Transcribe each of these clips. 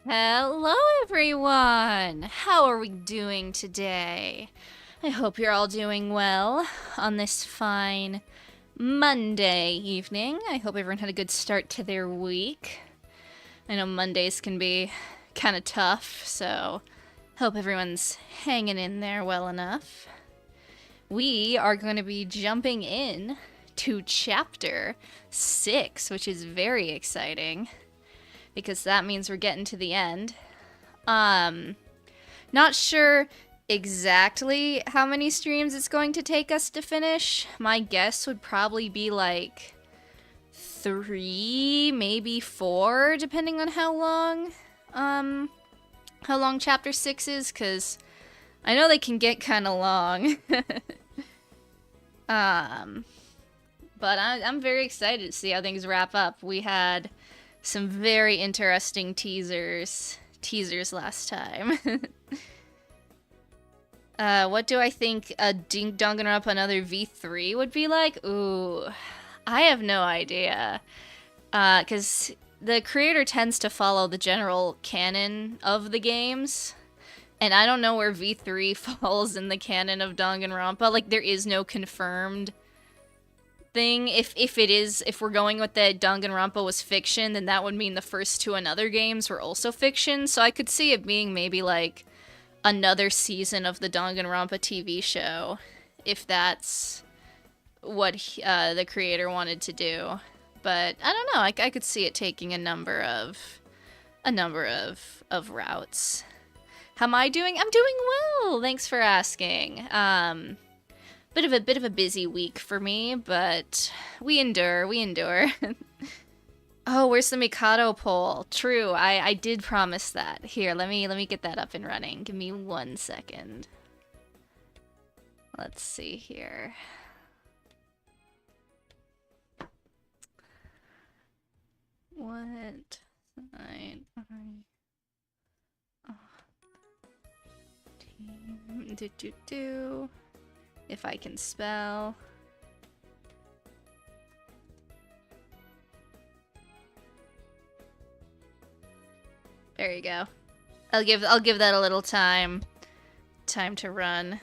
Hello, everyone! How are we doing today? I hope you're all doing well on this fine Monday evening. I hope everyone had a good start to their week. I know Mondays can be kind of tough, so hope everyone's hanging in there well enough. We are going to be jumping in to Chapter 6, which is very exciting, because that means we're getting to the end. Not sure exactly how many streams it's going to take us to finish. My guess would probably be like 3, maybe 4, depending on how long chapter 6 is, because I know they can get kind of long. But I'm very excited to see how things wrap up. We had some very interesting teasers last time. What do I think a Danganronpa another V3 would be like? Ooh, I have no idea. Because the creator tends to follow the general canon of the games, and I don't know where V3 falls in the canon of Danganronpa. Like, there is no confirmed thing. If we're going with that Danganronpa was fiction, then that would mean the first two another games were also fiction. So I could see it being maybe like another season of the Danganronpa TV show, if that's what the creator wanted to do. But I don't know. I could see it taking a number of routes. How am I doing? I'm doing well. Thanks for asking. Bit of a busy week for me, but we endure. Oh, where's the Mikado poll? True, I did promise that. Here, let me get that up and running. Give me 1 second. Let's see here. What? Team. If I can spell. There you go. I'll give that a little time to run.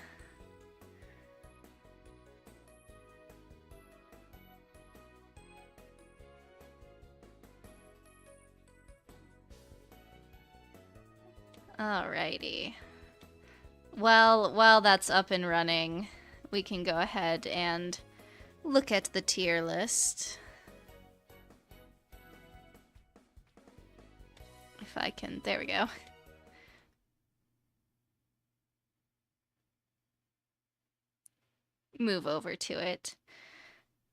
Alrighty. Well, while that's up and running, we can go ahead and look at the tier list. If I can, there we go. Move over to it.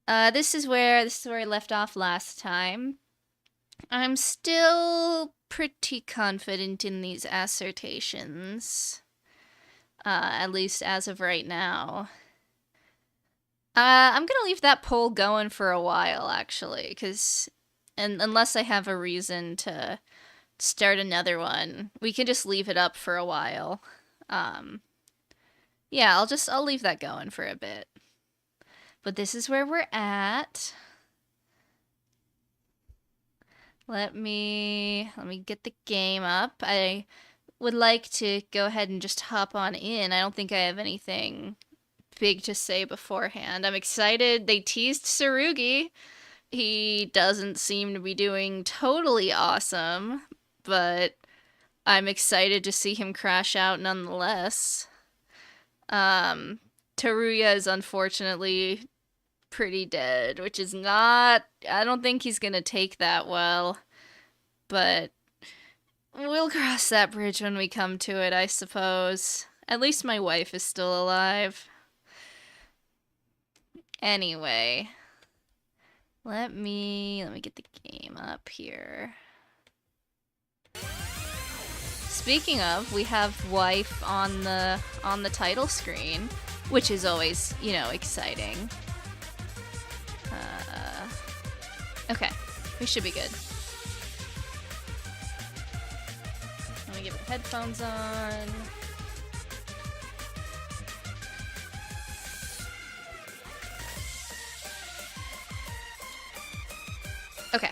This is where I left off last time. I'm still pretty confident in these assertions. At least as of right now. I'm gonna leave that poll going for a while, actually, because unless I have a reason to start another one, we can just leave it up for a while. Yeah, I'll leave that going for a bit. But this is where we're at. Let me get the game up. I would like to go ahead and just hop on in. I don't think I have anything big to say beforehand. I'm excited. They teased Tsurugi. He doesn't seem to be doing totally awesome, but I'm excited to see him crash out nonetheless. Teruya is unfortunately pretty dead, which is not... I don't think he's gonna take that well, but we'll cross that bridge when we come to it, I suppose. At least my wife is still alive. Anyway, let me get the game up here. Speaking of, we have wife on the title screen, which is always, you know, exciting. Okay, we should be good. Let me get my headphones on. Okay.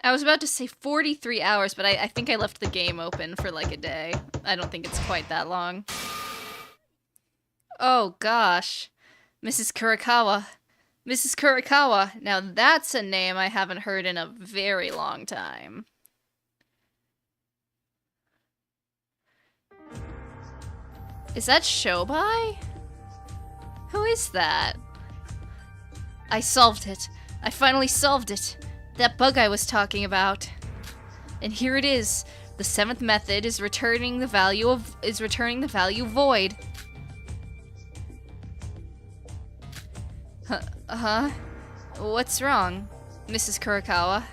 I was about to say 43 hours, but I think I left the game open for like a day. I don't think it's quite that long. Oh gosh. Mrs. Kurikawa. Mrs. Kurikawa. Now that's a name I haven't heard in a very long time. Is that Shobai? Who is that? I solved it. I finally solved it. That bug I was talking about. And here it is. The 7th method is returning the value void. Huh? What's wrong, Mrs. Kurikawa?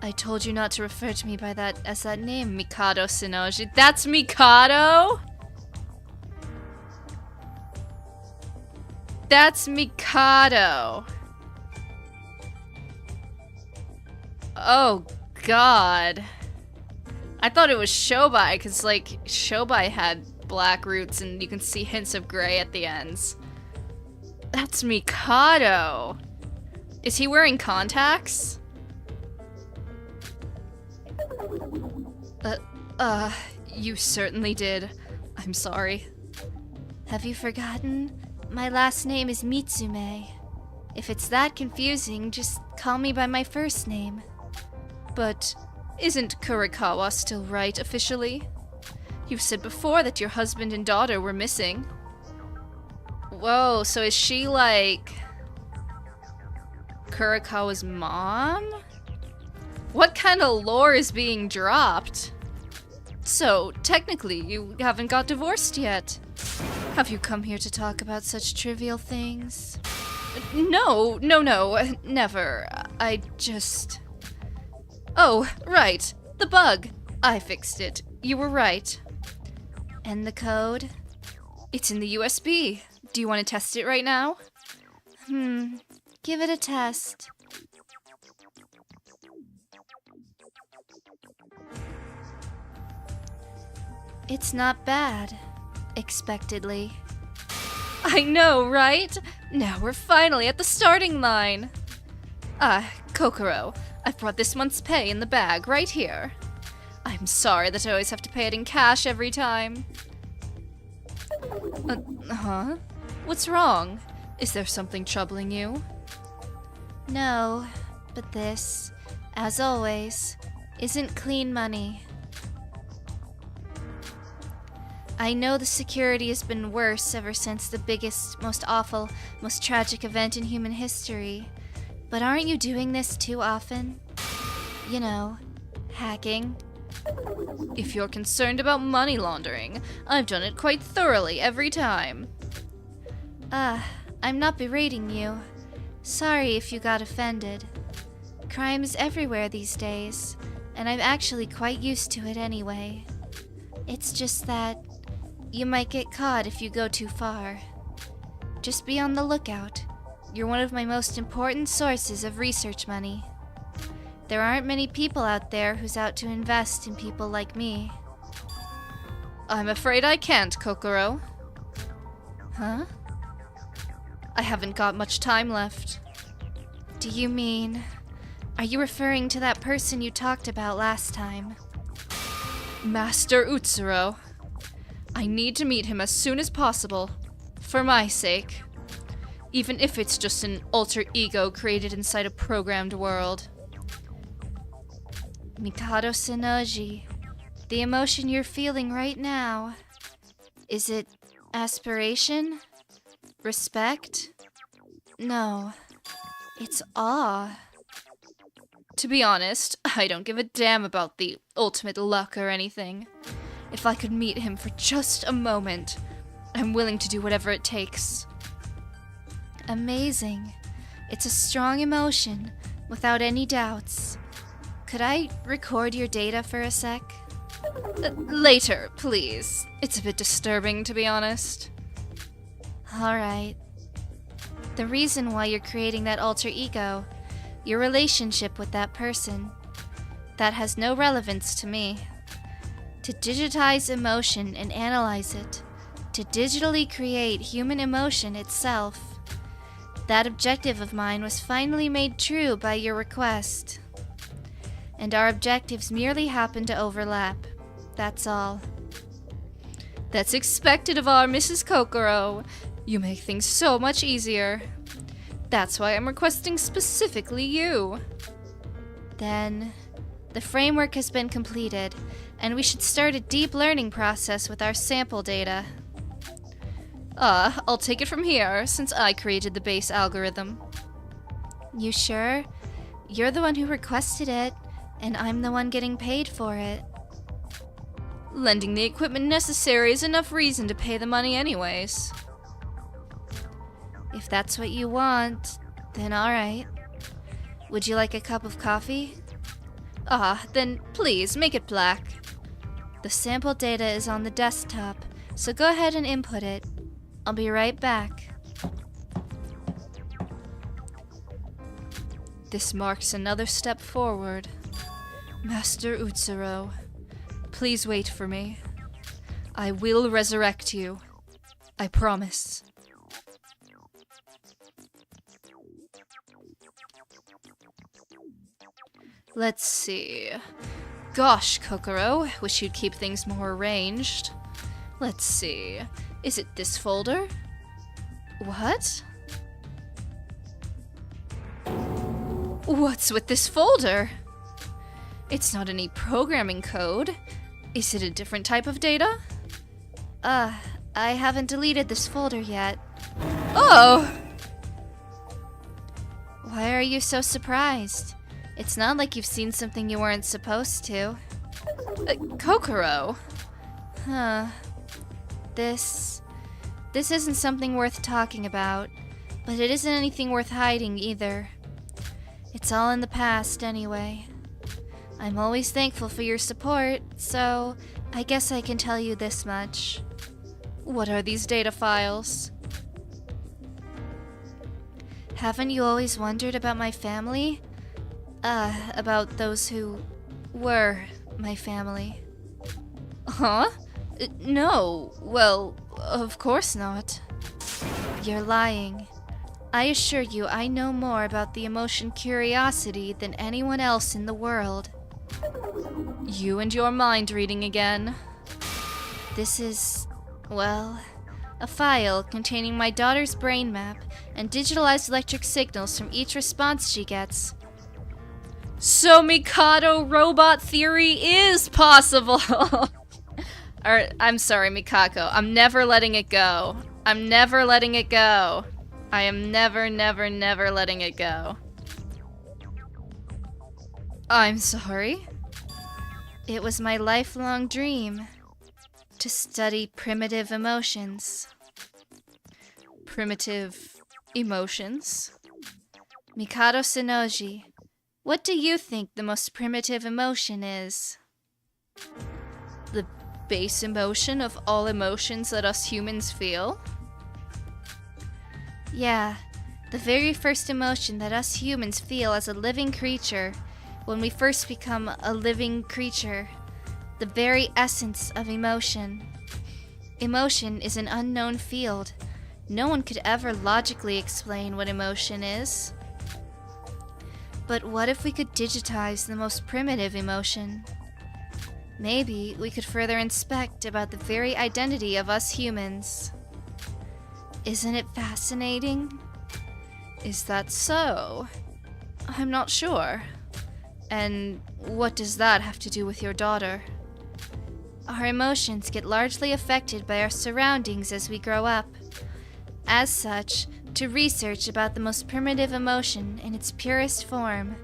I told you not to refer to me by that name, Mikado Shinoji. That's Mikado? That's Mikado. Oh, God. I thought it was Shobai, because, like, Shobai had black roots and you can see hints of gray at the ends. That's Mikado. Is he wearing contacts? You certainly did. I'm sorry. Have you forgotten? My last name is Mitsume. If it's that confusing, just call me by my first name. But isn't Kurikawa still right officially? You said before that your husband and daughter were missing. Whoa, so is she like Kurikawa's mom? What kind of lore is being dropped? So, technically, you haven't got divorced yet. Have you come here to talk about such trivial things? No, never. I just... Oh, right. The bug. I fixed it. You were right. And the code? It's in the USB. Do you want to test it right now? Give it a test. It's not bad. Expectedly. I know, right? Now we're finally at the starting line. Kokoro, I've brought this month's pay in the bag right here. I'm sorry that I always have to pay it in cash every time. Huh? What's wrong? Is there something troubling you? No, but this, as always, isn't clean money. I know the security has been worse ever since the biggest, most awful, most tragic event in human history. But aren't you doing this too often? You know, hacking. If you're concerned about money laundering, I've done it quite thoroughly every time. I'm not berating you. Sorry if you got offended. Crime is everywhere these days, and I'm actually quite used to it anyway. It's just that you might get caught if you go too far. Just be on the lookout. You're one of my most important sources of research money. There aren't many people out there who's out to invest in people like me. I'm afraid I can't, Kokoro. Huh? I haven't got much time left. Do you mean... Are you referring to that person you talked about last time? Master Utsuro. I need to meet him as soon as possible. For my sake. Even if it's just an alter ego created inside a programmed world. Mikado Shinoji, the emotion you're feeling right now, is it aspiration? Respect? No, it's awe. To be honest, I don't give a damn about the ultimate luck or anything. If I could meet him for just a moment, I'm willing to do whatever it takes. Amazing. It's a strong emotion, without any doubts. Could I record your data for a sec? Later, please. It's a bit disturbing, to be honest. Alright. The reason why you're creating that alter ego, your relationship with that person, that has no relevance to me. To digitize emotion and analyze it, to digitally create human emotion itself, That objective of mine was finally made true by your request. And our objectives merely happen to overlap. That's all. That's expected of our Mrs. Kokoro. You make things so much easier. That's why I'm requesting specifically you. Then, the framework has been completed, and we should start a deep learning process with our sample data. I'll take it from here, since I created the base algorithm. You sure? You're the one who requested it, and I'm the one getting paid for it. Lending the equipment necessary is enough reason to pay the money anyways. If that's what you want, then alright. Would you like a cup of coffee? Then please, make it black. The sample data is on the desktop, so go ahead and input it. I'll be right back. This marks another step forward. Master Utsuro, please wait for me. I will resurrect you. I promise. Let's see. Gosh, Kokoro, wish you'd keep things more arranged. Let's see. Is it this folder? What? What's with this folder? It's not any programming code. Is it a different type of data? I haven't deleted this folder yet. Oh! Why are you so surprised? It's not like you've seen something you weren't supposed to. Kokoro? Huh. This isn't something worth talking about, but it isn't anything worth hiding either. It's all in the past anyway. I'm always thankful for your support, so I guess I can tell you this much. What are these data files? Haven't you always wondered about my family? About those who were my family. Huh? No, well, of course not. You're lying. I assure you I know more about the emotion curiosity than anyone else in the world. You and your mind reading again. This is, well, a file containing my daughter's brain map and digitalized electric signals from each response she gets. So Mikado robot theory is possible! I'm sorry, Mikako. I'm never letting it go. I'm never letting it go. I am never letting it go. I'm sorry. It was my lifelong dream to study primitive emotions. Primitive emotions? Mikado Sonoji, what do you think the most primitive emotion is? The base emotion of all emotions that us humans feel? Yeah, the very first emotion that us humans feel as a living creature, when we first become a living creature. The very essence of emotion. Emotion is an unknown field. No one could ever logically explain what emotion is. But what if we could digitize the most primitive emotion? Maybe we could further inspect about the very identity of us humans. Isn't it fascinating? Is that so? I'm not sure. And what does that have to do with your daughter? Our emotions get largely affected by our surroundings as we grow up. As such, to research about the most primitive emotion in its purest form,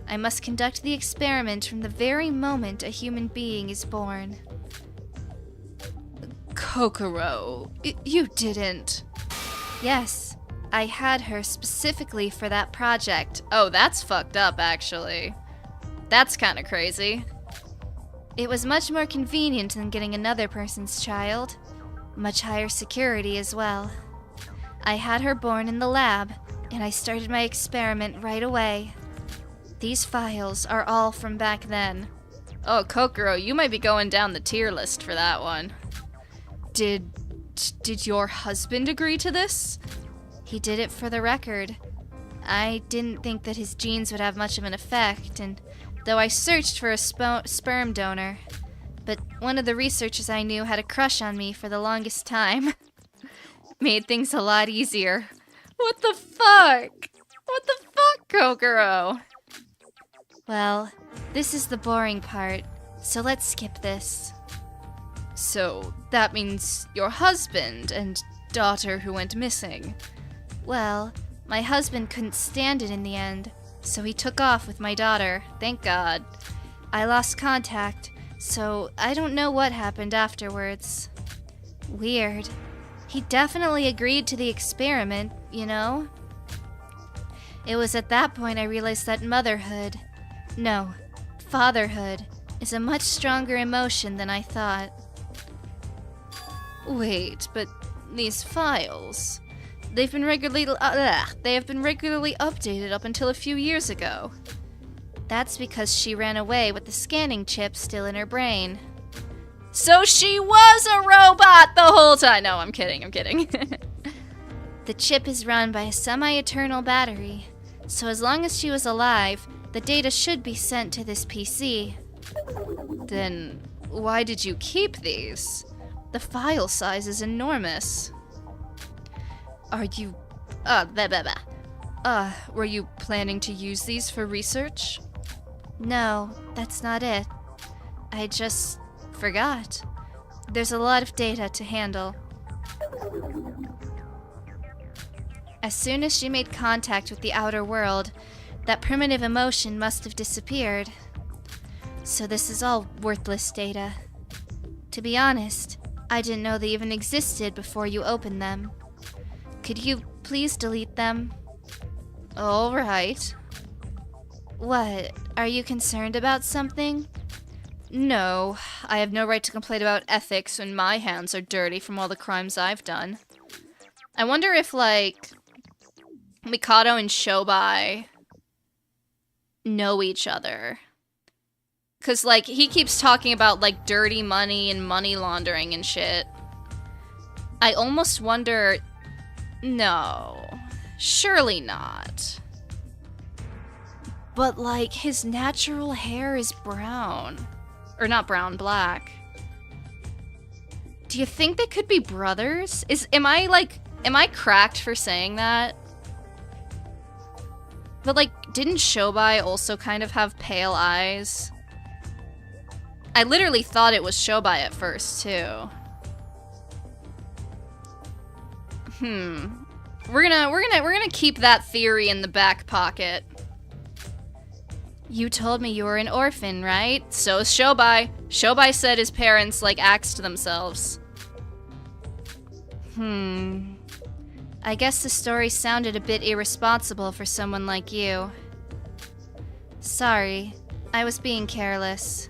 I must conduct the experiment from the very moment a human being is born. Kokoro, you didn't. Yes, I had her specifically for that project. Oh, that's fucked up, actually. That's kinda crazy. It was much more convenient than getting another person's child. Much higher security as well. I had her born in the lab, and I started my experiment right away. These files are all from back then. Oh, Kokoro, you might be going down the tier list for that one. Did your husband agree to this? He did it for the record. I didn't think that his genes would have much of an effect, and though I searched for a sperm donor, but one of the researchers I knew had a crush on me for the longest time. Made things a lot easier. What the fuck? What the fuck, Kokoro? Well, this is the boring part, so let's skip this. So, that means your husband and daughter who went missing. Well, my husband couldn't stand it in the end, so he took off with my daughter, thank God. I lost contact, so I don't know what happened afterwards. Weird. He definitely agreed to the experiment, you know? It was at that point I realized that motherhood, no, fatherhood, is a much stronger emotion than I thought. Wait, but these files, they have been regularly updated up until a few years ago. That's because she ran away with the scanning chip still in her brain. So she was a robot the whole time! No, I'm kidding. The chip is run by a semi-eternal battery, so as long as she was alive, the data should be sent to this PC. Then, why did you keep these? The file size is enormous. Are you... were you planning to use these for research? No, that's not it. I just forgot. There's a lot of data to handle. As soon as she made contact with the outer world, that primitive emotion must have disappeared. So this is all worthless data. To be honest, I didn't know they even existed before you opened them. Could you please delete them? All right. What? Are you concerned about something? No, I have no right to complain about ethics when my hands are dirty from all the crimes I've done. I wonder if, like, Mikado and Shobai know each other. Because, like, he keeps talking about, like, dirty money and money laundering and shit. I almost wonder... No, surely not. But, like, his natural hair is brown. Or not brown, black. Do you think they could be brothers? Am I cracked for saying that? But, like, didn't Shobai also kind of have pale eyes? I literally thought it was Shobai at first, too. We're gonna keep that theory in the back pocket. You told me you were an orphan, right? So is Shobai. Shobai said his parents, like, axed themselves. I guess the story sounded a bit irresponsible for someone like you. Sorry, I was being careless.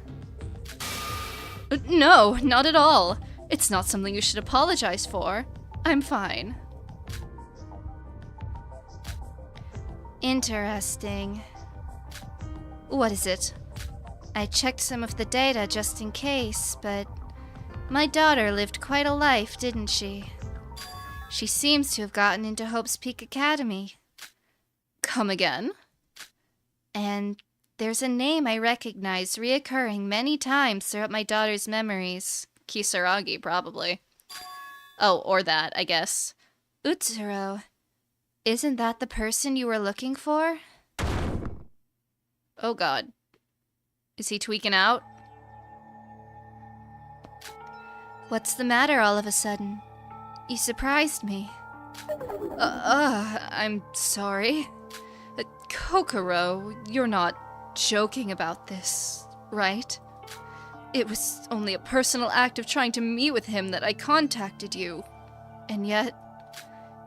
No, not at all. It's not something you should apologize for. I'm fine. Interesting. What is it? I checked some of the data just in case, but my daughter lived quite a life, didn't she? She seems to have gotten into Hope's Peak Academy. Come again? And there's a name I recognize reoccurring many times throughout my daughter's memories. Kisaragi, probably. Oh, or that, I guess. Utsuro. Isn't that the person you were looking for? Oh god. Is he tweaking out? What's the matter all of a sudden? You surprised me. I'm sorry. Kokoro, you're not joking about this, right? It was only a personal act of trying to meet with him that I contacted you. And yet,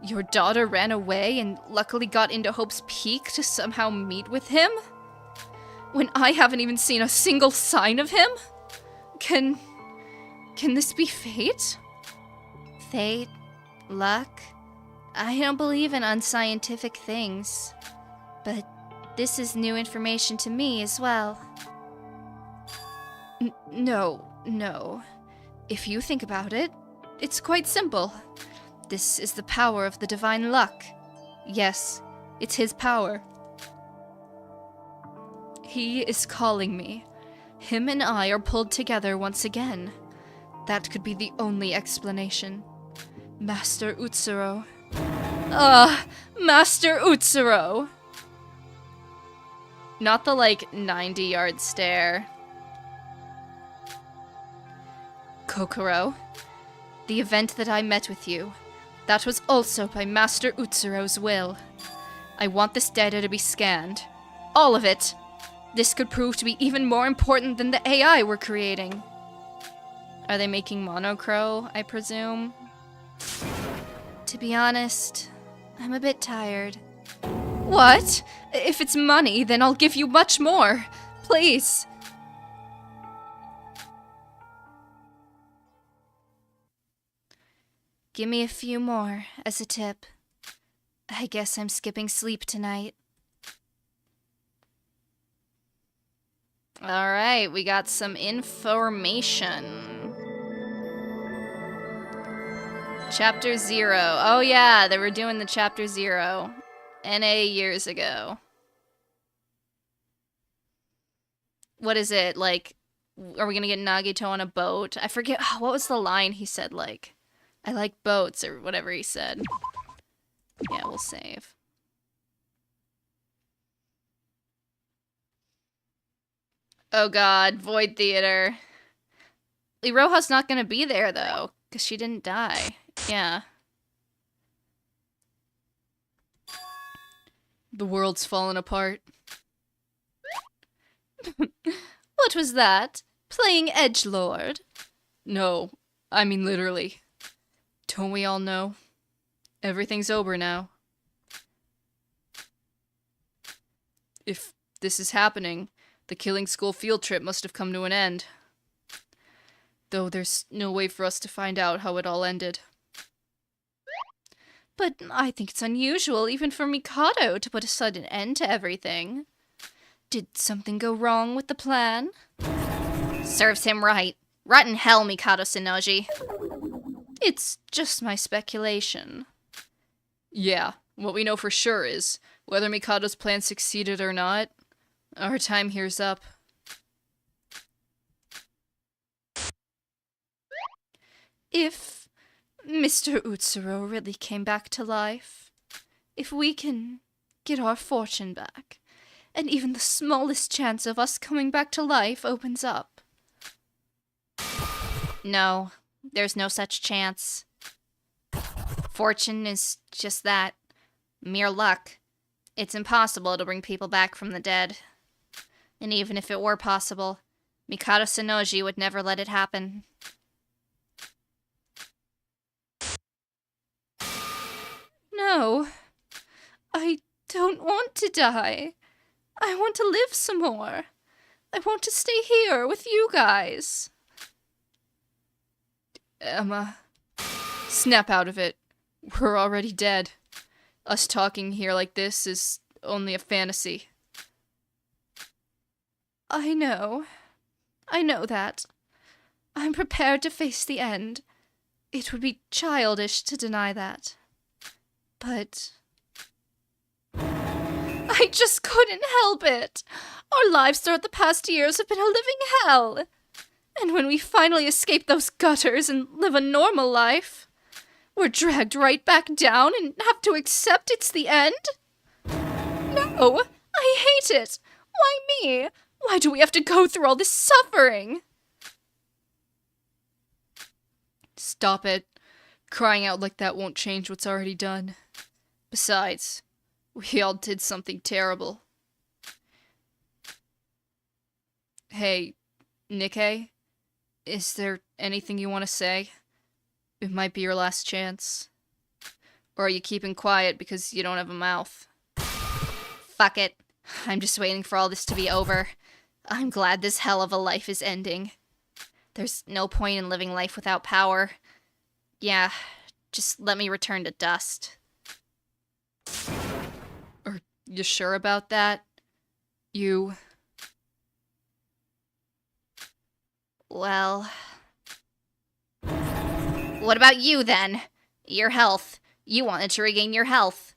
your daughter ran away and luckily got into Hope's Peak to somehow meet with him? When I haven't even seen a single sign of him? Can this be fate? Fate? Luck? I don't believe in unscientific things. But this is new information to me as well. No. If you think about it, it's quite simple. This is the power of the divine luck, Yes, it's his power. He is calling me. Him and I are pulled together once again. That could be the only explanation. Master Utsuro. Master Utsuro! Not the, 90-yard stare. Kokoro, the event that I met with you, that was also by Master Utsuro's will. I want this data to be scanned. All of it! This could prove to be even more important than the AI we're creating. Are they making Monocrow, I presume? To be honest, I'm a bit tired. What? If it's money, then I'll give you much more. Please. Give me a few more as a tip. I guess I'm skipping sleep tonight. Alright, we got some information. Chapter 0. Oh yeah, they were doing the Chapter 0. NA years ago. What is it, are we gonna get Nagito on a boat? I forget, what was the line he said, I like boats, or whatever he said. Yeah, we'll save. Oh god, Void Theater. Iroha's not gonna be there, though, because she didn't die. Yeah. The world's fallen apart. What was that? Playing edgelord? No, I mean literally. Don't we all know? Everything's over now. If this is happening, the Killing School field trip must have come to an end. Though there's no way for us to find out how it all ended. But I think it's unusual even for Mikado to put a sudden end to everything. Did something go wrong with the plan? Serves him right. Rotten hell, Mikado Shinoji. It's just my speculation. Yeah, what we know for sure is, whether Mikado's plan succeeded or not, our time here's up. If Mr. Utsuro really came back to life, if we can get our fortune back, and even the smallest chance of us coming back to life opens up. No, there's no such chance. Fortune is just that. Mere luck. It's impossible to bring people back from the dead. And even if it were possible, Mikado Shinoji would never let it happen. No. I don't want to die. I want to live some more. I want to stay here with you guys. Emma, snap out of it. We're already dead. Us talking here like this is only a fantasy. I know. I know that. I'm prepared to face the end. It would be childish to deny that. But I just couldn't help it. Our lives throughout the past years have been a living hell. And when we finally escape those gutters and live a normal life, we're dragged right back down and have to accept it's the end? No, I hate it. Why me? Why do we have to go through all this suffering? Stop it. Crying out like that won't change what's already done. Besides, we all did something terrible. Hey, Nikkei, is there anything you want to say? It might be your last chance. Or are you keeping quiet because you don't have a mouth? Fuck it. I'm just waiting for all this to be over. I'm glad this hell of a life is ending. There's no point in living life without power. Yeah, just let me return to dust. Are you sure about that? You... Well... What about you, then? Your health. You wanted to regain your health.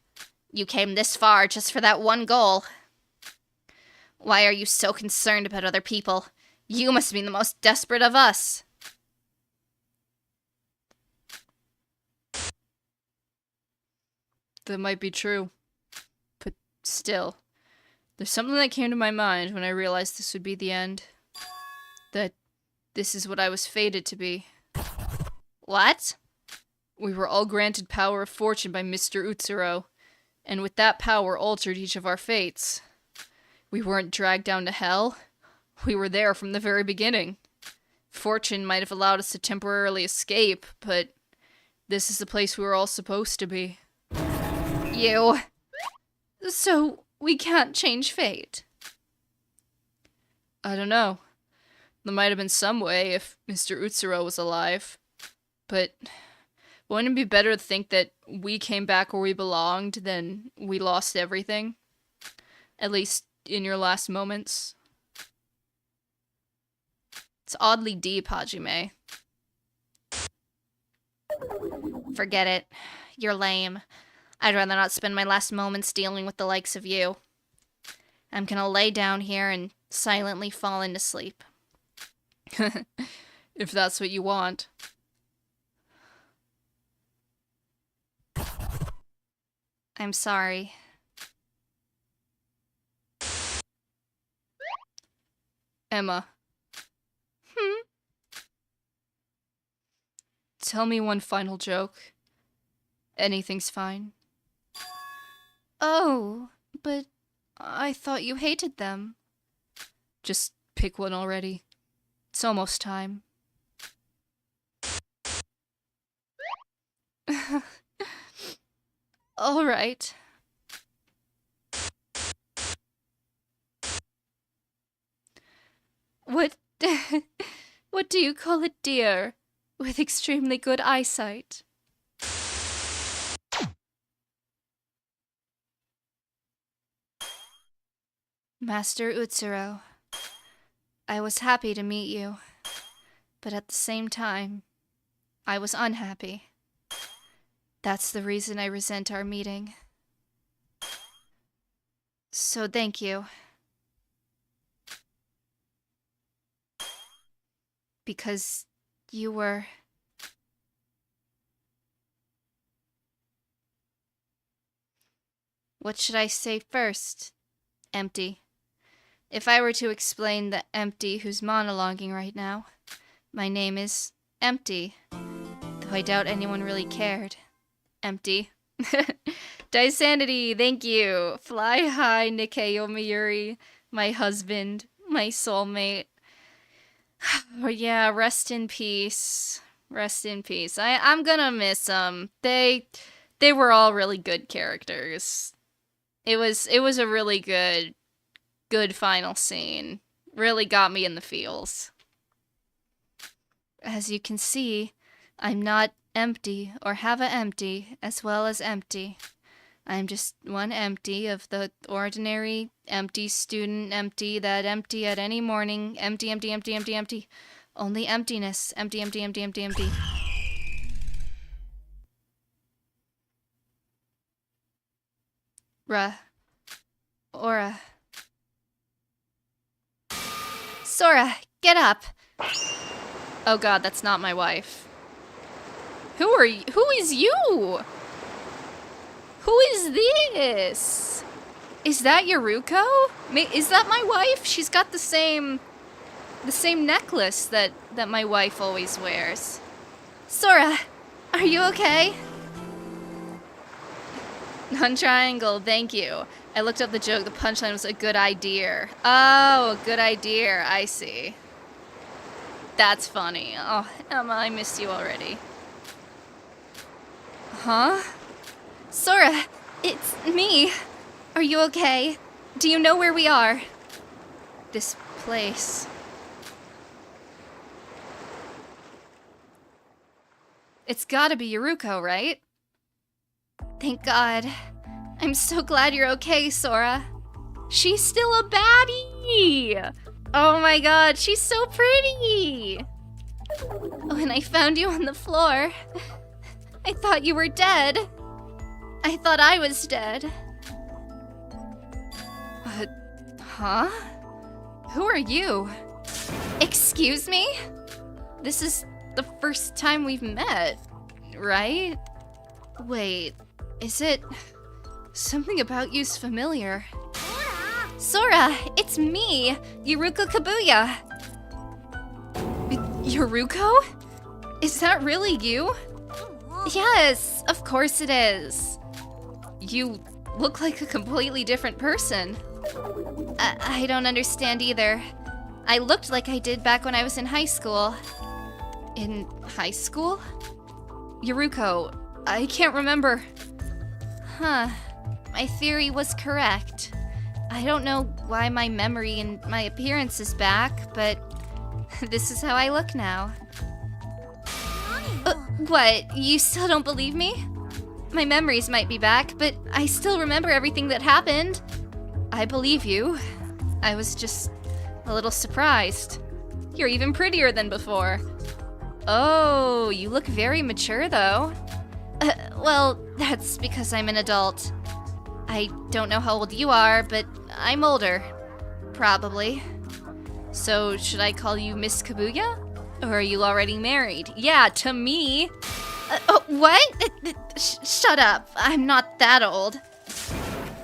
You came this far just for that one goal. Why are you so concerned about other people? You must be the most desperate of us. That might be true. But still, there's something that came to my mind when I realized this would be the end. That this is what I was fated to be. What? We were all granted power of fortune by Mr. Utsuro, and with that power altered each of our fates. We weren't dragged down to hell. We were there from the very beginning. Fortune might have allowed us to temporarily escape, but this is the place we were all supposed to be. You. So, we can't change fate? I don't know. There might have been some way if Mr. Utsuro was alive. But wouldn't it be better to think that we came back where we belonged than we lost everything? At least in your last moments. It's oddly deep, Hajime. Forget it. You're lame. I'd rather not spend my last moments dealing with the likes of you. I'm gonna lay down here and silently fall into sleep. If that's what you want. I'm sorry. Emma. Tell me one final joke. Anything's fine. Oh, but I thought you hated them. Just pick one already. It's almost time. All right. What what do you call a deer with extremely good eyesight? Master Utsuro, I was happy to meet you, but at the same time, I was unhappy. That's the reason I resent our meeting. So thank you. Because you were... What should I say first? Empty. If I were to explain the empty who's monologuing right now, my name is Empty, though I doubt anyone really cared. Empty. Daisanity, thank you. Fly high, Nikkei Yomiuri, my husband, my soulmate. Oh yeah, rest in peace. Rest in peace. I'm gonna miss them. They were all really good characters. It was a really good final scene. Really got me in the feels. As you can see, I'm not empty or have a empty as well as empty. I'm just one empty of the ordinary empty student empty that empty at any morning. Empty, empty, empty, empty, empty. Only emptiness. Empty, empty, empty, empty, empty. Aura. Sora, get up! Oh god, that's not my wife. Who are you? Who is you? Who is this? Is that Yuruko? Is that my wife? She's got the same necklace that my wife always wears. Sora, are you okay? Non-triangle, thank you. I looked up the joke, the punchline was a good idea. Oh, a good idea, I see. That's funny. Oh, Emma, I missed you already. Huh? Sora, it's me. Are you okay? Do you know where we are? This place. It's gotta be Yuruko, right? Thank God. I'm so glad you're okay, Sora. She's still a baddie! Oh my god, she's so pretty! When I found you on the floor, I thought you were dead. I thought I was dead. Huh? Who are you? Excuse me? This is the first time we've met, right? Wait, is it... Something about you's familiar. Sora, it's me, Yuruko Kabuya. Yuruko? Is that really you? Yes, of course it is. You look like a completely different person. I don't understand either. I looked like I did back when I was in high school. In high school? Yuruko, I can't remember. Huh. My theory was correct. I don't know why my memory and my appearance is back, but this is how I look now. What? You still don't believe me? My memories might be back, but I still remember everything that happened. I believe you. I was just a little surprised. You're even prettier than before. Oh, you look very mature though. Well, that's because I'm an adult. I don't know how old you are, but I'm older. Probably. So, should I call you Miss Kabuya? Or are you already married? Yeah, to me. What? Shut up. I'm not that old.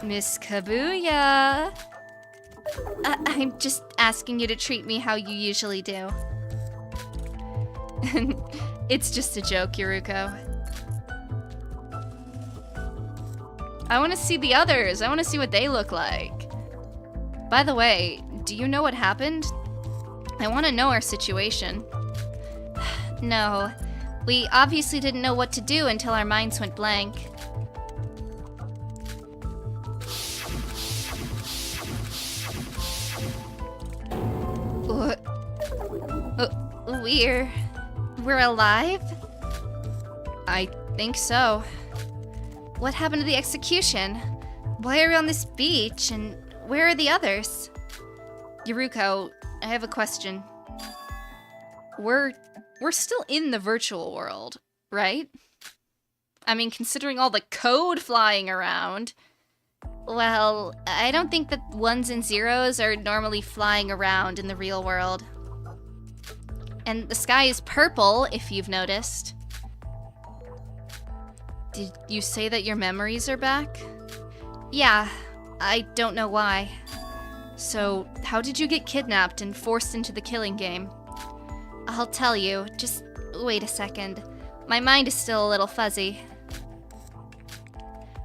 Miss Kabuya. I'm just asking you to treat me how you usually do. It's just a joke, Yuruko. I want to see the others. I want to see what they look like. By the way, do you know what happened? I want to know our situation. No, we obviously didn't know what to do until our minds went blank. We're alive? I think so. What happened to the execution? Why are we on this beach, and where are the others? Yuruko, I have a question. We're still in the virtual world, right? I mean, considering all the code flying around. Well, I don't think that ones and zeros are normally flying around in the real world. And the sky is purple, if you've noticed. Did you say that your memories are back? Yeah, I don't know why. So, how did you get kidnapped and forced into the killing game? I'll tell you, just wait a second. My mind is still a little fuzzy.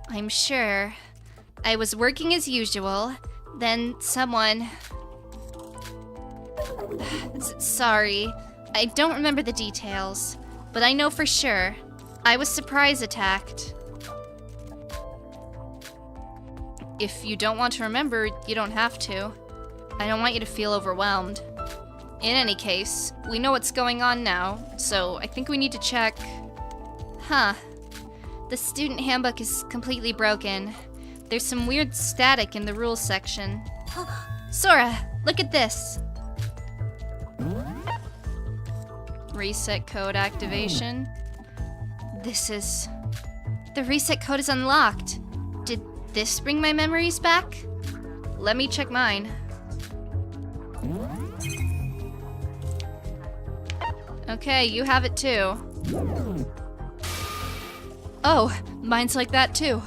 I'm sure. I was working as usual, then someone... Sorry, I don't remember the details, but I know for sure. I was surprise attacked. If you don't want to remember, you don't have to. I don't want you to feel overwhelmed. In any case, we know what's going on now, so I think we need to check... Huh. The student handbook is completely broken. There's some weird static in the rules section. Sora, look at this. Reset code activation. This is... The reset code is unlocked. Did this bring my memories back? Let me check mine. Okay, you have it too. Oh, mine's like that too.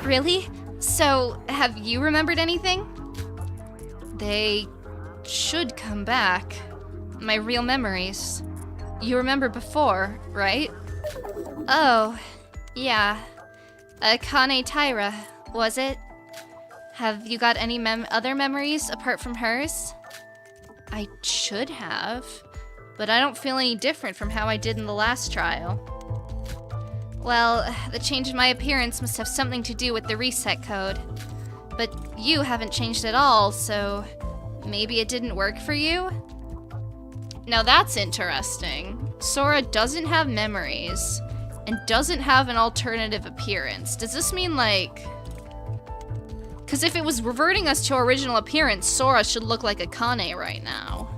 Really? So, have you remembered anything? They should come back. My real memories. You remember before, right? Oh, yeah. Akane Taira, was it? Have you got any other memories apart from hers? I should have, but I don't feel any different from how I did in the last trial. Well, the change in my appearance must have something to do with the reset code. But you haven't changed at all, so maybe it didn't work for you? Now that's interesting. Sora doesn't have memories, and doesn't have an alternative appearance. Does this mean, like... Because if it was reverting us to our original appearance, Sora should look like Akane right now.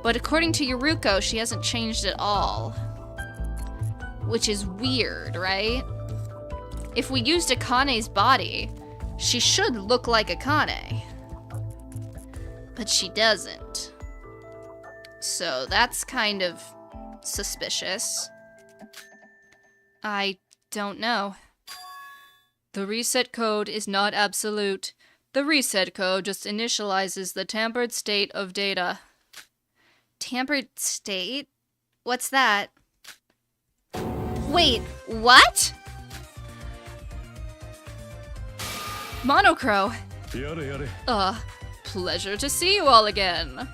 But according to Yuruko, she hasn't changed at all. Which is weird, right? If we used Akane's body, she should look like Akane. but she doesn't. So that's kind of suspicious. I don't know. The reset code is not absolute. The reset code just initializes the tampered state of data. Tampered state? What's that? Wait, what? Monocrow. Pleasure to see you all again.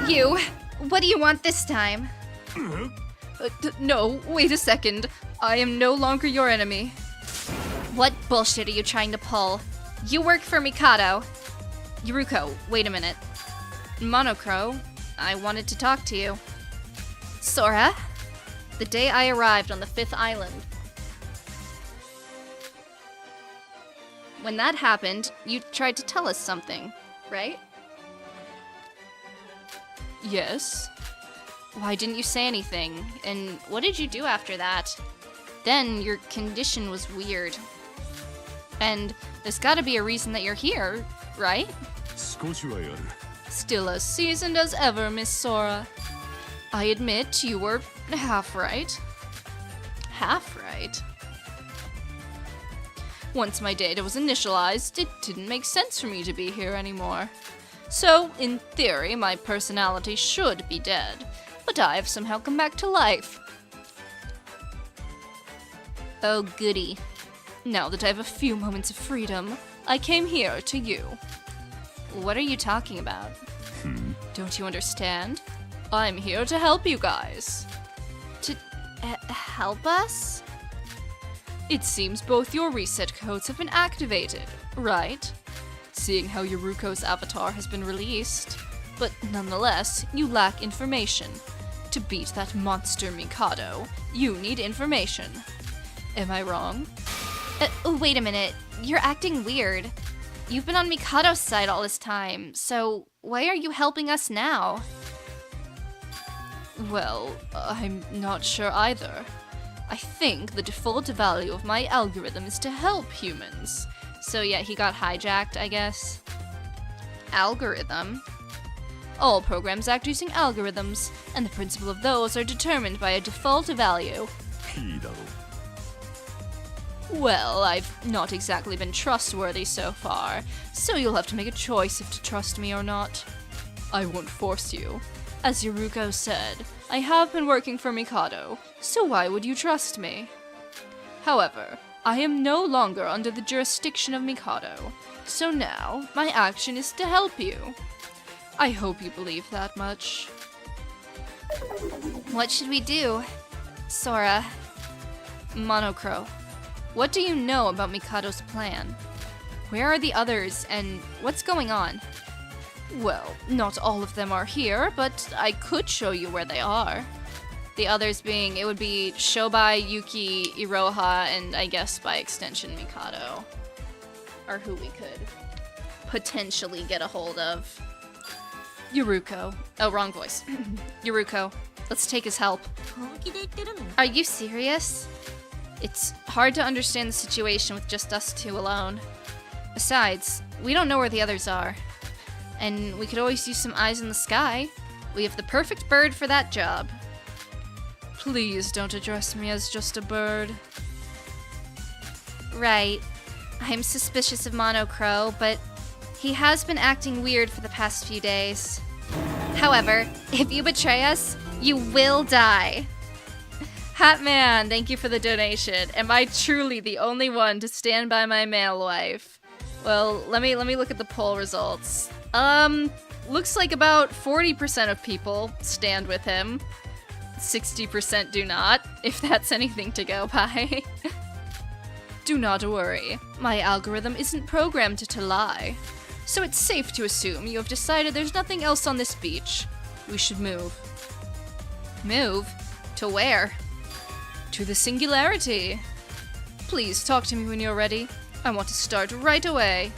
You, what do you want this time? No, wait a second. I am no longer your enemy. What bullshit are you trying to pull? You work for Mikado. Yuruko, wait a minute. Monocrow, I wanted to talk to you. Sora, the day I arrived on the 5th island. When that happened, you tried to tell us something, right? Yes. Why didn't you say anything? And what did you do after that? Then your condition was weird. And there's gotta be a reason that you're here, right? Still as seasoned as ever, Miss Sora. I admit you were half right. Half right? Once my data was initialized, it didn't make sense for me to be here anymore. So, in theory, my personality should be dead, but I have somehow come back to life. Oh goody. Now that I have a few moments of freedom, I came here to you. What are you talking about? Don't you understand? I'm here to help you guys. To help us? It seems both your reset codes have been activated, right? Seeing how Yuruko's avatar has been released. But nonetheless, you lack information. To beat that monster Mikado, you need information. Am I wrong? Wait a minute. You're acting weird. You've been on Mikado's side all this time, so why are you helping us now? Well, I'm not sure either. I think the default value of my algorithm is to help humans. So yeah, he got hijacked, I guess. Algorithm? All programs act using algorithms, and the principle of those are determined by a default value. Well, I've not exactly been trustworthy so far, so you'll have to make a choice if to trust me or not. I won't force you. As Yuruko said, I have been working for Mikado, so why would you trust me? However, I am no longer under the jurisdiction of Mikado, so now my action is to help you. I hope you believe that much. What should we do? Sora. Monocrow. What do you know about Mikado's plan? Where are the others, and what's going on? Well, not all of them are here, but I could show you where they are. The others being, it would be Shobai, Yuki, Iroha, and I guess by extension Mikado. Or who we could potentially get a hold of. Yuruko. Oh, wrong voice. Yuruko, let's take his help. Are you serious? It's hard to understand the situation with just us two alone. Besides, we don't know where the others are. And we could always use some eyes in the sky. We have the perfect bird for that job. Please don't address me as just a bird. Right. I'm suspicious of Monocrow, but he has been acting weird for the past few days. However, if you betray us, you will die. Hatman, thank you for the donation. Am I truly the only one to stand by my male wife? Well, let me look at the poll results. Looks like about 40% of people stand with him. 60% do not, if that's anything to go by. Do not worry, my algorithm isn't programmed to lie. So it's safe to assume you have decided there's nothing else on this beach. We should move. Move? To where? To the singularity. Please talk to me when you're ready. I want to start right away.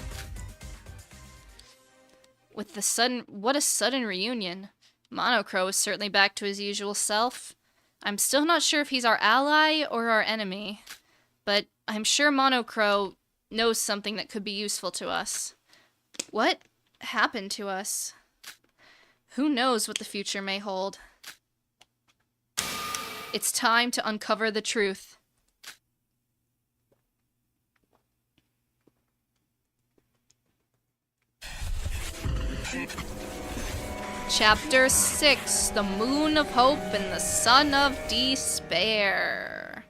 With the sudden, what a sudden reunion. Monocrow is certainly back to his usual self. I'm still not sure if he's our ally or our enemy, but I'm sure Monocrow knows something that could be useful to us. What happened to us? Who knows what the future may hold? It's time to uncover the truth. Chapter 6, The Moon of Hope and the Sun of Despair.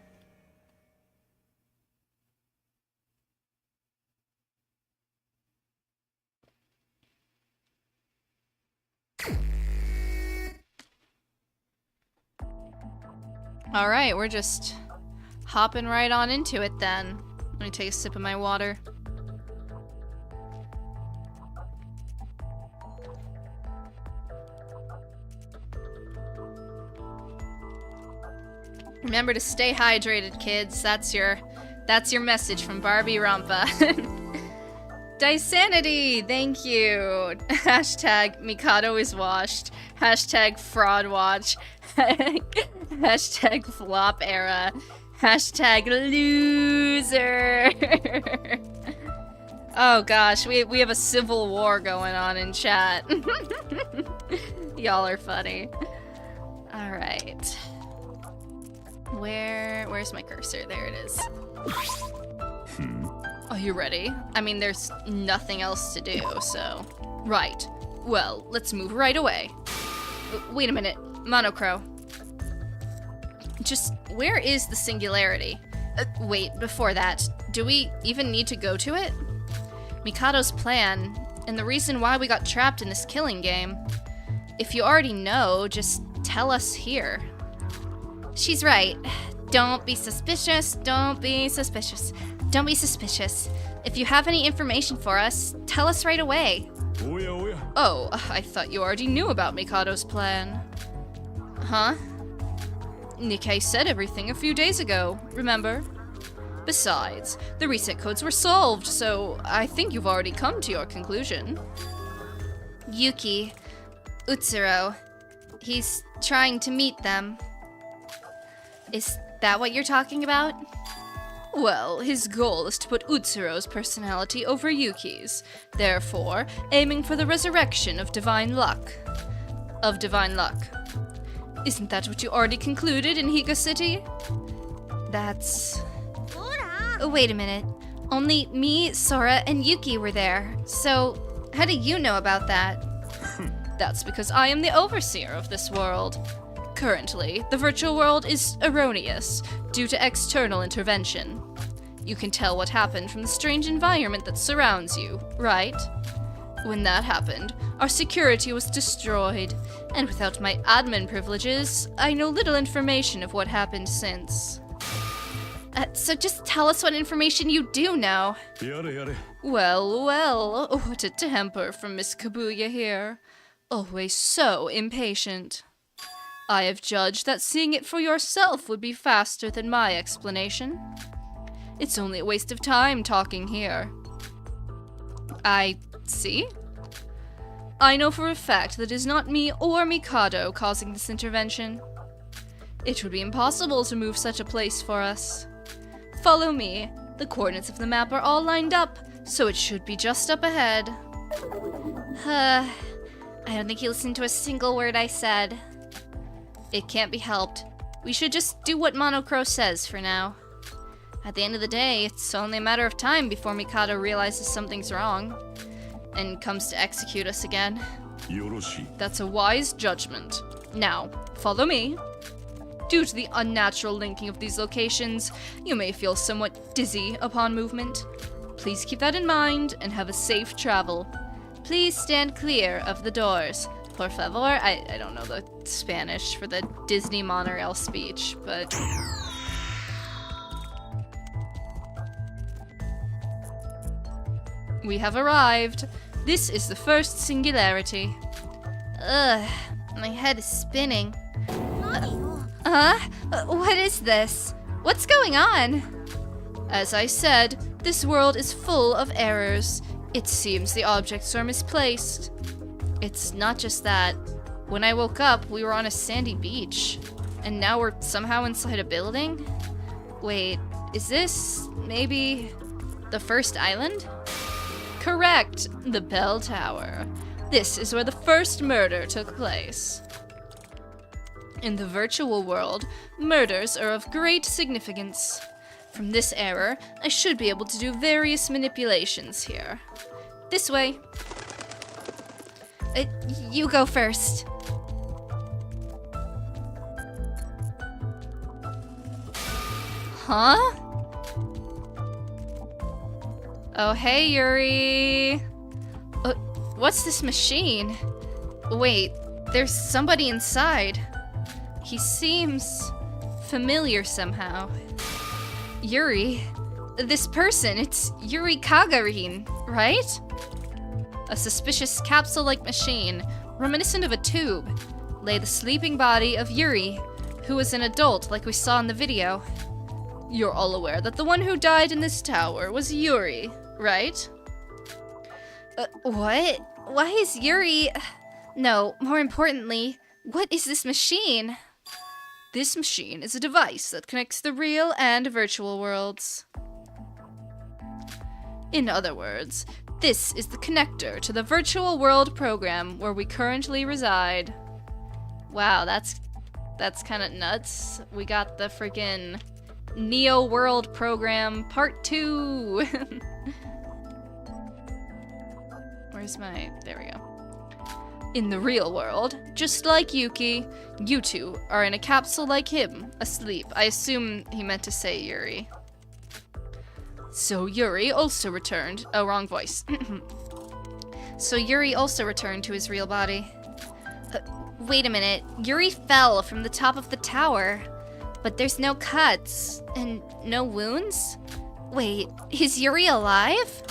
Alright, we're just hopping right on into it then. Let me take a sip of my water. Remember to stay hydrated, kids. That's your message from Barbie Rampa. Disanity, thank you. Hashtag Mikado is washed. Hashtag fraud watch. Hashtag flop era. Hashtag loser. Oh gosh, we have a civil war going on in chat. Y'all are funny. Alright. Where's my cursor? There it is. Are you ready? I mean, there's nothing else to do, so... Right. Well, let's move right away. Wait a minute. Monocrow. Just, where is the singularity? Wait, before that, do we even need to go to it? Mikado's plan, and the reason why we got trapped in this killing game. If you already know, just tell us here. She's right. Don't be suspicious. Don't be suspicious. Don't be suspicious. If you have any information for us, tell us right away. Oh, I thought you already knew about Mikado's plan. Huh? Nikkei said everything a few days ago, remember? Besides, the reset codes were solved, so I think you've already come to your conclusion. Yuki, Utsuro, he's trying to meet them. Is that what you're talking about? Well, his goal is to put Utsuro's personality over Yuki's, therefore aiming for the resurrection of divine luck. Isn't that what you already concluded in Higa City? That's... Wait a minute. Only me, Sora, and Yuki were there, so how do you know about that? That's because I am the overseer of this world. Currently, the virtual world is erroneous due to external intervention. You can tell what happened from the strange environment that surrounds you, right? When that happened, our security was destroyed, and without my admin privileges, I know little information of what happened since. So just tell us what information you do know. Well, what a temper from Miss Kabuya here. Always so impatient. I have judged that seeing it for yourself would be faster than my explanation. It's only a waste of time talking here. I see? I know for a fact that it is not me or Mikado causing this intervention. It would be impossible to move such a place for us. Follow me. The coordinates of the map are all lined up, so it should be just up ahead. I don't think he listened to a single word I said. It can't be helped. We should just do what Monocrow says for now. At the end of the day, it's only a matter of time before Mikado realizes something's wrong and comes to execute us again. That's a wise judgment. Now, follow me. Due to the unnatural linking of these locations, you may feel somewhat dizzy upon movement. Please keep that in mind and have a safe travel. Please stand clear of the doors. Por favor. I don't know the Spanish for the Disney monorail speech, but... We have arrived. This is the first singularity. Ugh, my head is spinning. What is this? What's going on? As I said, this world is full of errors. It seems the objects are misplaced. It's not just that. When I woke up, we were on a sandy beach. And now we're somehow inside a building? Wait, is this maybe the first island? Correct, the bell tower. This is where the first murder took place. In the virtual world, murders are of great significance. From this error, I should be able to do various manipulations here. This way. You go first. Huh? Oh, hey, Yuri. What's this machine? Wait, there's somebody inside. He seems familiar somehow. Yuri? This person, it's Yuri Kagarin, right? A suspicious capsule-like machine, reminiscent of a tube, lay the sleeping body of Yuri, who was an adult like we saw in the video. You're all aware that the one who died in this tower was Yuri, right? What? Why is Yuri... No, more importantly, what is this machine? This machine is a device that connects the real and virtual worlds. In other words, this is the connector to the virtual world program where we currently reside. Wow, that's kind of nuts. We got the freaking Neo World program part 2. Where's my... There we go. In the real world, just like Yuki, you two are in a capsule like him, asleep. I assume he meant to say Yuri. So Yuri also returned... Oh, wrong voice. So Yuri also returned to his real body. Wait a minute. Yuri fell from the top of the tower. But there's no cuts and no wounds? Wait, is Yuri alive?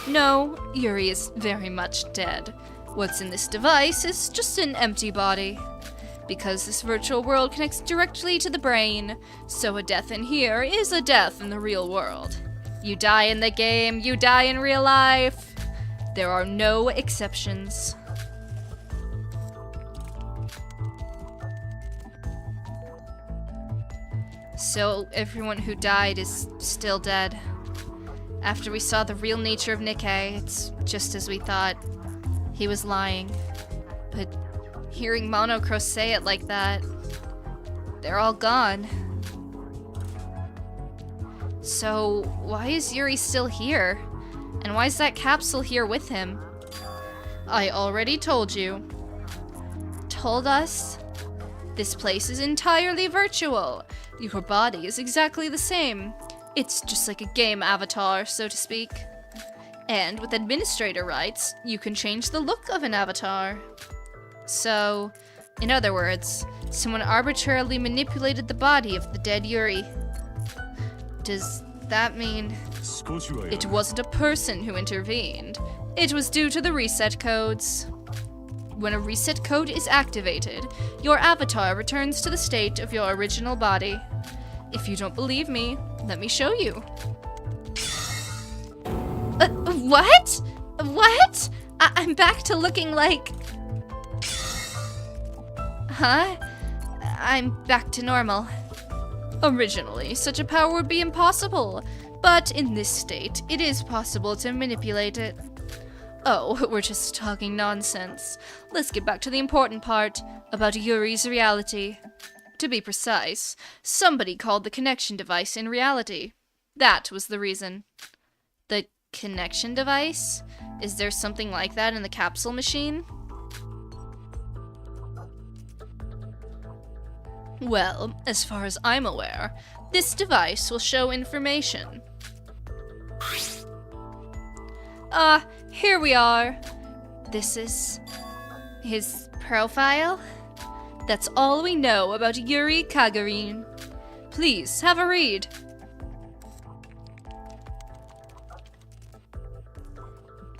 No, Yuri is very much dead. What's in this device is just an empty body. Because this virtual world connects directly to the brain, so a death in here is a death in the real world. You die in the game, you die in real life. There are no exceptions. So everyone who died is still dead. After we saw the real nature of Nikkei, it's just as we thought. He was lying. But hearing Monocrow say it like that, they're all gone. So why is Yuri still here? And why is that capsule here with him? I already told you. Told us? This place is entirely virtual. Your body is exactly the same. It's just like a game avatar, so to speak. And with administrator rights, you can change the look of an avatar. So, in other words, someone arbitrarily manipulated the body of the dead Yuri. Does that mean it wasn't a person who intervened? It was due to the reset codes. When a reset code is activated, your avatar returns to the state of your original body. If you don't believe me, let me show you. What? What? I'm back to looking like... Huh? I'm back to normal. Originally, such a power would be impossible, but in this state, it is possible to manipulate it. Oh, we're just talking nonsense. Let's get back to the important part, about Yuri's reality. To be precise, somebody called the connection device in reality. That was the reason. The connection device? Is there something like that in the capsule machine? Well, as far as I'm aware, this device will show information. Here we are. This is his profile? That's all we know about Yuri Kagarin. Please, have a read.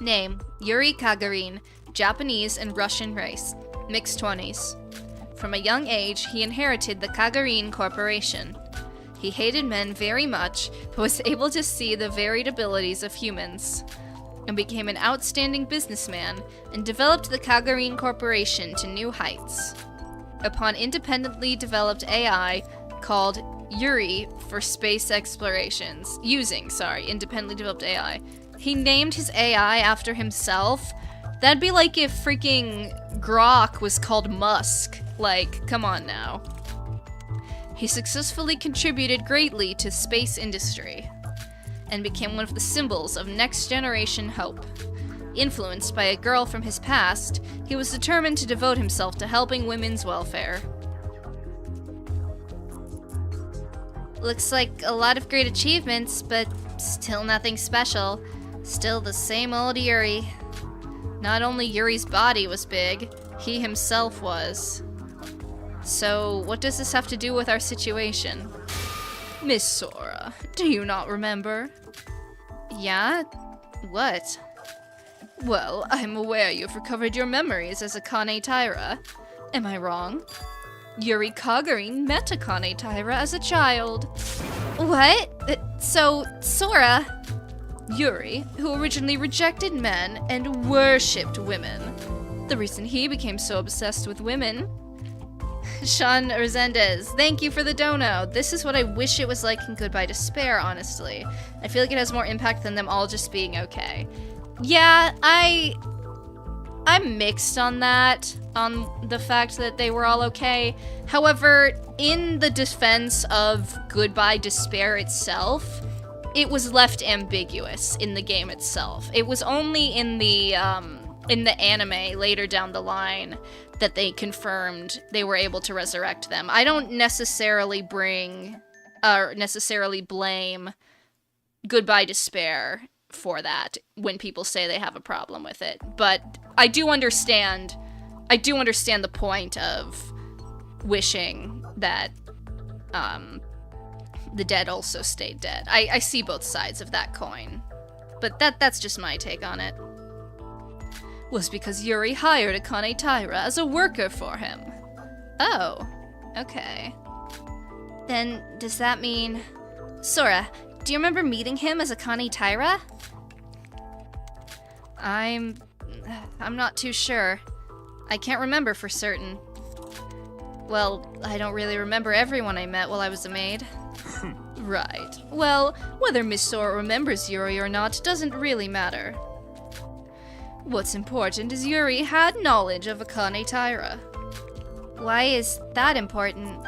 Name, Yuri Kagarin, Japanese and Russian race, mixed 20s. From a young age, he inherited the Kagarin Corporation. He hated men very much, but was able to see the varied abilities of humans, and became an outstanding businessman, and developed the Kagarin Corporation to new heights. Upon independently developed AI called Yuri for space explorations, independently developed AI. He named his AI after himself. That'd be like if freaking Grok was called Musk. Like, come on now. He successfully contributed greatly to space industry and became one of the symbols of next-generation hope. Influenced by a girl from his past, he was determined to devote himself to helping women's welfare. Looks like a lot of great achievements, but still nothing special. Still the same old Yuri. Not only Yuri's body was big, he himself was. So, what does this have to do with our situation? Miss Sora, do you not remember? Yeah? What? Well, I'm aware you've recovered your memories as Akane Taira. Am I wrong? Yuri Kagari met Akane Taira as a child. What? So, Sora... Yuri, who originally rejected men and worshipped women. The reason he became so obsessed with women... Sean Resendez, thank you for the dono. This is what I wish it was like in Goodbye Despair, honestly. I feel like it has more impact than them all just being okay. Yeah, I'm mixed on that, on the fact that they were all okay. However, in the defense of Goodbye Despair itself, it was left ambiguous in the game itself. It was only in the anime later down the line that they confirmed they were able to resurrect them. I don't necessarily blame Goodbye Despair for that when people say they have a problem with it. But I do understand the point of wishing that the dead also stayed dead. I see both sides of that coin. But that's just my take on it. Was because Yuri hired Akane Taira as a worker for him. Oh, okay. Then, does that mean... Sora, do you remember meeting him as Akane Taira? I'm not too sure. I can't remember for certain. Well, I don't really remember everyone I met while I was a maid. Right. Well, whether Miss Sora remembers Yuri or not doesn't really matter. What's important is Yuri had knowledge of Akane Taira. Why is that important?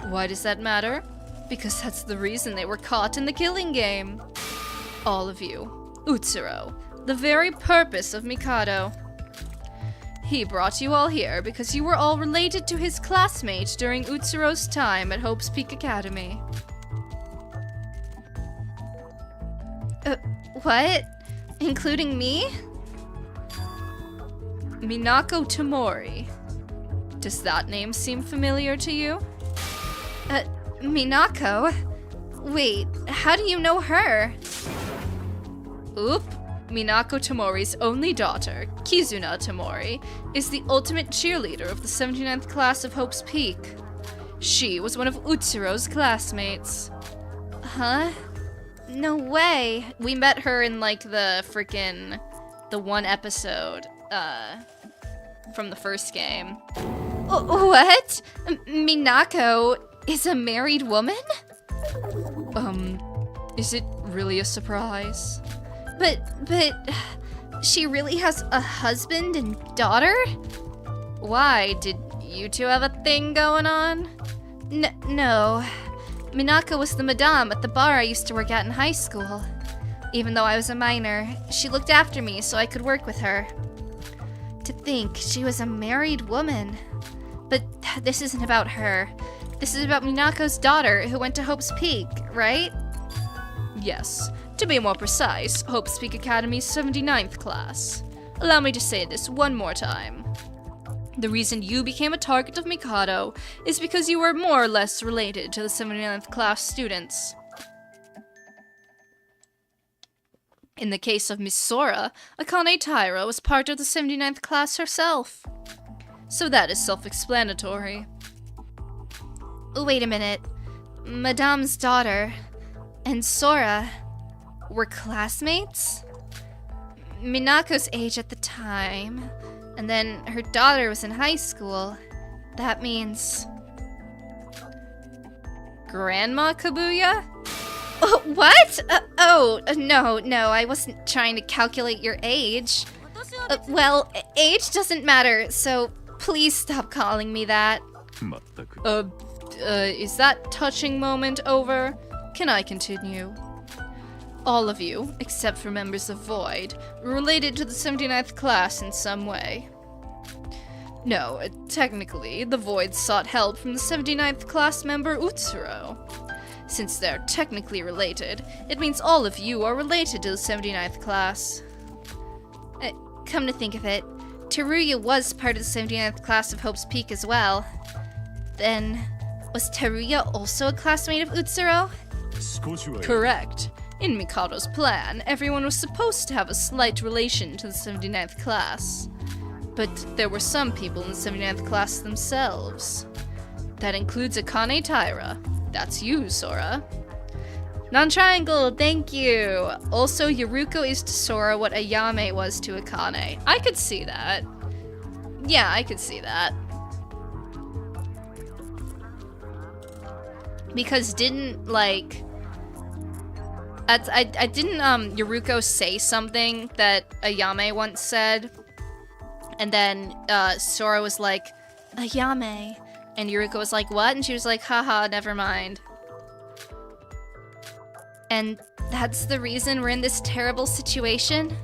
Why does that matter? Because that's the reason they were caught in the killing game. All of you. Utsuro, the very purpose of Mikado. He brought you all here because you were all related to his classmate during Utsuro's time at Hope's Peak Academy. What? Including me? Minako Tamori. Does that name seem familiar to you? Minako? Wait, how do you know her? Oop. Minako Tamori's only daughter, Kizuna Tamori, is the ultimate cheerleader of the 79th class of Hope's Peak. She was one of Utsuro's classmates. Huh? No way. We met her in, like, the one episode, from the first game. What? Minako is a married woman? Is it really a surprise? But, she really has a husband and daughter? Why, did you two have a thing going on? No. Minako was the madame at the bar I used to work at in high school. Even though I was a minor, she looked after me so I could work with her. To think she was a married woman. But this isn't about her. This is about Minako's daughter who went to Hope's Peak, right? Yes. To be more precise, Hope's Peak Academy's 79th class. Allow me to say this one more time. The reason you became a target of Mikado is because you were more or less related to the 79th class students. In the case of Miss Sora, Akane Taira was part of the 79th class herself. So that is self-explanatory. Wait a minute. Madame's daughter and Sora were classmates? Minako's age at the time, and then her daughter was in high school. That means... Grandma Kabuya? What? No, I wasn't trying to calculate your age. Well, age doesn't matter, so please stop calling me that. Is that touching moment over? Can I continue? All of you, except for members of Void, were related to the 79th class in some way. No, technically, the Void sought help from the 79th class member Utsuro. Since they're technically related, it means all of you are related to the 79th class. Come to think of it, Teruya was part of the 79th class of Hope's Peak as well. Then, was Teruya also a classmate of Utsuro? Correct. In Mikado's plan, everyone was supposed to have a slight relation to the 79th class. But there were some people in the 79th class themselves. That includes Akane Taira. That's you, Sora. Non-triangle, thank you! Also, Yoruko is to Sora what Ayame was to Akane. I could see that. Yeah, I could see that. Because didn't, like... didn't Yoruko say something that Ayame once said? And then Sora was like, Ayame. And Yoruko was like, what? And she was like, haha, never mind. And that's the reason we're in this terrible situation?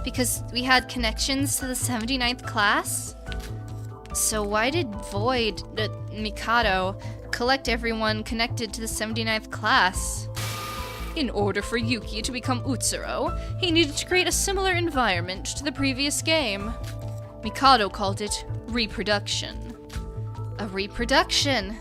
Because we had connections to the 79th class? So why did Void, Mikado, collect everyone connected to the 79th class? In order for Yuki to become Utsuro, he needed to create a similar environment to the previous game. Mikado called it reproduction. A reproduction.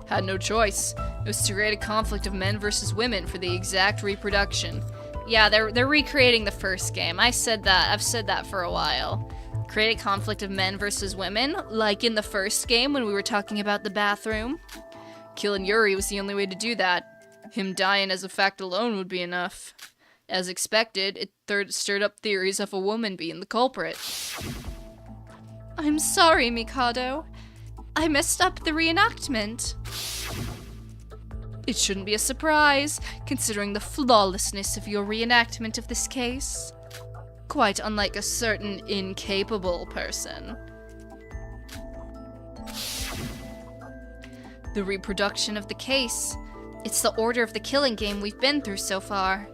Had no choice. It was to create a conflict of men versus women for the exact reproduction. Yeah, they're recreating the first game. I said that. I've said that for a while. Create a conflict of men versus women, like in the first game when we were talking about the bathroom. Killing Yuri was the only way to do that. Him dying as a fact alone would be enough. As expected, it stirred up theories of a woman being the culprit. I'm sorry, Mikado. I messed up the reenactment. It shouldn't be a surprise, considering the flawlessness of your reenactment of this case. Quite unlike a certain incapable person. The reproduction of the case. It's the order of the killing game we've been through so far.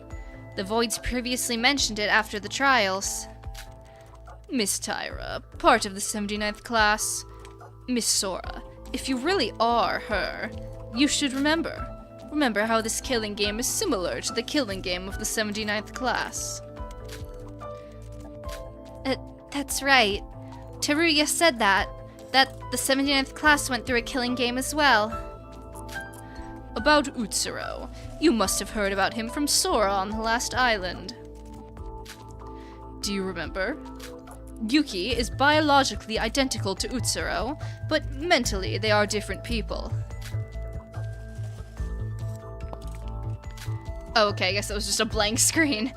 The Voids previously mentioned it after the trials. Miss Taira, part of the 79th class. Miss Sora, if you really are her, you should remember. Remember how this killing game is similar to the killing game of the 79th class. That's right. Teruya said that the 79th class went through a killing game as well. About Utsuro, you must have heard about him from Sora on the last island. Do you remember? Yuki is biologically identical to Utsuro, but mentally they are different people. Okay, I guess that was just a blank screen.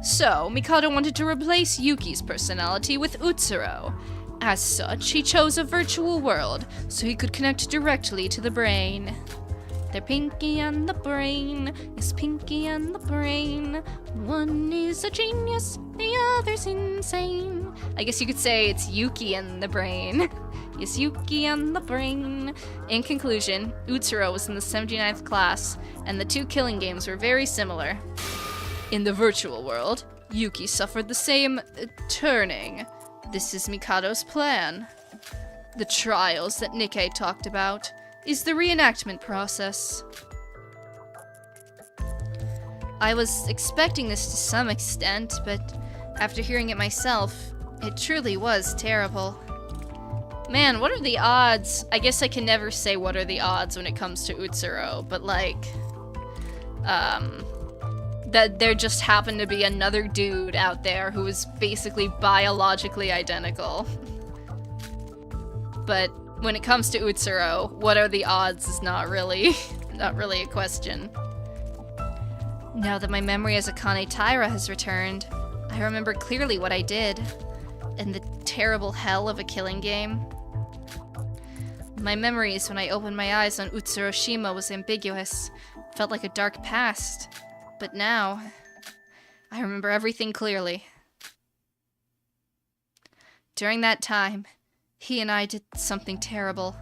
So, Mikado wanted to replace Yuki's personality with Utsuro. As such, he chose a virtual world, so he could connect directly to the brain. They're Pinky and the Brain, yes, Pinky and the Brain. One is a genius, the other's insane. I guess you could say it's Yuki and the Brain. Yes, Yuki and the Brain. In conclusion, Utsuro was in the 79th class, and the two killing games were very similar. In the virtual world, Yuki suffered the same turning. This is Mikado's plan. The trials that Nikkei talked about is the reenactment process. I was expecting this to some extent, but after hearing it myself, it truly was terrible. Man, what are the odds? I guess I can never say what are the odds when it comes to Utsuro, but like, that there just happened to be another dude out there who was basically biologically identical. But when it comes to Utsuro, what are the odds is not really a question. Now that my memory as Akane Taira has returned, I remember clearly what I did, and the terrible hell of a killing game. My memories when I opened my eyes on Utsuroshima was ambiguous, felt like a dark past. But now, I remember everything clearly. During that time, he and I did something terrible.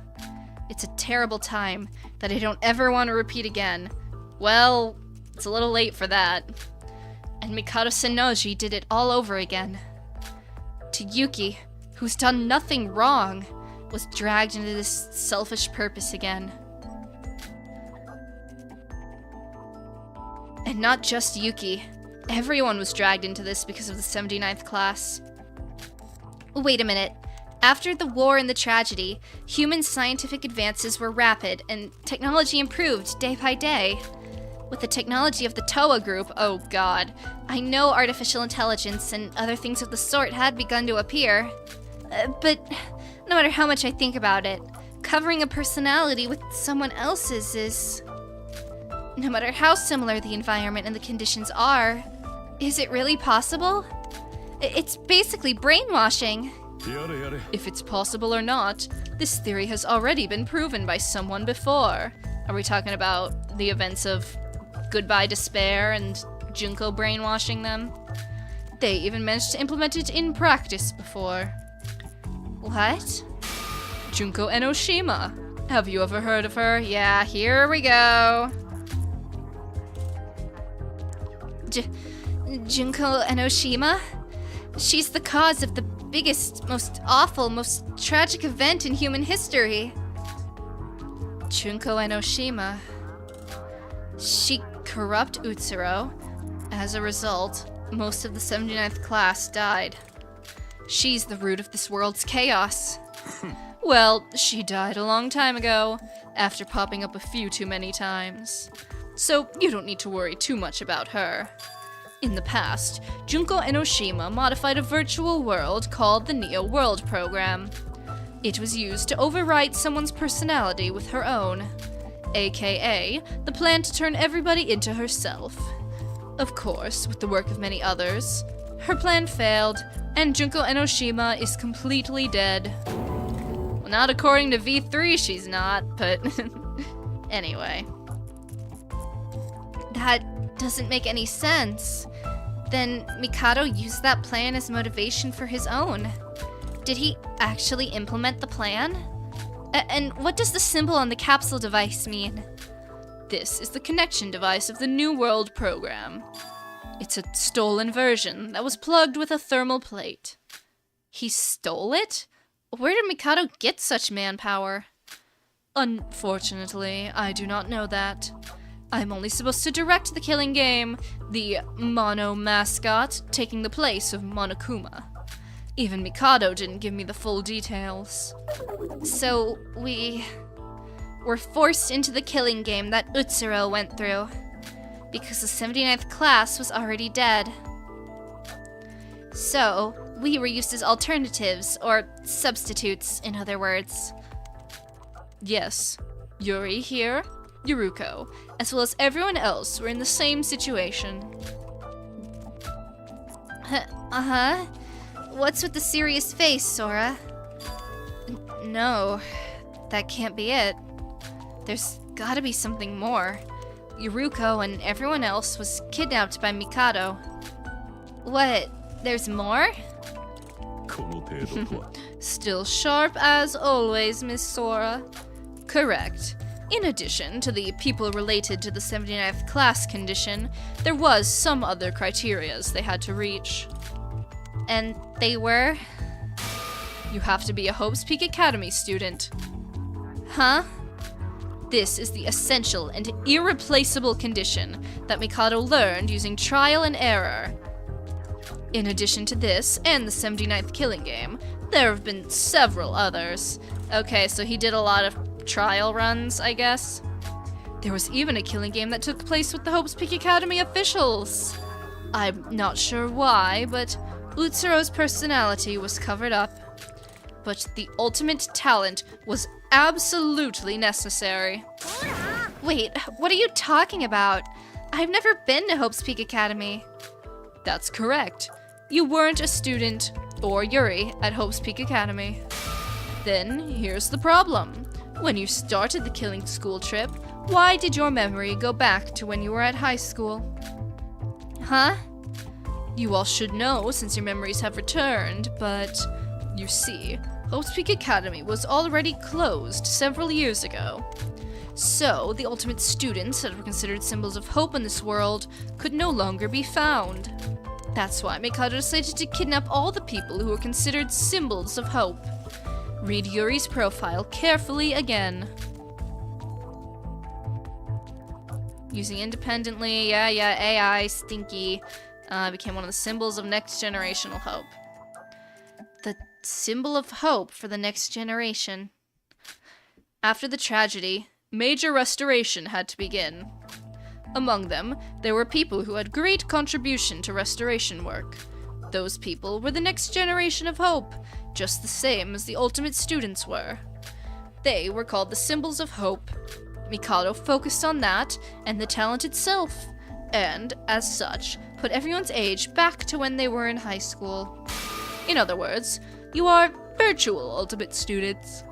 It's a terrible time that I don't ever want to repeat again. Well, it's a little late for that. And Mikado Sennoji did it all over again. To Yuki, who's done nothing wrong, was dragged into this selfish purpose again. And not just Yuki. Everyone was dragged into this because of the 79th class. Wait a minute. After the war and the tragedy, human scientific advances were rapid and technology improved day by day. With the technology of the Toa group, oh god, I know artificial intelligence and other things of the sort had begun to appear. But no matter how much I think about it, covering a personality with someone else's is... No matter how similar the environment and the conditions are, is it really possible? It's basically brainwashing. If it's possible or not, this theory has already been proven by someone before. Are we talking about the events of Goodbye Despair and Junko brainwashing them? They even managed to implement it in practice before. What? Junko Enoshima. Have you ever heard of her? Yeah, here we go. Junko Enoshima? She's the cause of the biggest, most awful, most tragic event in human history. Junko Enoshima. She corrupted Utsuro. As a result, most of the 79th class died. She's the root of this world's chaos. Well, she died a long time ago, after popping up a few too many times. So you don't need to worry too much about her. In the past, Junko Enoshima modified a virtual world called the Neo World Program. It was used to overwrite someone's personality with her own, aka the plan to turn everybody into herself. Of course, with the work of many others, her plan failed, and Junko Enoshima is completely dead. Well, not according to V3 she's not, but anyway. That doesn't make any sense. Then Mikado used that plan as motivation for his own. Did he actually implement the plan? And what does the symbol on the capsule device mean? This is the connection device of the New World program. It's a stolen version that was plugged with a thermal plate. He stole it? Where did Mikado get such manpower? Unfortunately, I do not know that. I'm only supposed to direct the killing game, the Mono mascot taking the place of Monokuma. Even Mikado didn't give me the full details. So, we were forced into the killing game that Utsuro went through, because the 79th class was already dead. So, we were used as alternatives, or substitutes, in other words. Yes, Yuri here, Yuruko, as well as everyone else were in the same situation. Uh-huh. What's with the serious face, Sora? No, that can't be it. There's gotta be something more. Yuruko and everyone else was kidnapped by Mikado. What? There's more? Still sharp as always, Miss Sora. Correct. In addition to the people related to the 79th class condition, there was some other criterias they had to reach. And they were? You have to be a Hope's Peak Academy student. Huh? This is the essential and irreplaceable condition that Mikado learned using trial and error. In addition to this, and the 79th killing game, there have been several others. Okay, so he did a lot of trial runs, I guess. There was even a killing game that took place with the Hope's Peak Academy officials. I'm not sure why, but Utsuro's personality was covered up. But the ultimate talent was absolutely necessary. Wait, what are you talking about? I've never been to Hope's Peak Academy. That's correct. You weren't a student, or Yuri, at Hope's Peak Academy. Then, here's the problem. When you started the killing school trip, why did your memory go back to when you were at high school? Huh? You all should know since your memories have returned, but you see, Hope's Peak Academy was already closed several years ago. So, the ultimate students that were considered symbols of hope in this world could no longer be found. That's why Mikado decided to kidnap all the people who were considered symbols of hope. Read Yuri's profile carefully again. Using independently, AI, stinky, became one of the symbols of next generational hope. The symbol of hope for the next generation. After the tragedy, major restoration had to begin. Among them, there were people who had great contribution to restoration work. Those people were the next generation of hope, just the same as the ultimate students were. They were called the symbols of hope. Mikado focused on that and the talent itself, and, as such, put everyone's age back to when they were in high school. In other words, you are virtual ultimate students.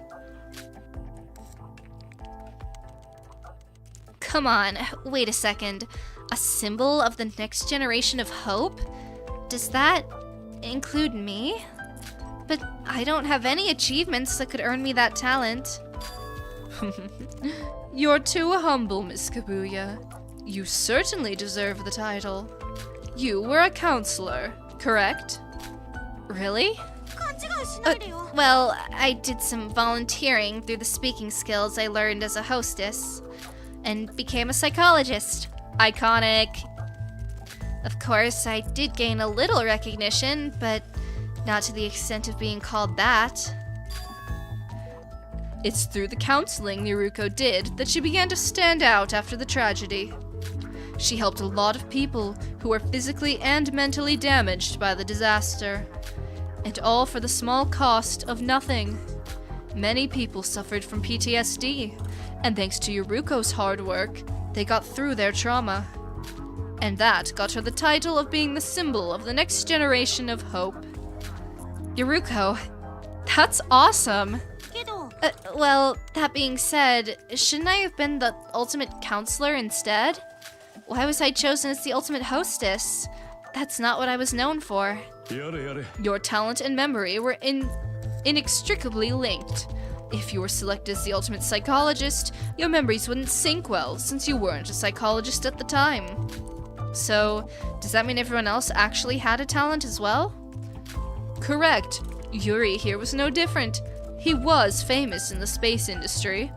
Come on, wait a second. A symbol of the next generation of hope? Does that include me? But I don't have any achievements that could earn me that talent. You're too humble, Miss Kabuya. You certainly deserve the title. You were a counselor, correct? Really? Well, I did some volunteering through the speaking skills I learned as a hostess, and became a psychologist. Iconic. Of course, I did gain a little recognition, but not to the extent of being called that. It's through the counseling Niruko did that she began to stand out after the tragedy. She helped a lot of people who were physically and mentally damaged by the disaster. And all for the small cost of nothing. Many people suffered from PTSD, and thanks to Yuruko's hard work, they got through their trauma. And that got her the title of being the symbol of the next generation of hope. Yuruko, that's awesome! Well, that being said, shouldn't I have been the ultimate counselor instead? Why was I chosen as the ultimate hostess? That's not what I was known for. Your talent and memory were inextricably linked. If you were selected as the ultimate psychologist, your memories wouldn't sync well, since you weren't a psychologist at the time. So, does that mean everyone else actually had a talent as well? Correct. Yuri here was no different. He was famous in the space industry.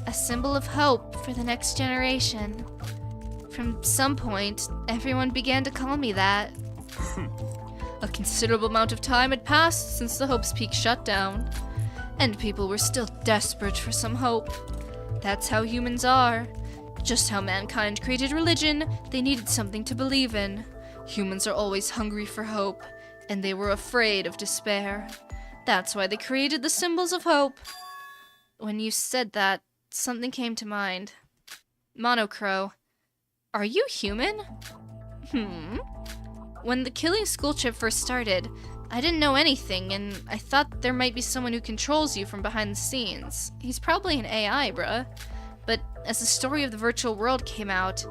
A symbol of hope for the next generation. From some point, everyone began to call me that. A considerable amount of time had passed since the Hope's Peak shut down, and people were still desperate for some hope. That's how humans are. Just how mankind created religion, they needed something to believe in. Humans are always hungry for hope, and they were afraid of despair. That's why they created the symbols of hope. When you said that, something came to mind. Monocrow, are you human? When the killing school trip first started, I didn't know anything, and I thought there might be someone who controls you from behind the scenes. He's probably an AI, bruh. But as the story of the virtual world came out,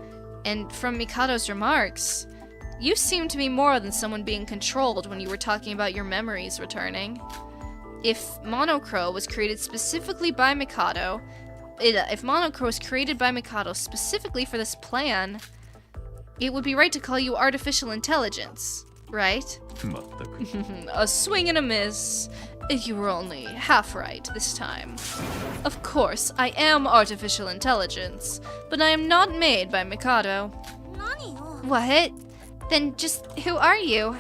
and from Mikado's remarks, you seemed to be more than someone being controlled when you were talking about your memories returning. If Monocrow was created specifically by Mikado, if Monocrow was created by Mikado specifically for this plan, it would be right to call you artificial intelligence, right? A swing and a miss. You were only half right this time. Of course, I am artificial intelligence, but I am not made by Mikado. What? Then just who are you?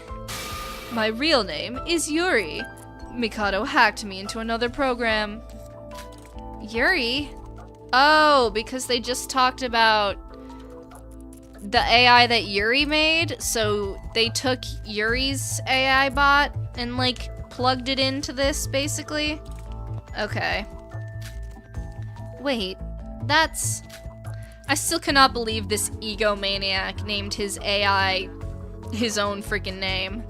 My real name is Yuri. Mikado hacked me into another program. Yuri? Oh, because they just talked about the AI that Yuri made, so they took Yuri's AI bot and, like, plugged it into this, basically? Okay. Wait, that's... I still cannot believe this egomaniac named his AI his own freaking name.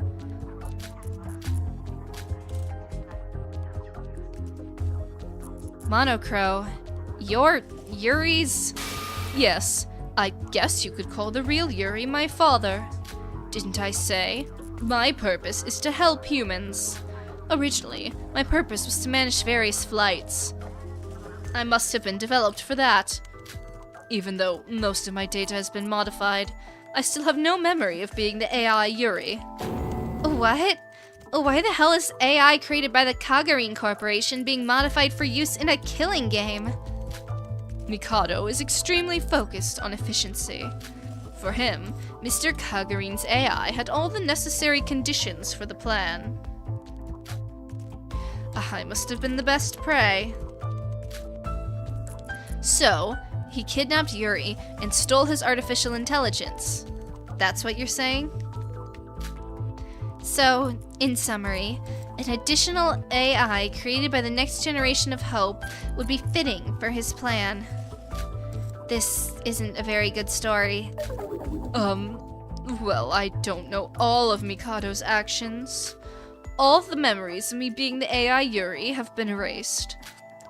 Monocrow, you're Yuri's... Yes, I guess you could call the real Yuri my father. Didn't I say? My purpose is to help humans. Originally, my purpose was to manage various flights. I must have been developed for that. Even though most of my data has been modified, I still have no memory of being the AI Yuri. What? Why the hell is AI created by the Kagurine Corporation being modified for use in a killing game? Mikado is extremely focused on efficiency. For him, Mr. Kagurine's AI had all the necessary conditions for the plan. I must have been the best prey. So, he kidnapped Yuri and stole his artificial intelligence. That's what you're saying? So, in summary, an additional AI created by the next generation of Hope would be fitting for his plan. This isn't a very good story. Well, I don't know all of Mikado's actions. All the memories of me being the AI Yuri have been erased.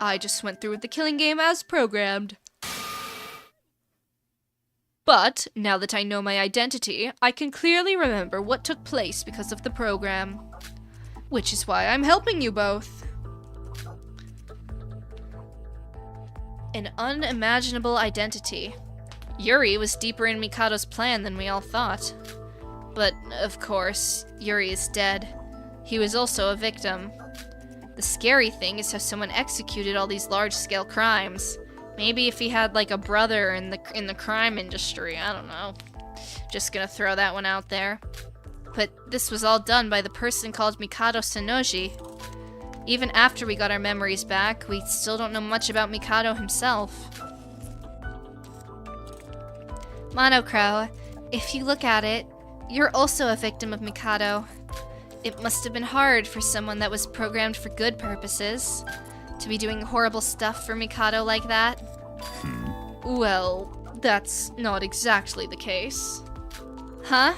I just went through with the killing game as programmed. But, now that I know my identity, I can clearly remember what took place because of the program. Which is why I'm helping you both. An unimaginable identity. Yuri was deeper in Mikado's plan than we all thought. But, of course, Yuri is dead. He was also a victim. The scary thing is how someone executed all these large-scale crimes. Maybe if he had, like, a brother in the crime industry, I don't know. Just gonna throw that one out there. But this was all done by the person called Mikado Sonoji. Even after we got our memories back, we still don't know much about Mikado himself. Monocrow, if you look at it, you're also a victim of Mikado. It must have been hard for someone that was programmed for good purposes to be doing horrible stuff for Mikado like that. Well, that's not exactly the case. Huh?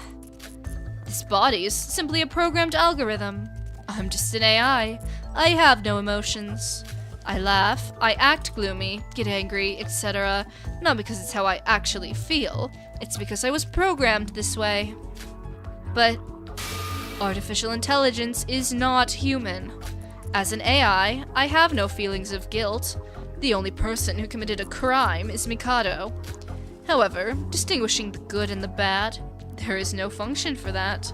This body is simply a programmed algorithm. I'm just an AI. I have no emotions. I laugh, I act gloomy, get angry, etc. Not because it's how I actually feel, it's because I was programmed this way. But artificial intelligence is not human. As an AI, I have no feelings of guilt. The only person who committed a crime is Mikado. However, distinguishing the good and the bad, there is no function for that.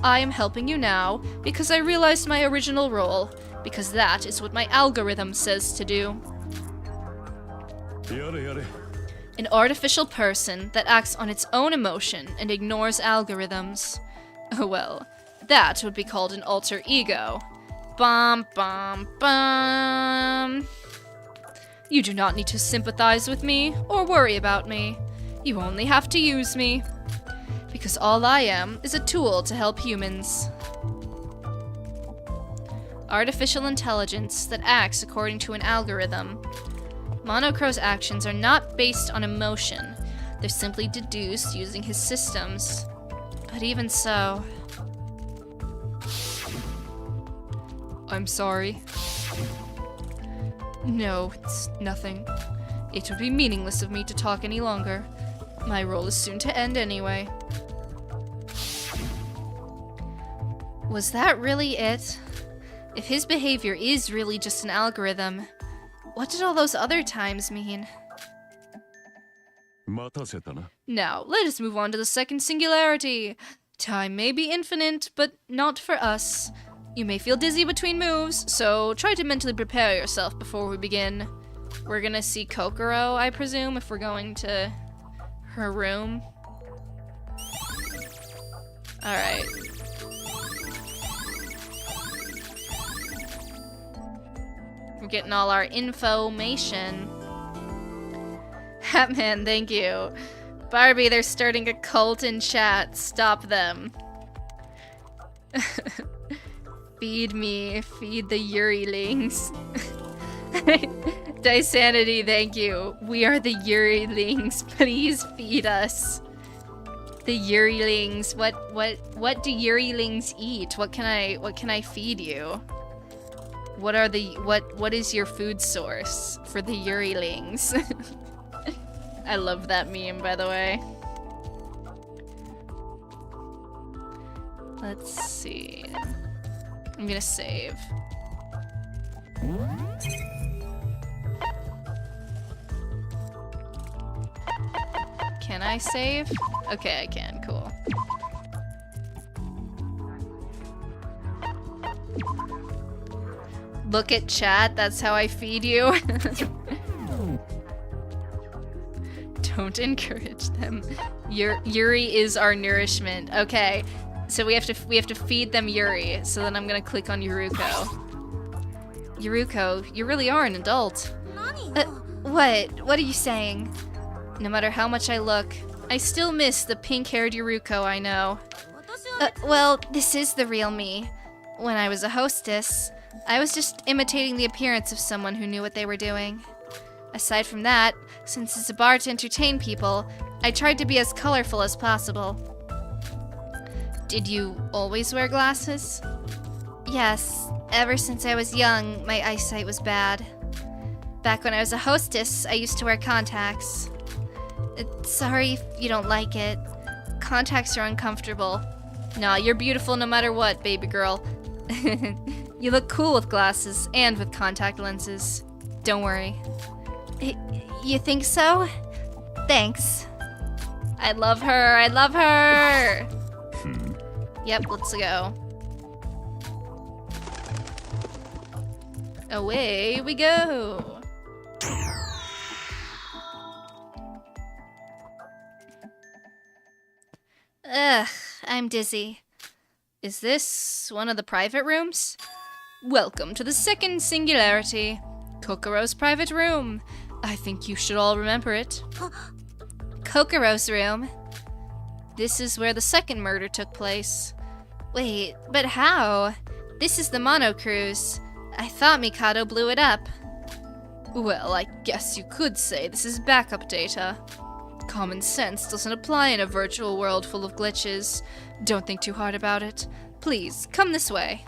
I am helping you now because I realized my original role, because that is what my algorithm says to do. An artificial person that acts on its own emotion and ignores algorithms. Oh well, that would be called an alter ego. Bum, bum, bum. You do not need to sympathize with me or worry about me. You only have to use me. Because all I am is a tool to help humans. Artificial intelligence that acts according to an algorithm. Monocrow's actions are not based on emotion. They're simply deduced using his systems. But even so... I'm sorry. No, it's nothing. It would be meaningless of me to talk any longer. My role is soon to end anyway. Was that really it? If his behavior is really just an algorithm, what did all those other times mean? Now, let us move on to the second singularity. Time may be infinite, but not for us. You may feel dizzy between moves, so try to mentally prepare yourself before we begin. We're gonna see Kokoro, I presume, if we're going to her room. Alright. We're getting all our information. Hatman, thank you. Barbie, they're starting a cult in chat. Stop them. Feed me. Feed the Yurilings. Dysanity, thank you. We are the Yurilings. Please feed us. The Yurilings. What do Yurilings eat? What can I feed you? What is your food source for the Yurilings? I love that meme, by the way. Let's see. I'm gonna save. Can I save? Okay, I can. Cool. Look at chat. That's how I feed you. Don't encourage them. Yuri is our nourishment. Okay, so we have to feed them Yuri. So then I'm gonna click on Yuruko. Yuruko, you really are an adult. What are you saying? No matter how much I look, I still miss the pink-haired Yuruko I know. Well, this is the real me. When I was a hostess, I was just imitating the appearance of someone who knew what they were doing. Aside from that, since it's a bar to entertain people, I tried to be as colorful as possible. Did you always wear glasses? Yes, ever since I was young, my eyesight was bad. Back when I was a hostess, I used to wear contacts. Sorry if you don't like it. Contacts are uncomfortable. Nah, you're beautiful no matter what, baby girl. You look cool with glasses and with contact lenses. Don't worry. You think so? Thanks. I love her. I love her. Yep, let's go. Away we go. Ugh, I'm dizzy. Is this one of the private rooms? Welcome to the second singularity, Kokoro's private room. I think you should all remember it. Kokoro's room? This is where the second murder took place. Wait, but how? This is the Monocrow. I thought Mikado blew it up. Well, I guess you could say this is backup data. Common sense doesn't apply in a virtual world full of glitches. Don't think too hard about it. Please, come this way.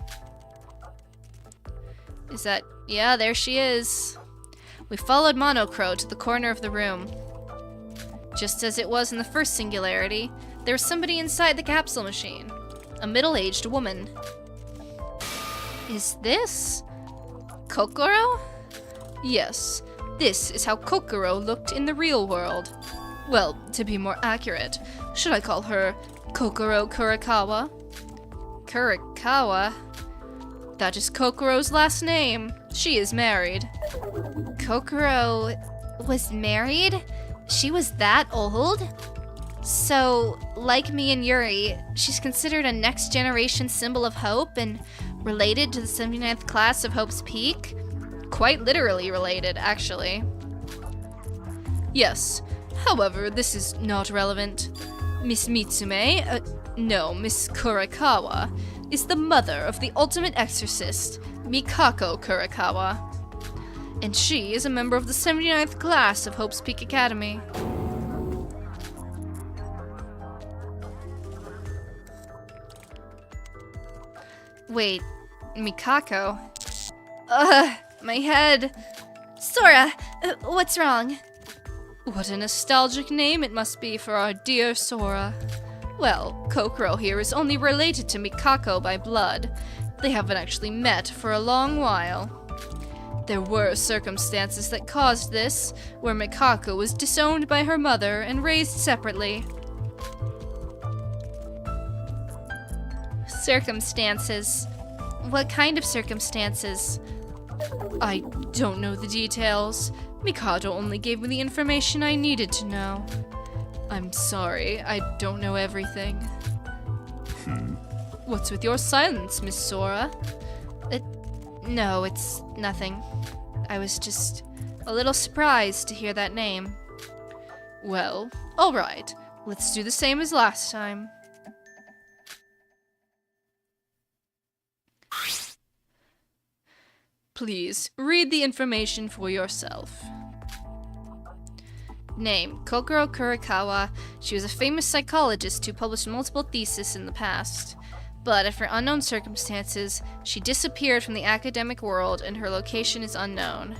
Is that... yeah, there she is. We followed Monocrow to the corner of the room. Just as it was in the first singularity, there was somebody inside the capsule machine. A middle-aged woman. Is this... Kokoro? Yes, this is how Kokoro looked in the real world. Well, to be more accurate, should I call her Kokoro Kurikawa? Kurikawa? That is Kokoro's last name. She is married. Kokoro was married? She was that old? So, like me and Yuri, she's considered a next-generation symbol of hope and related to the 79th class of Hope's Peak? Quite literally related, actually. Yes. However, this is not relevant. Miss Mitsume, Miss Kurikawa, is the mother of the ultimate exorcist, Mikako Kurikawa. And she is a member of the 79th class of Hope's Peak Academy. Wait, Mikako? My head. Sora, what's wrong? What a nostalgic name it must be for our dear Sora. Well, Kokoro here is only related to Mikako by blood. They haven't actually met for a long while. There were circumstances that caused this, where Mikako was disowned by her mother and raised separately. Circumstances? What kind of circumstances? I don't know the details. Mikado only gave me the information I needed to know. I'm sorry, I don't know everything. What's with your silence, Miss Sora? No, it's nothing. I was just a little surprised to hear that name. Well, alright. Let's do the same as last time. Please, read the information for yourself. Name, Kokoro Kurikawa. She was a famous psychologist who published multiple theses in the past. But after unknown circumstances, she disappeared from the academic world and her location is unknown.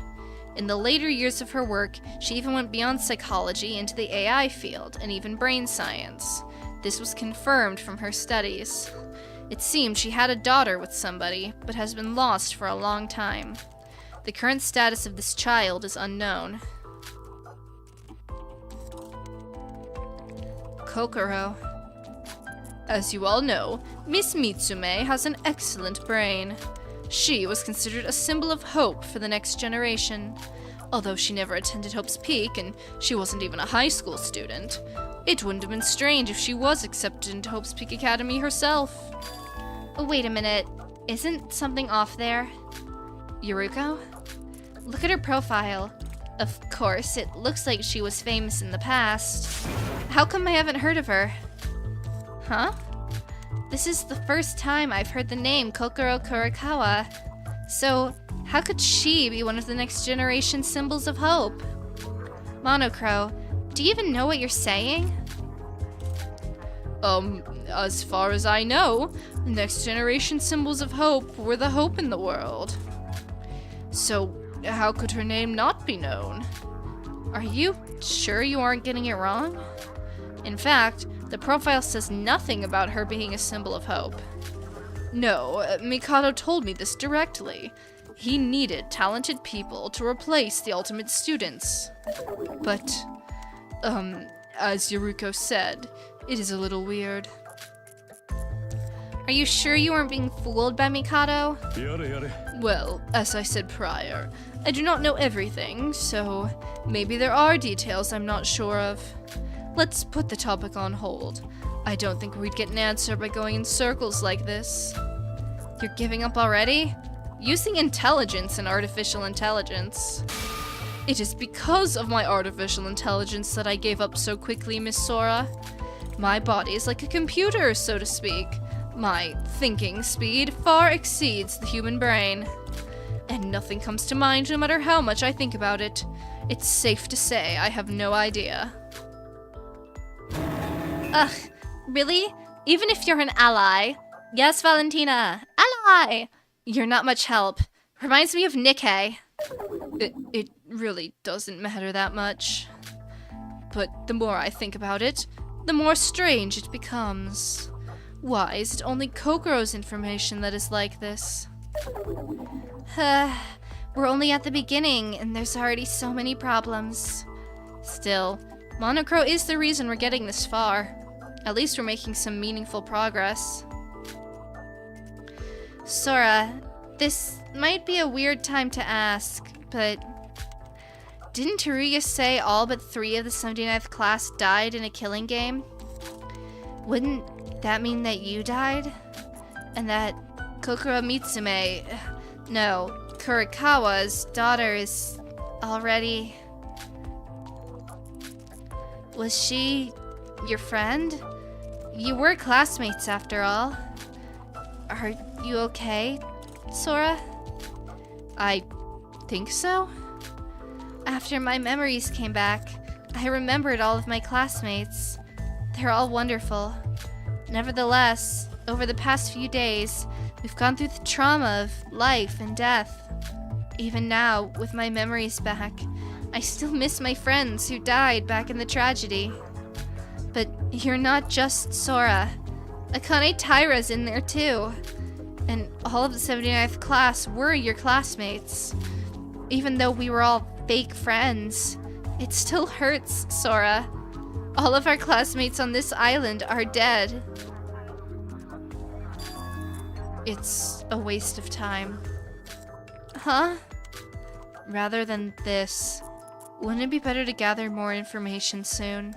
In the later years of her work, she even went beyond psychology into the AI field and even brain science. This was confirmed from her studies. It seemed she had a daughter with somebody, but has been lost for a long time. The current status of this child is unknown. Kokoro. As you all know, Miss Mitsume has an excellent brain. She was considered a symbol of hope for the next generation. Although she never attended Hope's Peak, and she wasn't even a high school student, it wouldn't have been strange if she was accepted into Hope's Peak Academy herself. Oh, wait a minute. Isn't something off there? Yuruko? Look at her profile. Of course, it looks like she was famous in the past. How come I haven't heard of her? Huh? This is the first time I've heard the name Kokoro Kurikawa. So, how could she be one of the next generation symbols of hope? Monocrow, do you even know what you're saying? As far as I know, next generation symbols of hope were the hope in the world. So, how could her name not be known? Are you sure you aren't getting it wrong? In fact, the profile says nothing about her being a symbol of hope. No, Mikado told me this directly. He needed talented people to replace the ultimate students. But, as Yuruko said, it is a little weird. Are you sure you weren't being fooled by Mikado? Well, as I said prior, I do not know everything, so maybe there are details I'm not sure of. Let's put the topic on hold. I don't think we'd get an answer by going in circles like this. You're giving up already? Using intelligence and artificial intelligence. It is because of my artificial intelligence that I gave up so quickly, Miss Sora. My body is like a computer, so to speak. My thinking speed far exceeds the human brain. And nothing comes to mind no matter how much I think about it. It's safe to say I have no idea. Ugh, really? Even if you're an ally? Yes, Valentina, ally! You're not much help. Reminds me of Nikkei. It really doesn't matter that much. But the more I think about it, the more strange it becomes. Why is it only Kokoro's information that is like this? We're only at the beginning, and there's already so many problems. Still, Monocrow is the reason we're getting this far. At least we're making some meaningful progress. Sora, this might be a weird time to ask, but didn't Teruya say all but 3 of the 79th class died in a killing game? Wouldn't that mean that you died? And that Kokoro Mitsume, no, Kurikawa's daughter is already... Was she your friend? You were classmates after all. Are you okay, Sora? I think so. After my memories came back, I remembered all of my classmates. They're all wonderful. Nevertheless, over the past few days, we've gone through the trauma of life and death. Even now, with my memories back, I still miss my friends who died back in the tragedy. But you're not just Sora. Akane Taira's in there too. And all of the 79th class were your classmates. Even though we were all fake friends, it still hurts, Sora. All of our classmates on this island are dead. It's a waste of time. Huh? Rather than this, wouldn't it be better to gather more information soon?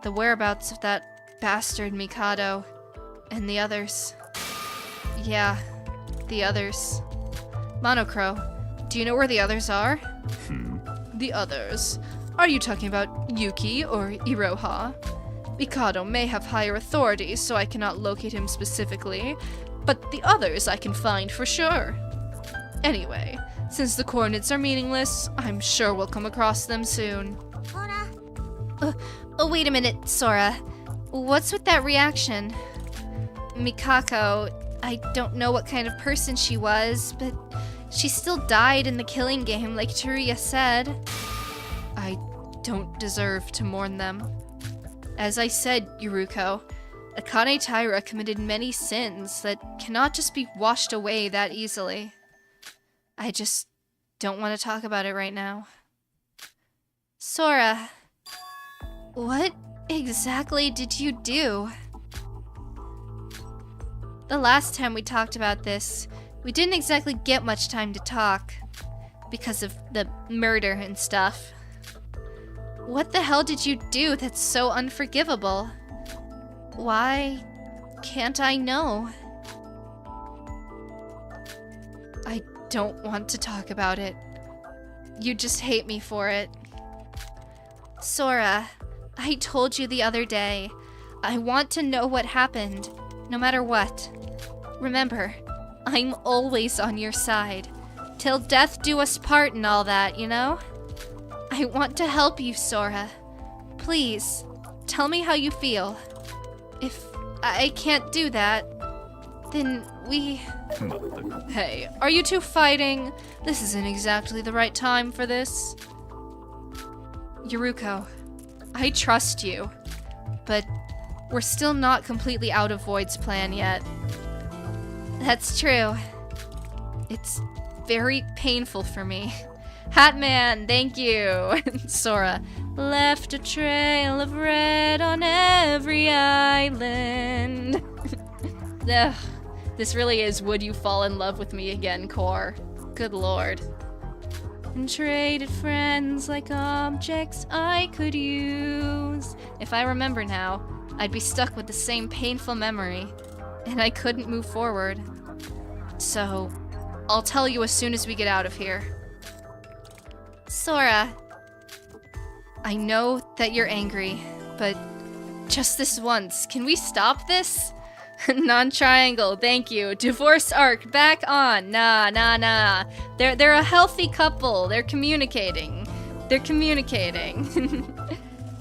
The whereabouts of that bastard Mikado, and the others. Yeah, the others. Monocrow, do you know where the others are? The others? Are you talking about Yuki or Iroha? Mikado may have higher authority, so I cannot locate him specifically, but the others I can find for sure. Anyway, since the coordinates are meaningless, I'm sure we'll come across them soon. Oh, wait a minute, Sora. What's with that reaction? Mikako, I don't know what kind of person she was, but she still died in the killing game like Teruya said. I don't deserve to mourn them. As I said, Yuruko, Akane Taira committed many sins that cannot just be washed away that easily. I just don't want to talk about it right now. Sora, what exactly did you do? The last time we talked about this, we didn't exactly get much time to talk because of the murder and stuff. What the hell did you do that's so unforgivable? Why can't I know? I don't want to talk about it. You just hate me for it. Sora, I told you the other day, I want to know what happened, no matter what. Remember, I'm always on your side. Till death do us part and all that, you know? I want to help you, Sora. Please, tell me how you feel. If I can't do that, then we... Hey, are you two fighting? This isn't exactly the right time for this. Yuruko, I trust you, but we're still not completely out of Void's plan yet. That's true. It's very painful for me. Hatman, thank you. Sora, left a trail of red on every island. Ugh, this really is Would You Fall in Love with Me Again core. Good lord. And traded friends like objects I could use. If I remember now, I'd be stuck with the same painful memory, and I couldn't move forward. So, I'll tell you as soon as we get out of here. Sora, I know that you're angry, but just this once, can we stop this? Non-triangle, thank you. Divorce arc, back on. Nah. They're a healthy couple. They're communicating.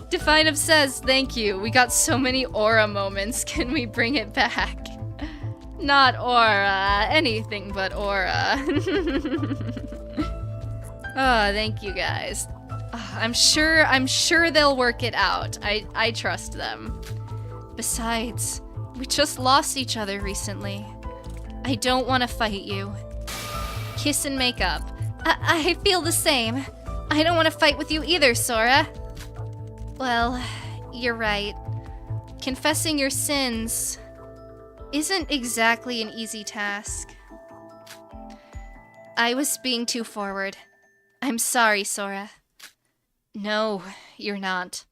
Definitive says, thank you. We got so many aura moments. Can we bring it back? Not aura. Anything but aura. Oh, thank you guys. I'm sure they'll work it out. I trust them. Besides, we just lost each other recently. I don't want to fight you. Kiss and make up. I feel the same. I don't want to fight with you either, Sora. Well, you're right. Confessing your sins isn't exactly an easy task. I was being too forward. I'm sorry, Sora. No, you're not.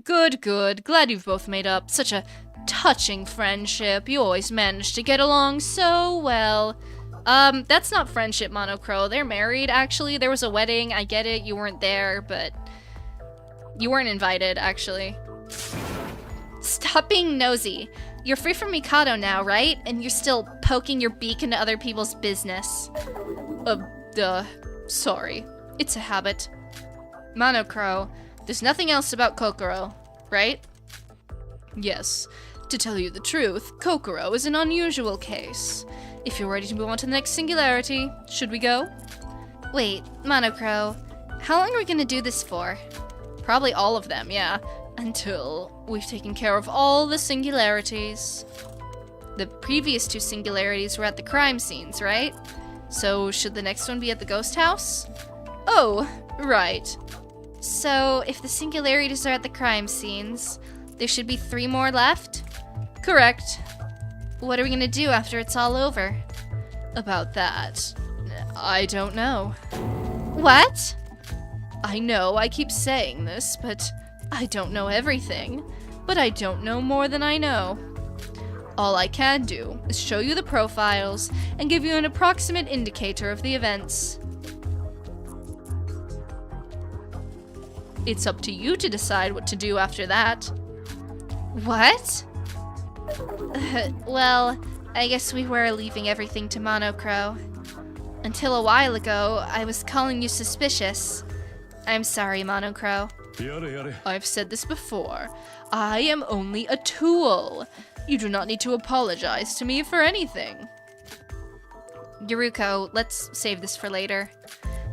Good. Glad you've both made up. Such a touching friendship. You always manage to get along so well. That's not friendship, Monocrow. They're married, actually. There was a wedding. I get it. You weren't there, but... You weren't invited, actually. Stop being nosy. You're free from Mikado now, right? And you're still poking your beak into other people's business. Sorry. It's a habit. Monocrow, there's nothing else about Kokoro, right? Yes. To tell you the truth, Kokoro is an unusual case. If you're ready to move on to the next singularity, should we go? Wait, Monocrow, how long are we gonna do this for? Probably all of them, yeah. Until we've taken care of all the singularities. The previous two singularities were at the crime scenes, right? So should the next one be at the ghost house? Oh, right. So if the singularities are at the crime scenes, there should be 3 more left? Correct. What are we gonna do after it's all over? About that, I don't know. What? I know I keep saying this, but I don't know everything. But I don't know more than I know. All I can do is show you the profiles and give you an approximate indicator of the events. It's up to you to decide what to do after that. What? Well, I guess we were leaving everything to Monocrow. Until a while ago, I was calling you suspicious. I'm sorry, Monocrow. I've said this before. I am only a tool. You do not need to apologize to me for anything. Yuruko, let's save this for later.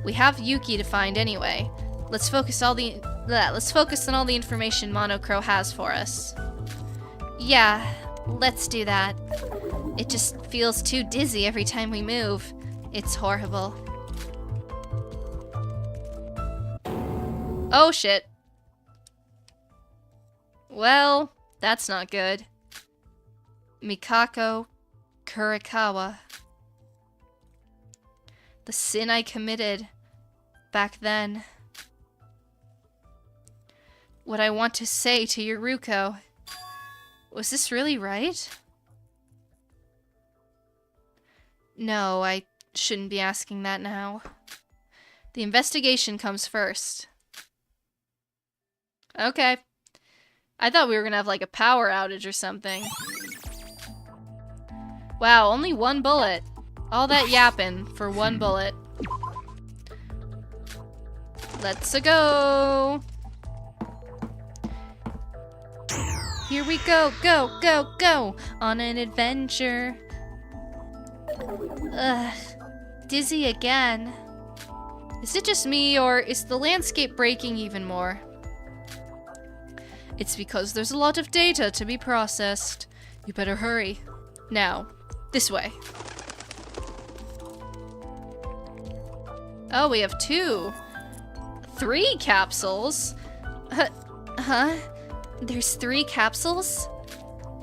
We have Yuki to find anyway. Let's focus on all the information Monocrow has for us. Yeah, let's do that. It just feels too dizzy every time we move. It's horrible. Oh shit. Well, that's not good. Mikako Kurikawa. The sin I committed back then. What I want to say to Yuruko. Was this really right? No, I shouldn't be asking that now. The investigation comes first. Okay. I thought we were gonna have like a power outage or something. Wow, only one bullet. All that yapping for one bullet. Let's go. Here we go, go, go, go, on an adventure. Ugh, dizzy again. Is it just me, or is the landscape breaking even more? It's because there's a lot of data to be processed. You better hurry. Now, this way. Oh, we have 3 capsules. Huh? There's 3 capsules?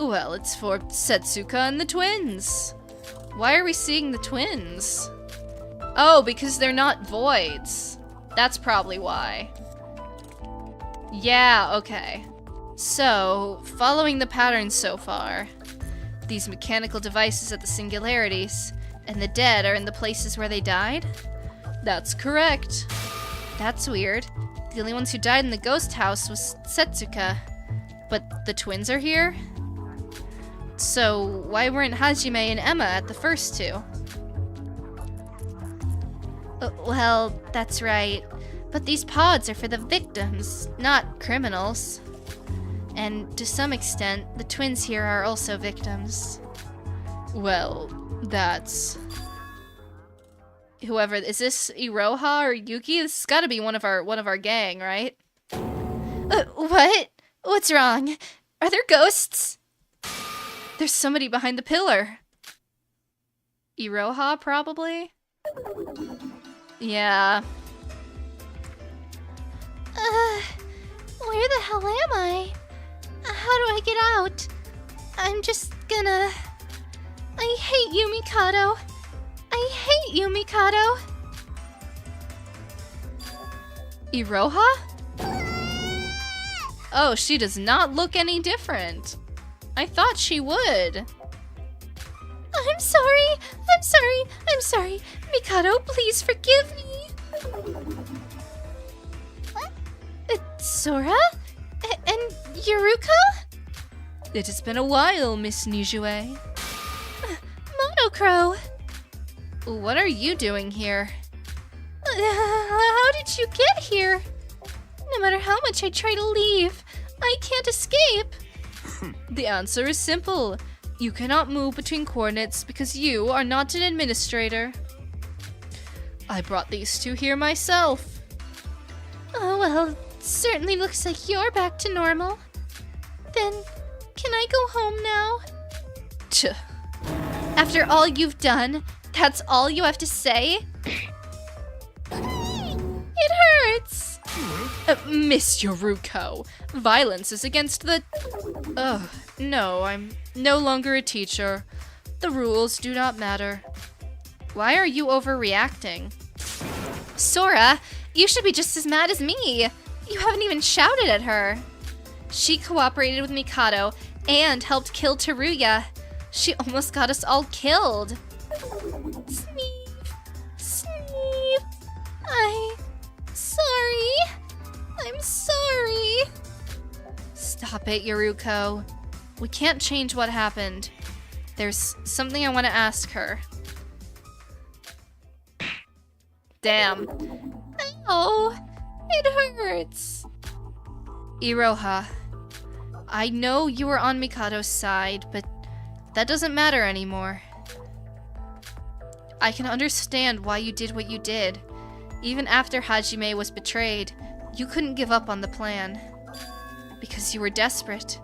Well, it's for Setsuka and the twins. Why are we seeing the twins? Oh, because they're not voids. That's probably why. Yeah, okay. So, following the patterns so far, these mechanical devices at the singularities, and the dead are in the places where they died? That's correct. That's weird. The only ones who died in the ghost house was Setsuka. But the twins are here? So why weren't Hajime and Emma at the first 2? Well, that's right. But these pods are for the victims, not criminals. And to some extent, the twins here are also victims. Well, that's... Whoever, is this Iroha or Yuki? This has got to be one of our gang, right? What? What's wrong? Are there ghosts? There's somebody behind the pillar. Iroha, probably? Yeah. Where the hell am I? How do I get out? I'm just gonna... I hate you, Mikado. I hate you, Mikado. Iroha? Oh, she does not look any different. I thought she would. I'm sorry. I'm sorry. I'm sorry. Mikado, please forgive me. Sora? And Yuruka? It has been a while, Miss Nijue. Monocrow. What are you doing here? How did you get here? No matter how much I try to leave, I can't escape. The answer is simple. You cannot move between coordinates because you are not an administrator. I brought these 2 here myself. Oh, well, certainly looks like you're back to normal. Then, can I go home now? Tch. After all you've done, that's all you have to say? It hurts! Miss Yuruko, violence is against the... Ugh, no, I'm no longer a teacher. The rules do not matter. Why are you overreacting? Sora, you should be just as mad as me. You haven't even shouted at her. She cooperated with Mikado and helped kill Teruya. She almost got us all killed. Sneef. I'm sorry. Stop it, Yuruko. We can't change what happened. There's something I want to ask her. Damn. Ow, it hurts. Iroha, I know you were on Mikado's side, but that doesn't matter anymore. I can understand why you did what you did. Even after Hajime was betrayed, you couldn't give up on the plan. Because you were desperate.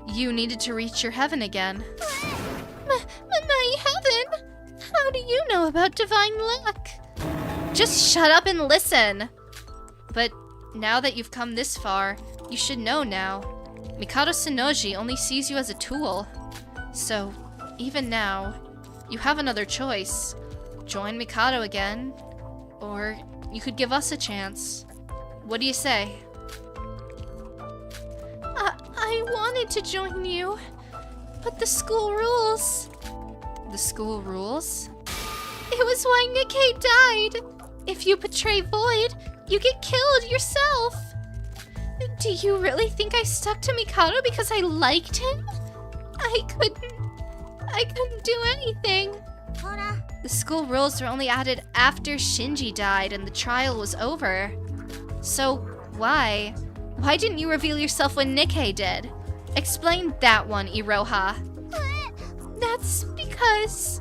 You needed to reach your heaven again. My heaven? How do you know about divine luck? Just shut up and listen! But now that you've come this far, you should know now. Mikado Sonoji only sees you as a tool. So, even now, you have another choice. Join Mikado again, or you could give us a chance. What do you say? I wanted to join you, but the school rules. The school rules? It was why Nikkei died. If you betray Void, you get killed yourself. Do you really think I stuck to Mikado because I liked him? I couldn't do anything. The school rules were only added after Shinji died and the trial was over. So, why? Why didn't you reveal yourself when Nikkei did? Explain that one, Iroha. That's because...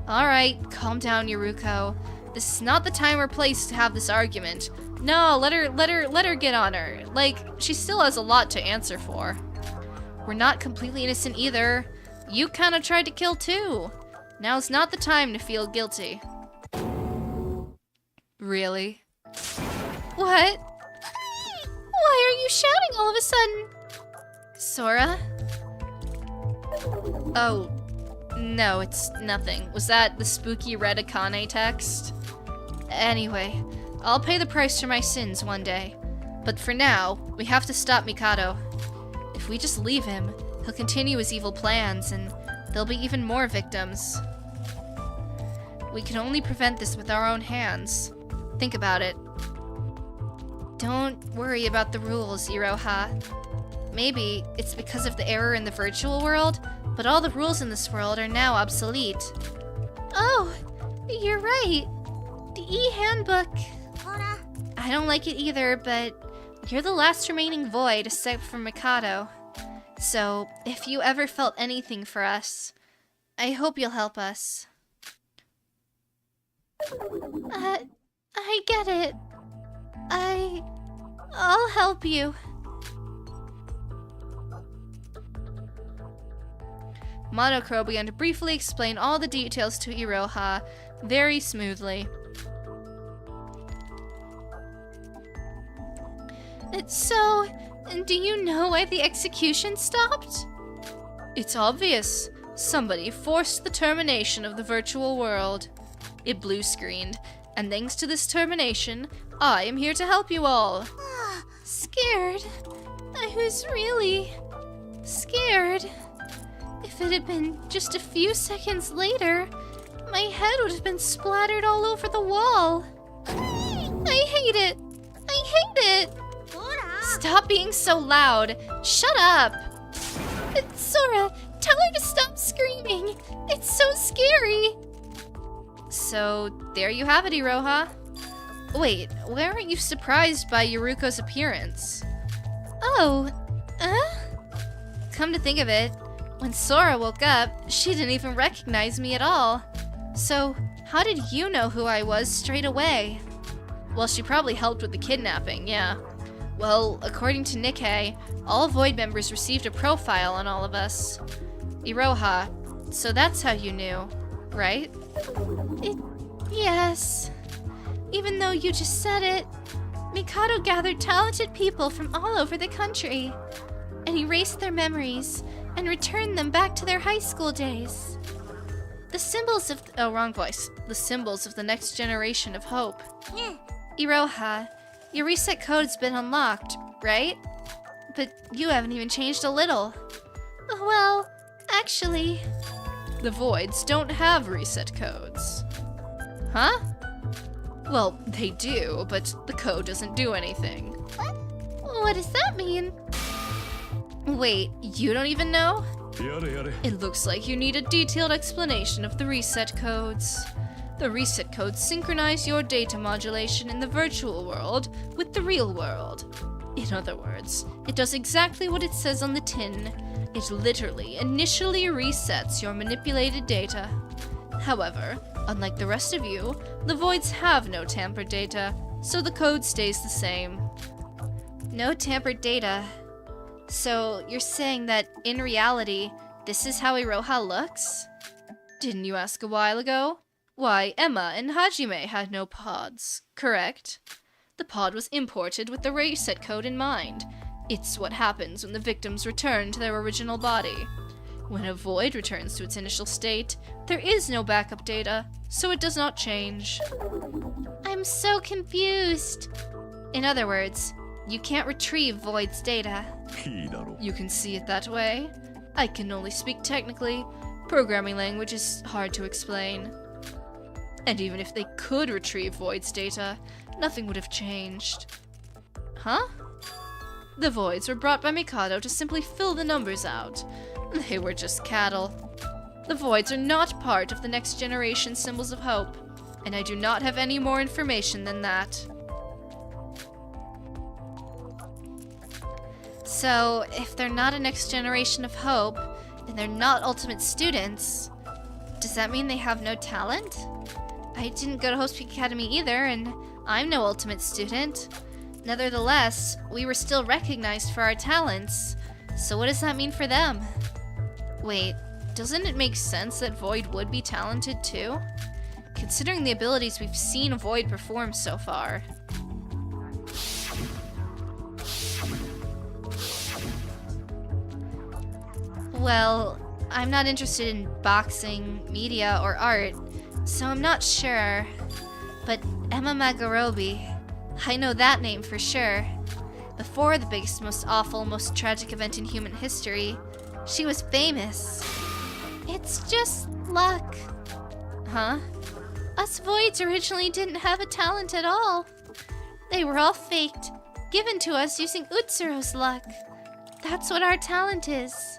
Alright, calm down, Yuruko. This is not the time or place to have this argument. No, let her get on her. Like, she still has a lot to answer for. We're not completely innocent either. You kinda tried to kill too. Now's not the time to feel guilty. Really? What? Why are you shouting all of a sudden? Sora? Oh, no, it's nothing. Was that the spooky red Akane text? Anyway, I'll pay the price for my sins one day. But for now, we have to stop Mikado. If we just leave him, he'll continue his evil plans, and there'll be even more victims. We can only prevent this with our own hands. Think about it. Don't worry about the rules, Iroha. Maybe it's because of the error in the virtual world, but all the rules in this world are now obsolete. Oh, you're right. The e-handbook. I don't like it either, but you're the last remaining Void except for Mikado. So, if you ever felt anything for us, I hope you'll help us. I get it. I'll help you. Monocrow began to briefly explain all the details to Iroha, very smoothly. So, do you know why the execution stopped? It's obvious. Somebody forced the termination of the virtual world. It blue-screened, and thanks to this termination, I am here to help you all. Scared. I was really scared. If it had been just a few seconds later, my head would have been splattered all over the wall. I hate it. I hate it. Stop being so loud. Shut up. Sora, tell her to stop screaming. It's so scary. So, there you have it, Iroha. Wait, why aren't you surprised by Yuruko's appearance? Oh, Come to think of it, when Sora woke up, she didn't even recognize me at all. So, how did you know who I was straight away? Well, she probably helped with the kidnapping, yeah. Well, according to Nikkei, all Void members received a profile on all of us. Iroha, so that's how you knew, right? Yes. Even though you just said it, Mikado gathered talented people from all over the country and erased their memories and returned them back to their high school days. The symbols of... oh, wrong voice. The symbols of the next generation of hope. Iroha, your reset code's been unlocked, right? But you haven't even changed a little. Well, actually... the Voids don't have reset codes. Huh? Well, they do, but the code doesn't do anything. What does that mean? Wait, you don't even know? It looks like you need a detailed explanation of the reset codes. The reset codes synchronize your data modulation in the virtual world with the real world. In other words, it does exactly what it says on the tin. It literally initially resets your manipulated data. However, unlike the rest of you, the Voids have no tampered data, so the code stays the same. No tampered data. So, you're saying that, in reality, this is how Iroha looks? Didn't you ask a while ago? Why, Emma and Hajime had no pods, correct? The pod was imported with the reset code in mind. It's what happens when the victims return to their original body. When a void returns to its initial state, there is no backup data, so it does not change. I'm so confused. In other words, you can't retrieve Void's data. You can see it that way. I can only speak technically. Programming language is hard to explain. And even if they could retrieve Void's data, nothing would have changed. Huh? The Voids were brought by Mikado to simply fill the numbers out. They were just cattle. The Voids are not part of the next generation Symbols of Hope, and I do not have any more information than that. So, if they're not a next generation of Hope, and they're not ultimate students, does that mean they have no talent? I didn't go to Hope's Peak Academy either, and I'm no ultimate student. Nevertheless, we were still recognized for our talents, so what does that mean for them? Wait, doesn't it make sense that Void would be talented too? Considering the abilities we've seen Void perform so far. Well, I'm not interested in boxing, media, or art, so I'm not sure. But Emma Magorobi, I know that name for sure. Before the biggest, most awful, most tragic event in human history, she was famous. It's just luck. Huh? Us Voids originally didn't have a talent at all. They were all faked, given to us using Utsuro's luck. That's what our talent is.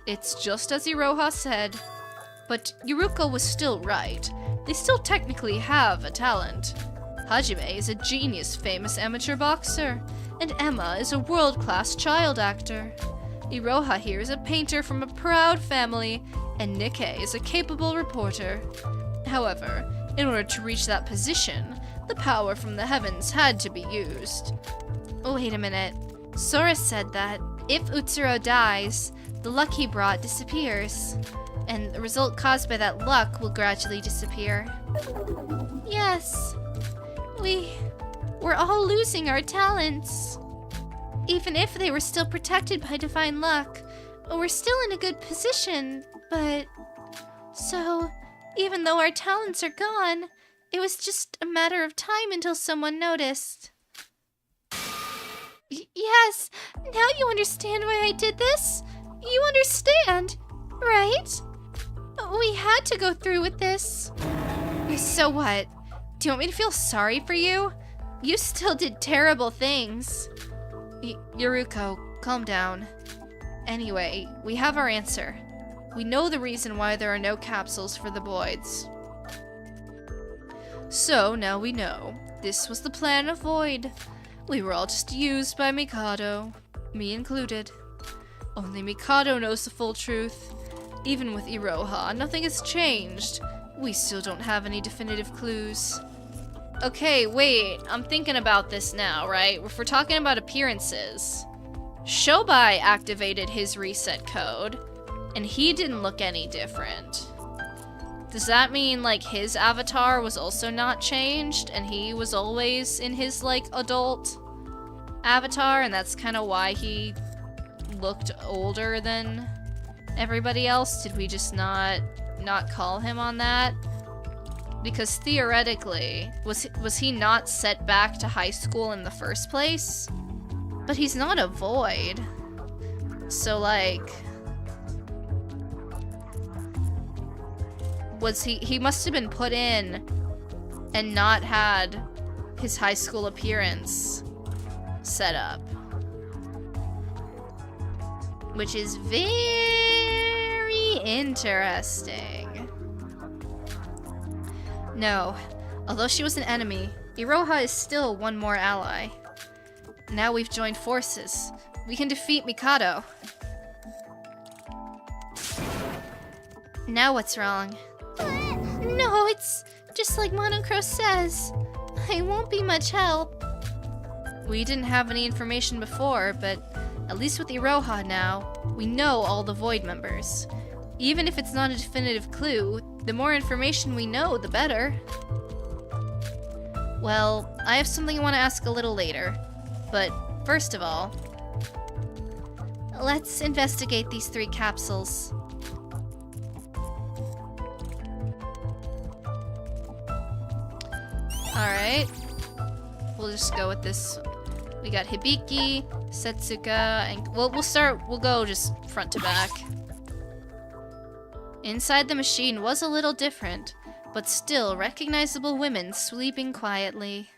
It's just as Iroha said. But Yuruko was still right. They still technically have a talent. Hajime is a genius famous amateur boxer, and Emma is a world-class child actor. Iroha here is a painter from a proud family, and Nikkei is a capable reporter. However, in order to reach that position, the power from the heavens had to be used. Wait a minute. Sora said that if Utsuro dies, the luck he brought disappears, and the result caused by that luck will gradually disappear. Yes, we're all losing our talents. Even if they were still protected by divine luck, we're still in a good position, but... So, even though our talents are gone, it was just a matter of time until someone noticed. Yes, now you understand why I did this? You understand, right? We had to go through with this. So what? Do you want me to feel sorry for you? You still did terrible things. Yuruko, calm down. Anyway, we have our answer. We know the reason why there are no capsules for the Voids. So, now we know. This was the plan of Void. We were all just used by Mikado, me included. Only Mikado knows the full truth. Even with Iroha, nothing has changed. We still don't have any definitive clues. Okay, wait, I'm thinking about this now, right? If we're talking about appearances, Shobai activated his reset code, and he didn't look any different. Does that mean, like, his avatar was also not changed, and he was always in his, like, adult avatar, and that's kind of why he looked older than everybody else? Did we just not call him on that? Because theoretically, was he not set back to high school in the first place? But he's not a Void. So, like... he must have been put in and not had his high school appearance set up. Which is very interesting. No, although she was an enemy, Iroha is still one more ally. Now we've joined forces. We can defeat Mikado. Now what's wrong? No, it's just like Monocrow says. I won't be much help. We didn't have any information before, but At least with Iroha now, we know all the Void members. Even if it's not a definitive clue, the more information we know, the better. Well, I have something I want to ask a little later. But first of all, let's investigate these 3 capsules. Alright. We'll just go with this. We got Hibiki, Setsuka, and we'll go just front to back. Inside the machine was a little different, but still recognizable women sleeping quietly.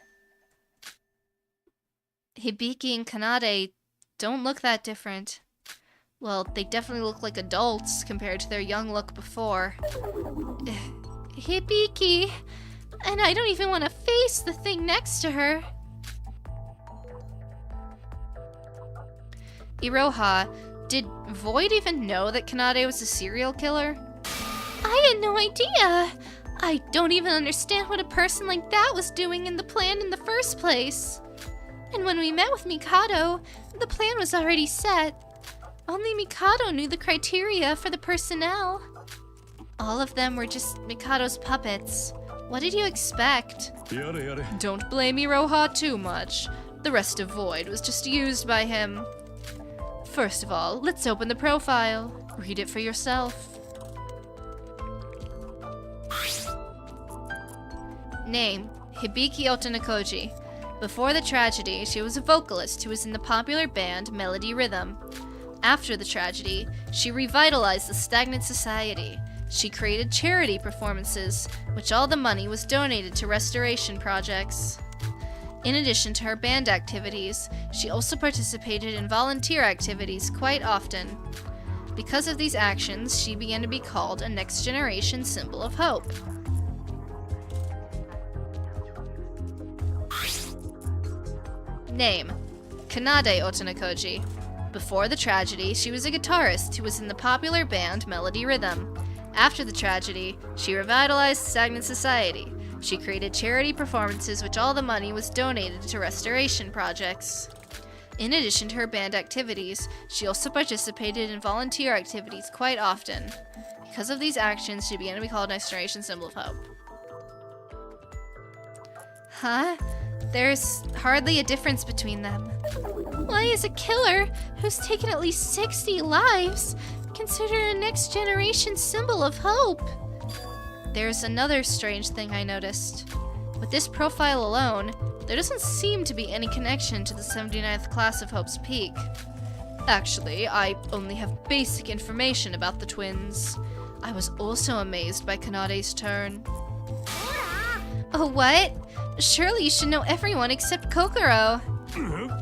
Hibiki and Kanade don't look that different. Well, they definitely look like adults compared to their young look before. Hibiki! And I don't even want to face the thing next to her. Iroha, did Void even know that Kanade was a serial killer? I had no idea! I don't even understand what a person like that was doing in the plan in the first place. And when we met with Mikado, the plan was already set. Only Mikado knew the criteria for the personnel. All of them were just Mikado's puppets. What did you expect? Don't blame Iroha too much. The rest of Void was just used by him. First of all, let's open the profile. Read it for yourself. Name, Hibiki Otonakoji. Before the tragedy, she was a vocalist who was in the popular band Melody Rhythm. After the tragedy, she revitalized the stagnant society. She created charity performances, which all the money was donated to restoration projects. In addition to her band activities, she also participated in volunteer activities quite often. Because of these actions, she began to be called a next-generation symbol of hope. Name, Kanade Otonakoji. Before the tragedy, she was a guitarist who was in the popular band Melody Rhythm. After the tragedy, she revitalized stagnant society. She created charity performances which all the money was donated to restoration projects. In addition to her band activities, she also participated in volunteer activities quite often. Because of these actions, she began to be called a next-generation symbol of hope. Huh? There's hardly a difference between them. Why is a killer who's taken at least 60 lives considered a next-generation symbol of hope? There's another strange thing I noticed. With this profile alone, there doesn't seem to be any connection to the 79th class of Hope's Peak. Actually, I only have basic information about the twins. I was also amazed by Kanade's turn. Oh, what? Surely you should know everyone except Kokoro.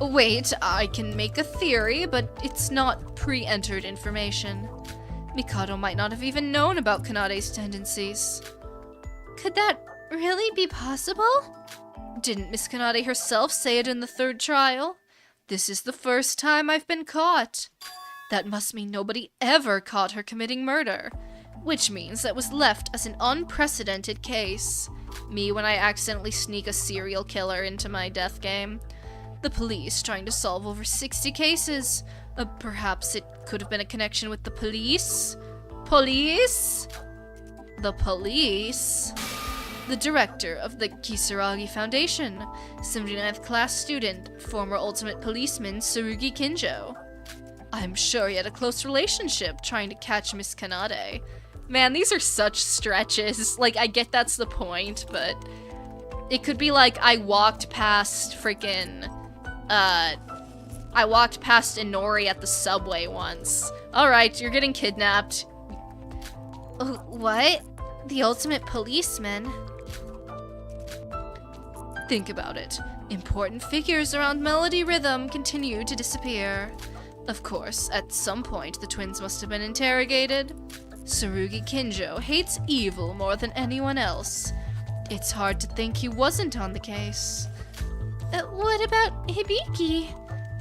Wait, I can make a theory, but it's not pre-entered information. Mikado might not have even known about Kanade's tendencies. Could that really be possible? Didn't Miss Kanade herself say it in the 3rd trial? This is the first time I've been caught. That must mean nobody ever caught her committing murder, which means that was left as an unprecedented case. Me when I accidentally sneak a serial killer into my death game. The police trying to solve over 60 cases. Perhaps it could have been a connection with the police? Police? The police? The director of the Kisaragi Foundation, 79th class student, former ultimate policeman Tsurugi Kinjo. I'm sure he had a close relationship trying to catch Miss Kanade. Man, these are such stretches. Like, I get that's the point, but it could be like I walked past freaking, I walked past Inori at the subway once. Alright, you're getting kidnapped. What? The ultimate policeman? Think about it. Important figures around Melody Rhythm continue to disappear. Of course, at some point the twins must have been interrogated. Tsurugi Kinjo hates evil more than anyone else. It's hard to think he wasn't on the case. What about Hibiki?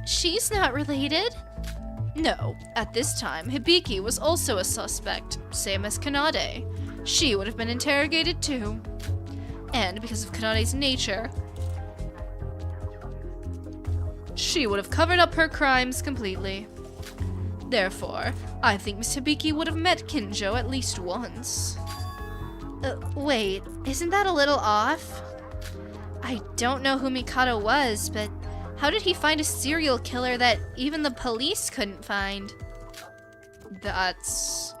She's not related. No, at this time, Hibiki was also a suspect, same as Kanade. She would have been interrogated too. And because of Kanade's nature, she would have covered up her crimes completely. Therefore, I think Miss Hibiki would have met Kinjo at least once. Wait, isn't that a little off? I don't know who Mikado was, but how did he find a serial killer that even the police couldn't find? That's...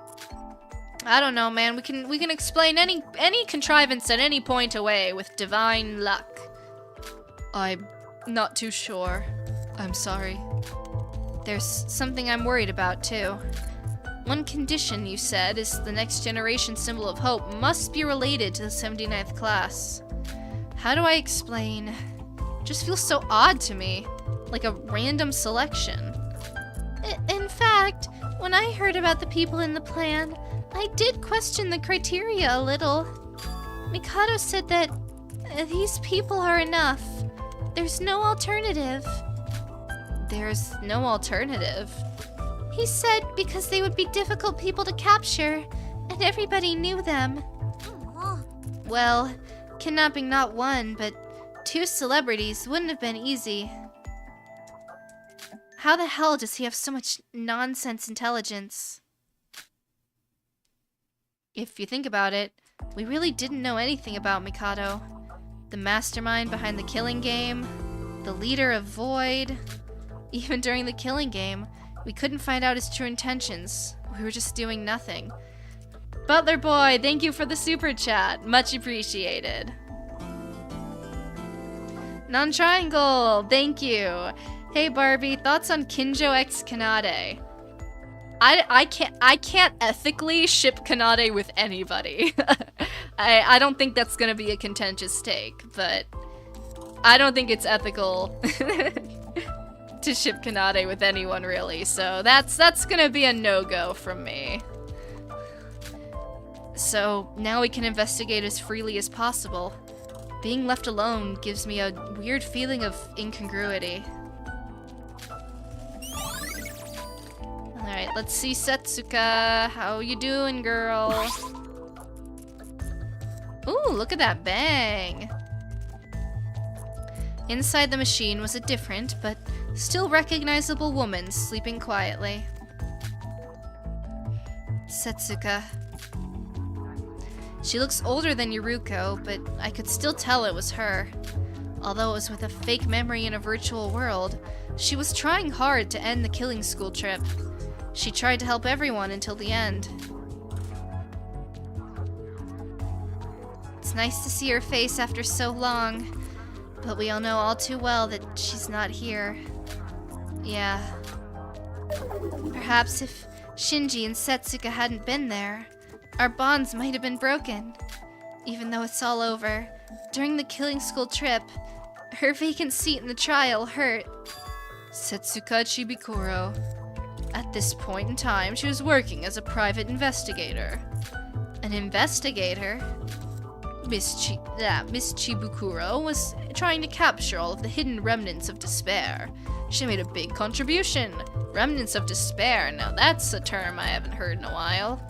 I don't know, man. We can explain any contrivance at any point away with divine luck. I'm not too sure. I'm sorry. There's something I'm worried about, too. One condition, you said, is the next generation symbol of hope must be related to the 79th class. How do I explain? It just feels so odd to me. Like a random selection. In fact, when I heard about the people in the plan, I did question the criteria a little. Mikado said that these people are enough. There's no alternative. There's no alternative? He said because they would be difficult people to capture, and everybody knew them. Well, kidnapping not one, but 2 celebrities wouldn't have been easy. How the hell does he have so much nonsense intelligence? If you think about it, we really didn't know anything about Mikado. The mastermind behind the killing game, the leader of Void. Even during the killing game, we couldn't find out his true intentions. We were just doing nothing. Butler Boy, thank you for the super chat. Much appreciated. Non-Triangle, thank you. Hey Barbie, thoughts on Kinjo X Kanade? I can't ethically ship Kanade with anybody. I don't think that's gonna be a contentious take, but I don't think it's ethical to ship Kanade with anyone really, so that's gonna be a no-go from me. So now we can investigate as freely as possible. Being left alone gives me a weird feeling of incongruity. Alright, let's see Setsuka. How you doing, girl? Ooh, look at that bang! Inside the machine was a different, but still recognizable woman sleeping quietly. Setsuka. She looks older than Yuruko, but I could still tell it was her. Although it was with a fake memory in a virtual world, she was trying hard to end the killing school trip. She tried to help everyone until the end. It's nice to see her face after so long, but we all know all too well that she's not here. Yeah. Perhaps if Shinji and Setsuka hadn't been there, our bonds might have been broken. Even though it's all over, during the killing school trip, her vacant seat in the trial hurt. Setsuka Chibikuro. At this point in time, she was working as a private investigator. An investigator? Miss Chibukuro was trying to capture all of the hidden remnants of despair. She made a big contribution. Remnants of despair, now that's a term I haven't heard in a while.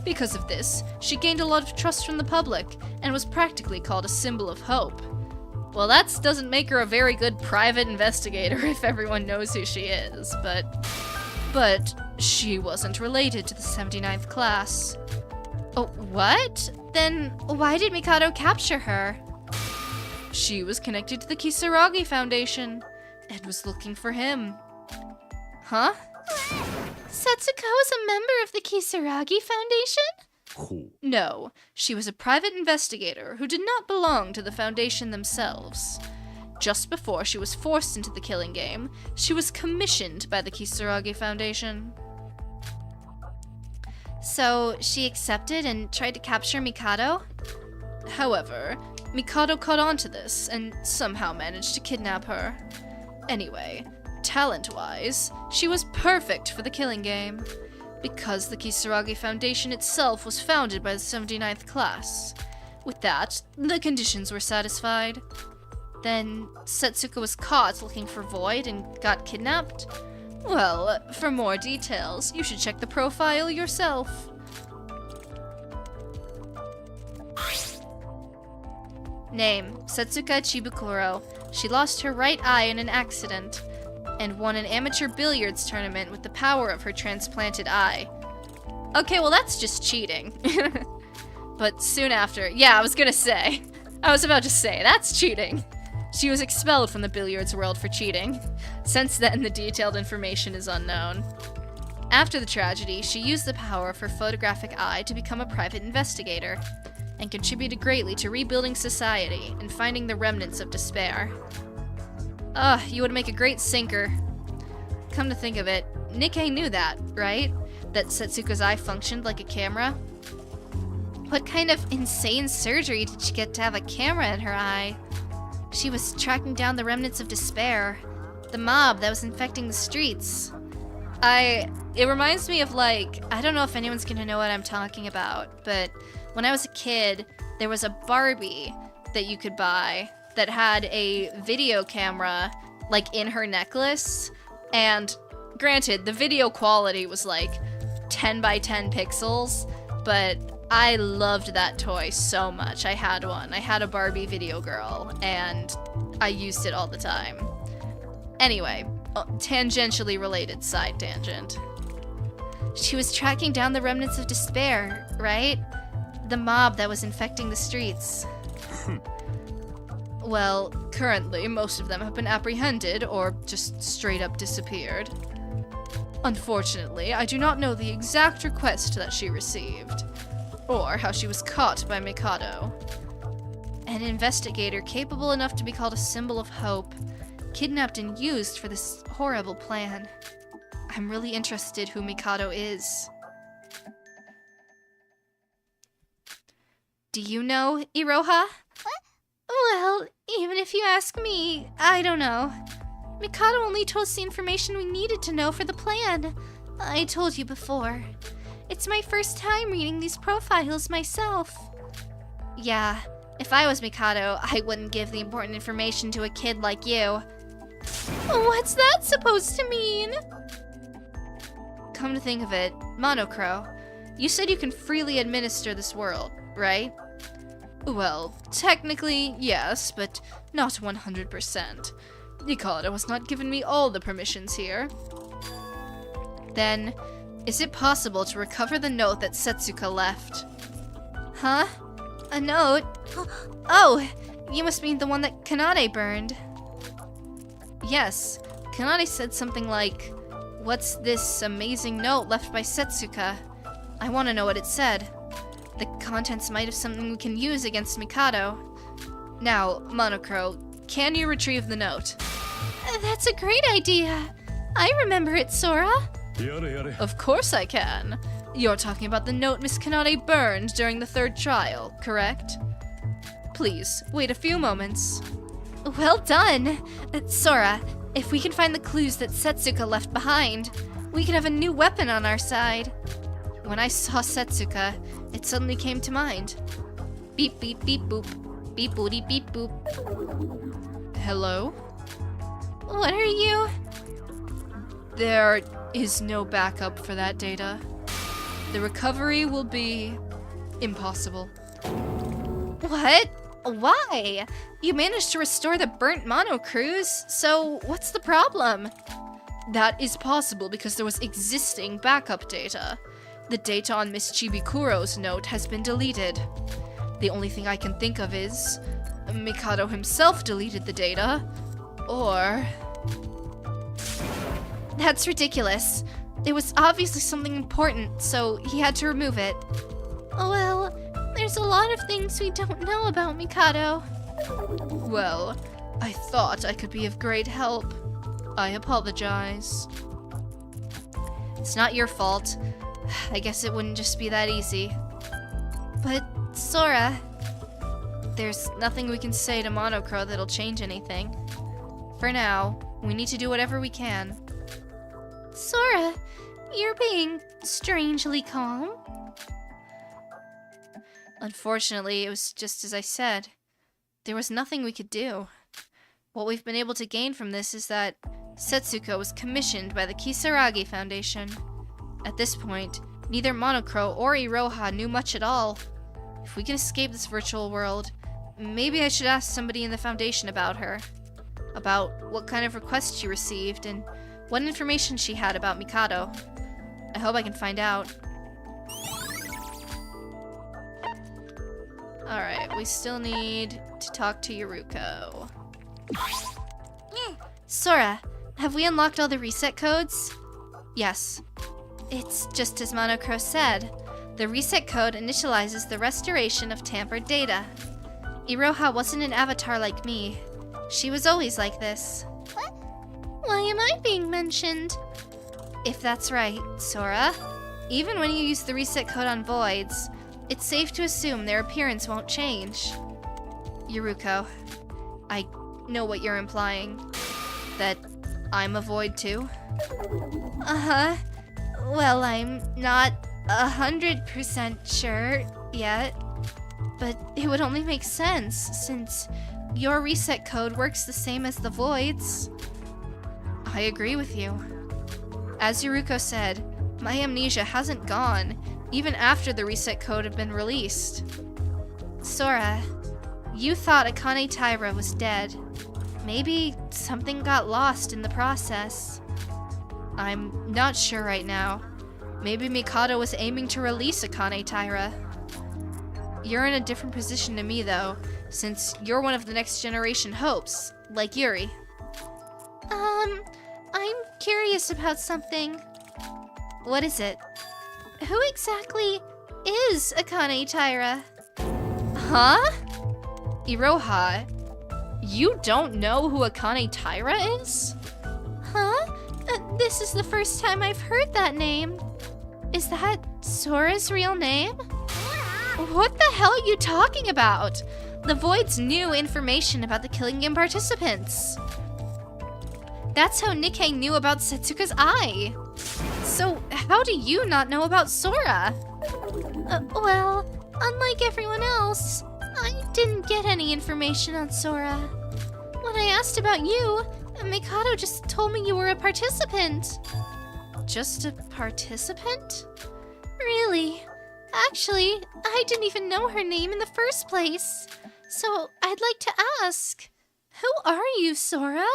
Because of this, she gained a lot of trust from the public, and was practically called a symbol of hope. Well, that doesn't make her a very good private investigator if everyone knows who she is, but she wasn't related to the 79th class. Oh, what? Then why did Mikado capture her? She was connected to the Kisaragi Foundation, and was looking for him. Huh? Setsuko is a member of the Kisaragi Foundation? Cool. No, she was a private investigator who did not belong to the Foundation themselves. Just before she was forced into the killing game, she was commissioned by the Kisaragi Foundation. So, she accepted and tried to capture Mikado? However, Mikado caught on to this and somehow managed to kidnap her. Anyway, talent-wise, she was perfect for the killing game, because the Kisaragi Foundation itself was founded by the 79th class. With that, the conditions were satisfied. Then, Setsuka was caught looking for Void and got kidnapped? Well, for more details, you should check the profile yourself. Name, Setsuka Chibukuro. She lost her right eye in an accident and won an amateur billiards tournament with the power of her transplanted eye. Okay, well that's just cheating. But soon after, yeah, I was about to say, that's cheating. She was expelled from the billiards world for cheating. Since then, the detailed information is unknown. After the tragedy, she used the power of her photographic eye to become a private investigator, and contributed greatly to rebuilding society and finding the remnants of despair. You would make a great sinker. Come to think of it, Nikkei knew that, right? That Setsuka's eye functioned like a camera? What kind of insane surgery did she get to have a camera in her eye? She was tracking down the remnants of despair, the mob that was infecting the streets. It reminds me of like, I don't know if anyone's gonna know what I'm talking about, but when I was a kid, there was a Barbie that you could buy that had a video camera like in her necklace, and granted, the video quality was like 10 by 10 pixels, but I loved that toy so much. I had one. I had a Barbie video girl, and I used it all the time. Anyway, tangentially related side tangent. She was tracking down the remnants of despair, right? The mob that was infecting the streets. Well, currently, most of them have been apprehended or just straight up disappeared. Unfortunately, I do not know the exact request that she received, or how she was caught by Mikado. An investigator capable enough to be called a symbol of hope, kidnapped and used for this horrible plan. I'm really interested who Mikado is. Do you know, Iroha? Well, even if you ask me, I don't know. Mikado only told us the information we needed to know for the plan. I told you before. It's my first time reading these profiles myself. Yeah, if I was Mikado, I wouldn't give the important information to a kid like you. What's that supposed to mean? Come to think of it, Monocrow, you said you can freely administer this world, right? Well, technically, yes, but not 100%. Mikado has not given me all the permissions here. Then, is it possible to recover the note that Setsuka left? Huh? A note? Oh, you must mean the one that Kanade burned. Yes, Kanade said something like, "What's this amazing note left by Setsuka?" I want to know what it said. The contents might have something we can use against Mikado. Now, Monocrow, can you retrieve the note? That's a great idea. I remember it, Sora. Of course I can. You're talking about the note Miss Kanade burned during the third trial, correct? Please, wait a few moments. Well done. Sora, if we can find the clues that Setsuka left behind, we can have a new weapon on our side. When I saw Setsuka, it suddenly came to mind. Beep beep beep boop. Beep booty beep boop. Hello? What are you? There is no backup for that data. The recovery will be impossible. What? Why? You managed to restore the burnt Monocrows, so what's the problem? That is possible because there was existing backup data. The data on Miss Chibikuro's note has been deleted. The only thing I can think of is Mikado himself deleted the data, or... That's ridiculous. It was obviously something important, so he had to remove it. Well, there's a lot of things we don't know about Mikado. Well, I thought I could be of great help. I apologize. It's not your fault. I guess it wouldn't just be that easy. But, Sora, there's nothing we can say to Monocrow that'll change anything. For now, we need to do whatever we can. Sora, you're being strangely calm. Unfortunately, it was just as I said. There was nothing we could do. What we've been able to gain from this is that Setsuka was commissioned by the Kisaragi Foundation. At this point, neither Monocrow or Iroha knew much at all. If we can escape this virtual world, maybe I should ask somebody in the Foundation about her. about what kind of requests she received and what information she had about Mikado. I hope I can find out. Alright, we still need to talk to Yuruko. Sora, have we unlocked all the reset codes? Yes. It's just as Monocrow said. The reset code initializes the restoration of tampered data. Iroha wasn't an avatar like me. She was always like this. What? Why am I being mentioned? If that's right, Sora. Even when you use the reset code on voids, it's safe to assume their appearance won't change. Yuruko, I know what you're implying. That I'm a void too? Uh-huh. Well, I'm not 100% sure yet, but it would only make sense since your reset code works the same as the void's. I agree with you. As Yuruko said, my amnesia hasn't gone, even after the reset code had been released. Sora, you thought Akane Taira was dead. Maybe something got lost in the process. I'm not sure right now. Maybe Mikado was aiming to release Akane Taira. You're in a different position to me, though, since you're one of the next generation hopes, like Yuri. I'm curious about something. What is it? Who exactly is Akane Taira? Huh? Iroha, you don't know who Akane Taira is? Huh? This is the first time I've heard that name. Is that Sora's real name? What the hell are you talking about? The Void's new information about the Killing Game participants. That's how Nikkei knew about Setsuka's eye. So how do you not know about Sora? Well, unlike everyone else, I didn't get any information on Sora. When I asked about you, Mikado just told me you were a participant. Just a participant? Really? Actually, I didn't even know her name in the first place. So I'd like to ask, who are you, Sora?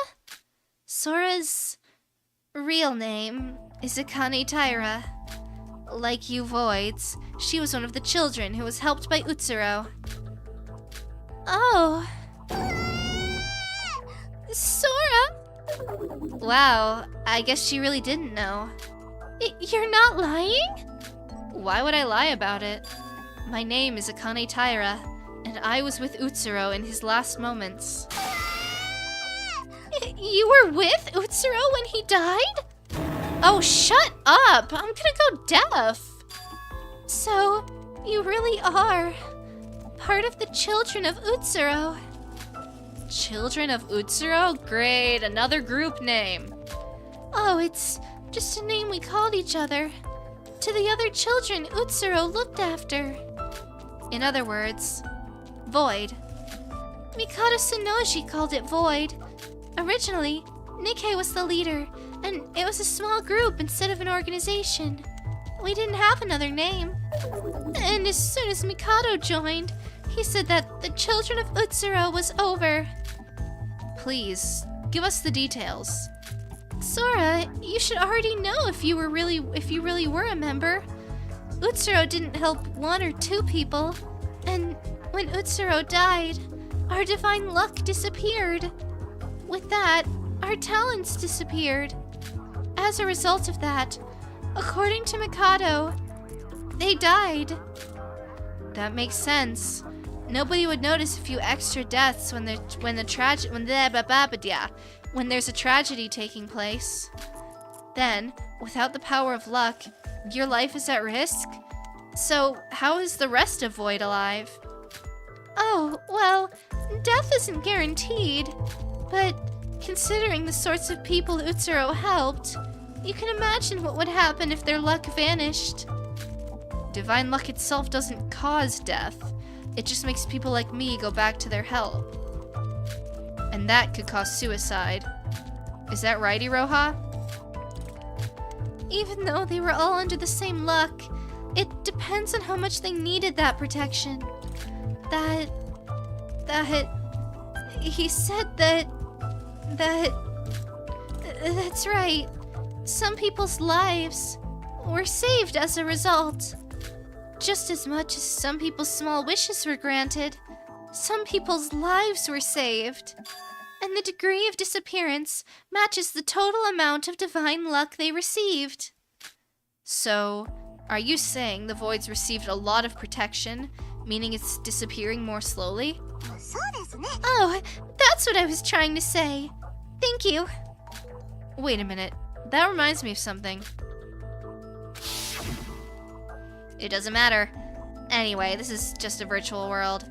Sora's real name is Akane Taira. Like you voids, she was one of the children who was helped by Utsuro. Oh. Sora? Wow, I guess she really didn't know. You're not lying? Why would I lie about it? My name is Akane Taira, and I was with Utsuro in his last moments. You were with Utsuro when he died? Oh, shut up! I'm gonna go deaf! So, you really are part of the children of Utsuro. Children of Utsuro? Great, another group name. Oh, it's just a name we called each other. To the other children Utsuro looked after. In other words, Void. Mikado Tsunoji called it Void. Originally, Nikkei was the leader, and it was a small group instead of an organization. We didn't have another name. And as soon as Mikado joined, he said that the children of Utsuro was over. Please, give us the details. Sora, you should already know if you really were a member. Utsuro didn't help one or two people, and when Utsuro died, our divine luck disappeared. With that, our talents disappeared. As a result of that, according to Mikado, they died. That makes sense. Nobody would notice a few extra deaths when there's a tragedy taking place. Then, without the power of luck, your life is at risk? So, how is the rest of Void alive? Oh, well, death isn't guaranteed, but considering the sorts of people Utsuro helped, you can imagine what would happen if their luck vanished. Divine luck itself doesn't cause death. It just makes people like me go back to their help. And that could cause suicide. Is that right, Iroha? Even though they were all under the same luck, it depends on how much they needed that protection. He said that That's right. Some people's lives were saved as a result. Just as much as some people's small wishes were granted, some people's lives were saved. And the degree of disappearance matches the total amount of divine luck they received. So, are you saying the Void's received a lot of protection, meaning it's disappearing more slowly? Oh, that's what I was trying to say. Thank you. Wait a minute. That reminds me of something. It doesn't matter. Anyway, this is just a virtual world.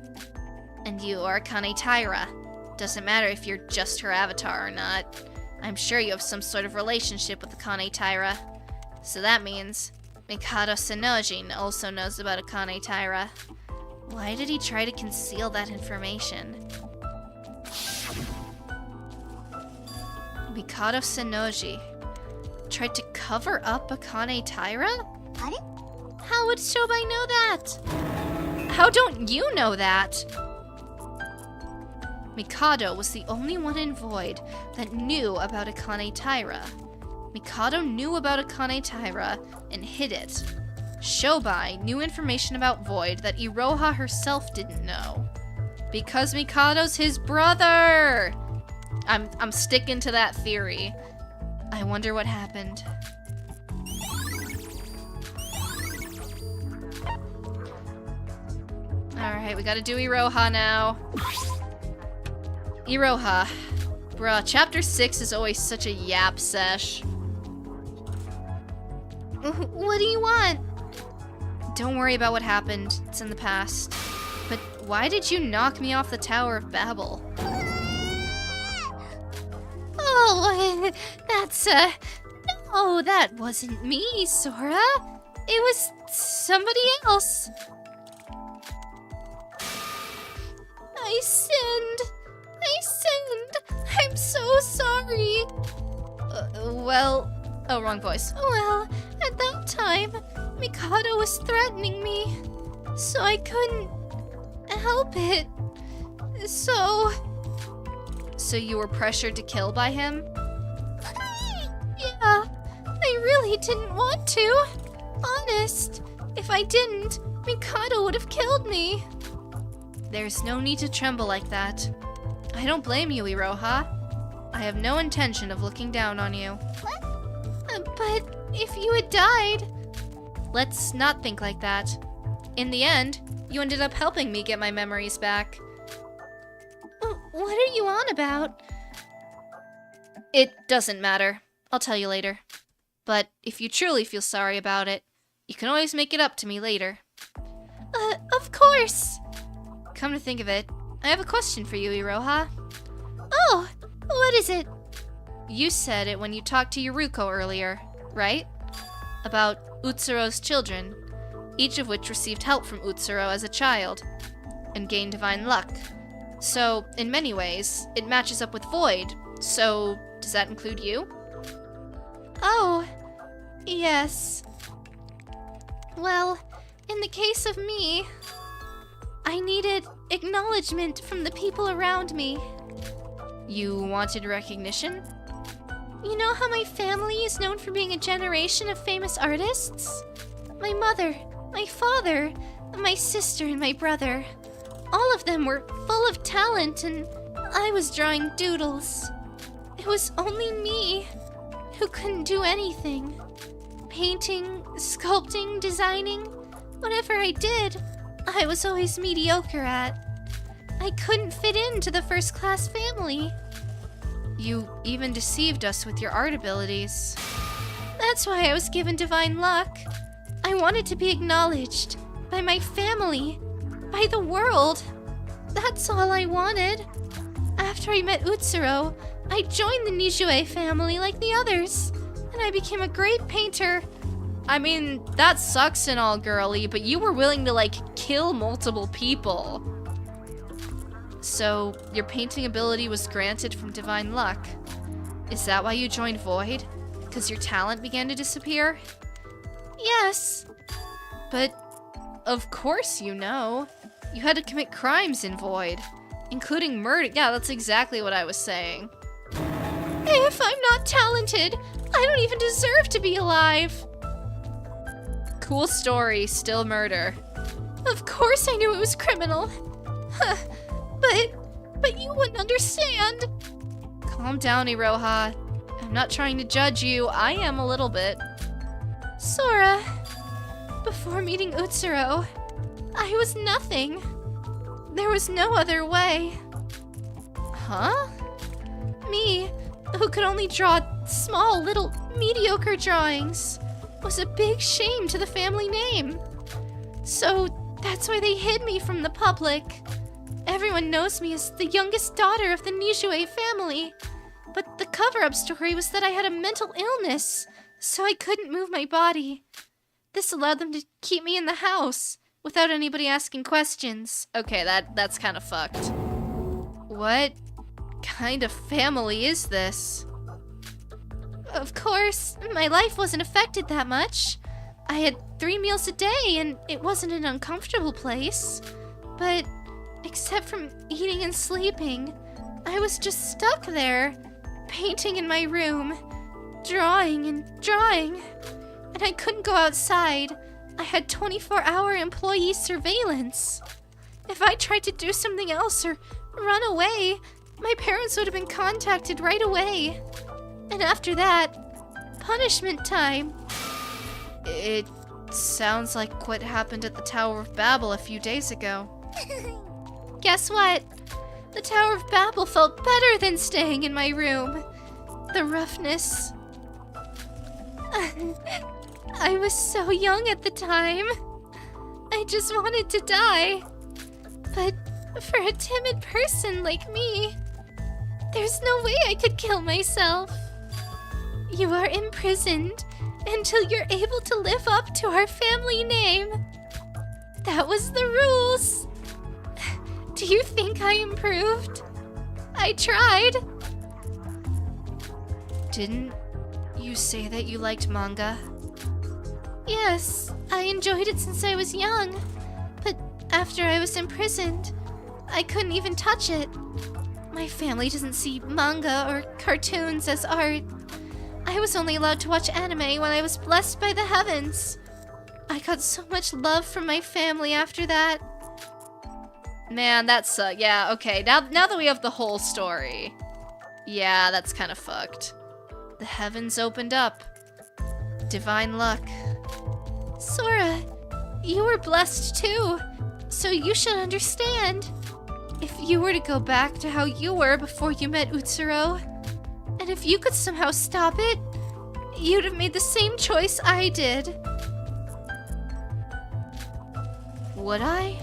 And you are Akane Taira. Doesn't matter if you're just her avatar or not. I'm sure you have some sort of relationship with Akane Taira. So that means Mikado Senojin also knows about Akane Taira. Why did he try to conceal that information? Mikado Sennoji tried to cover up Akane Taira? How would Shobai know that? How don't you know that? Mikado was the only one in Void that knew about Akane Taira. Mikado knew about Akane Taira and hid it. Shobai knew information about Void that Iroha herself didn't know. Because Mikado's his brother! I'm sticking to that theory. I wonder what happened. Alright, we gotta do Iroha now. Iroha. Bruh, chapter 6 is always such a yap sesh. What do you want? Don't worry about what happened. It's in the past. But why did you knock me off the Tower of Babel? Oh, that's, no, that wasn't me, Sora. It was somebody else. I sinned. I'm so sorry. Oh, wrong voice. Well, at that time, Mikado was threatening me, so I couldn't help it. So you were pressured to kill by him? Yeah, I really didn't want to. Honest, if I didn't, Mikado would have killed me. There's no need to tremble like that. I don't blame you, Iroha. I have no intention of looking down on you. But if you had died... Let's not think like that. In the end, you ended up helping me get my memories back. What are you on about? It doesn't matter. I'll tell you later. But if you truly feel sorry about it, you can always make it up to me later. Of course! Come to think of it, I have a question for you, Iroha. Oh, what is it? You said it when you talked to Yuruko earlier, right? About Utsuro's children, each of which received help from Utsuro as a child, and gained divine luck. So, in many ways, it matches up with Void, so does that include you? Oh, yes. Well, in the case of me, I needed acknowledgement from the people around me. You wanted recognition? You know how my family is known for being a generation of famous artists? My mother, my father, my sister, and my brother. All of them were full of talent, and I was drawing doodles. It was only me who couldn't do anything. Painting, sculpting, designing, whatever I did, I was always mediocre at. I couldn't fit into the first-class family. You even deceived us with your art abilities. That's why I was given divine luck. I wanted to be acknowledged by my family, by the world. That's all I wanted. After I met Utsuro, I joined the Nijue family like the others, and I became a great painter. I mean, that sucks and all, girly, but you were willing to, kill multiple people. So, your painting ability was granted from divine luck. Is that why you joined Void? Because your talent began to disappear? Yes. But, of course you know. You had to commit crimes in Void, including murder. Yeah, that's exactly what I was saying. If I'm not talented, I don't even deserve to be alive. Cool story, still murder. Of course I knew it was criminal. But you wouldn't understand. Calm down, Iroha. I'm not trying to judge you. I am a little bit. Sora, before meeting Utsuro, I was nothing. There was no other way. Huh? Me, who could only draw small, little, mediocre drawings, was a big shame to the family name. So that's why they hid me from the public. Everyone knows me as the youngest daughter of the Nijue family. But the cover-up story was that I had a mental illness, so I couldn't move my body. This allowed them to keep me in the house, without anybody asking questions. Okay, that's kind of fucked. What kind of family is this? Of course, my life wasn't affected that much. I had 3 meals a day, and it wasn't an uncomfortable place. But except from eating and sleeping, I was just stuck there, painting in my room, drawing and drawing. And I couldn't go outside. I had 24-hour employee surveillance. If I tried to do something else or run away, my parents would have been contacted right away. And after that, punishment time. It sounds like what happened at the Tower of Babel a few days ago. Guess what? The Tower of Babel felt better than staying in my room. The roughness. I was so young at the time. I just wanted to die. But for a timid person like me, there's no way I could kill myself. You are imprisoned until you're able to live up to our family name. That was the rules. Do you think I improved? I tried. Didn't you say that you liked manga? Yes, I enjoyed it since I was young. But after I was imprisoned, I couldn't even touch it. My family doesn't see manga or cartoons as art. I was only allowed to watch anime when I was blessed by the heavens. I got so much love from my family after that. Man, that's, yeah, okay. Now that we have the whole story. Yeah, that's kind of fucked. The heavens opened up. Divine luck. Sora, you were blessed too, so you should understand. If you were to go back to how you were before you met Utsuro, and if you could somehow stop it, you'd have made the same choice I did. Would I?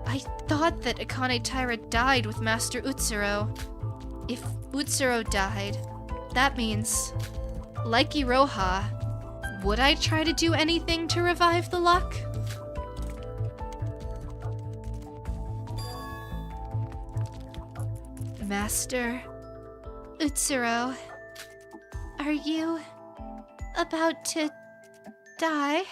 I thought that Akane Taira died with Master Utsuro. If Utsuro died, that means, like Iroha, would I try to do anything to revive the luck? Master Utsuro, are you about to die?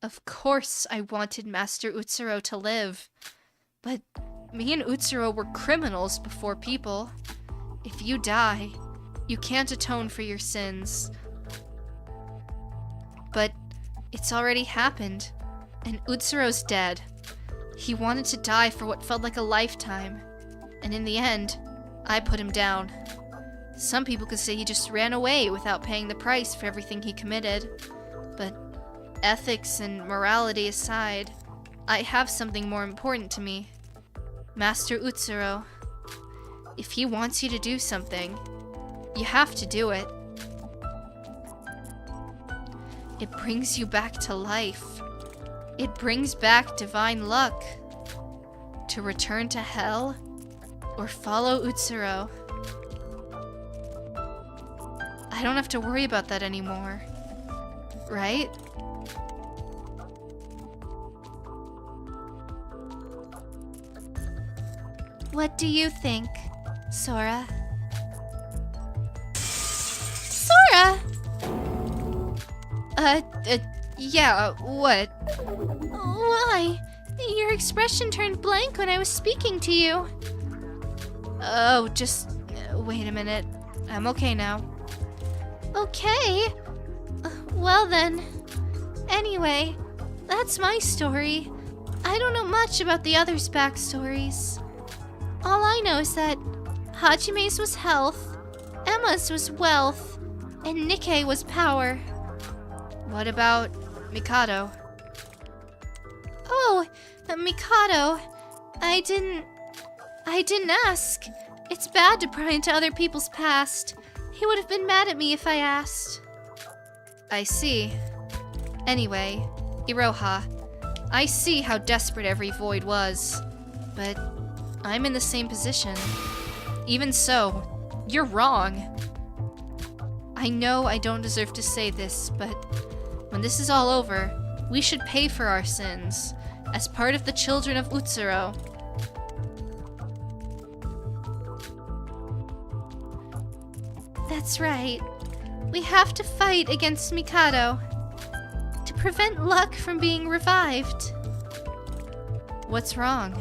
Of course I wanted Master Utsuro to live, but me and Utsuro were criminals before people. If you die, you can't atone for your sins. But it's already happened, and Utsuro's dead. He wanted to die for what felt like a lifetime, and in the end, I put him down. Some people could say he just ran away without paying the price for everything he committed, but ethics and morality aside, I have something more important to me. Master Utsuro. If he wants you to do something, you have to do it. It brings you back to life. It brings back divine luck. To return to hell, or follow Utsuro. I don't have to worry about that anymore. Right? What do you think, Sora? Sora! Yeah, what? Why? Your expression turned blank when I was speaking to you. Oh, just Wait a minute. I'm okay now. Okay. Well then. Anyway, that's my story. I don't know much about the others' backstories. All I know is that Hajime's was health, Emma's was wealth, and Nikkei was power. What about Mikado? Oh, Mikado. I didn't ask. It's bad to pry into other people's past. He would have been mad at me if I asked. I see. Anyway, Iroha, I see how desperate every void was, but I'm in the same position. Even so, you're wrong. I know I don't deserve to say this, but when this is all over, we should pay for our sins, as part of the children of Utsuro. That's right. We have to fight against Mikado to prevent Luck from being revived. What's wrong?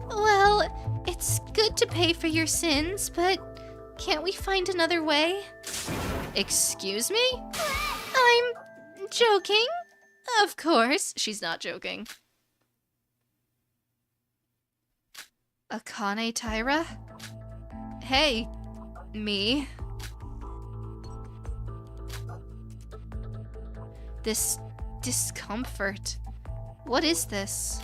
Well, it's good to pay for your sins, but can't we find another way? Excuse me? I'm joking. Of course, she's not joking. Akane Taira? Hey, me. This discomfort. What is this?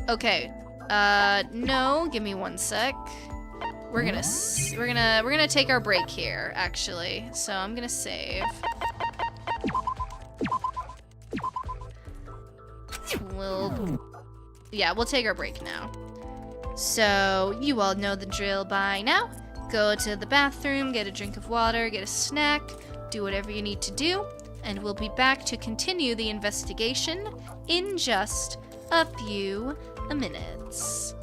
Okay. No, give me one sec. We're gonna take our break here, actually. So I'm gonna save. We'll take our break now. So you all know the drill by now. Go to the bathroom, get a drink of water, get a snack, do whatever you need to do, and we'll be back to continue the investigation in just a few minutes.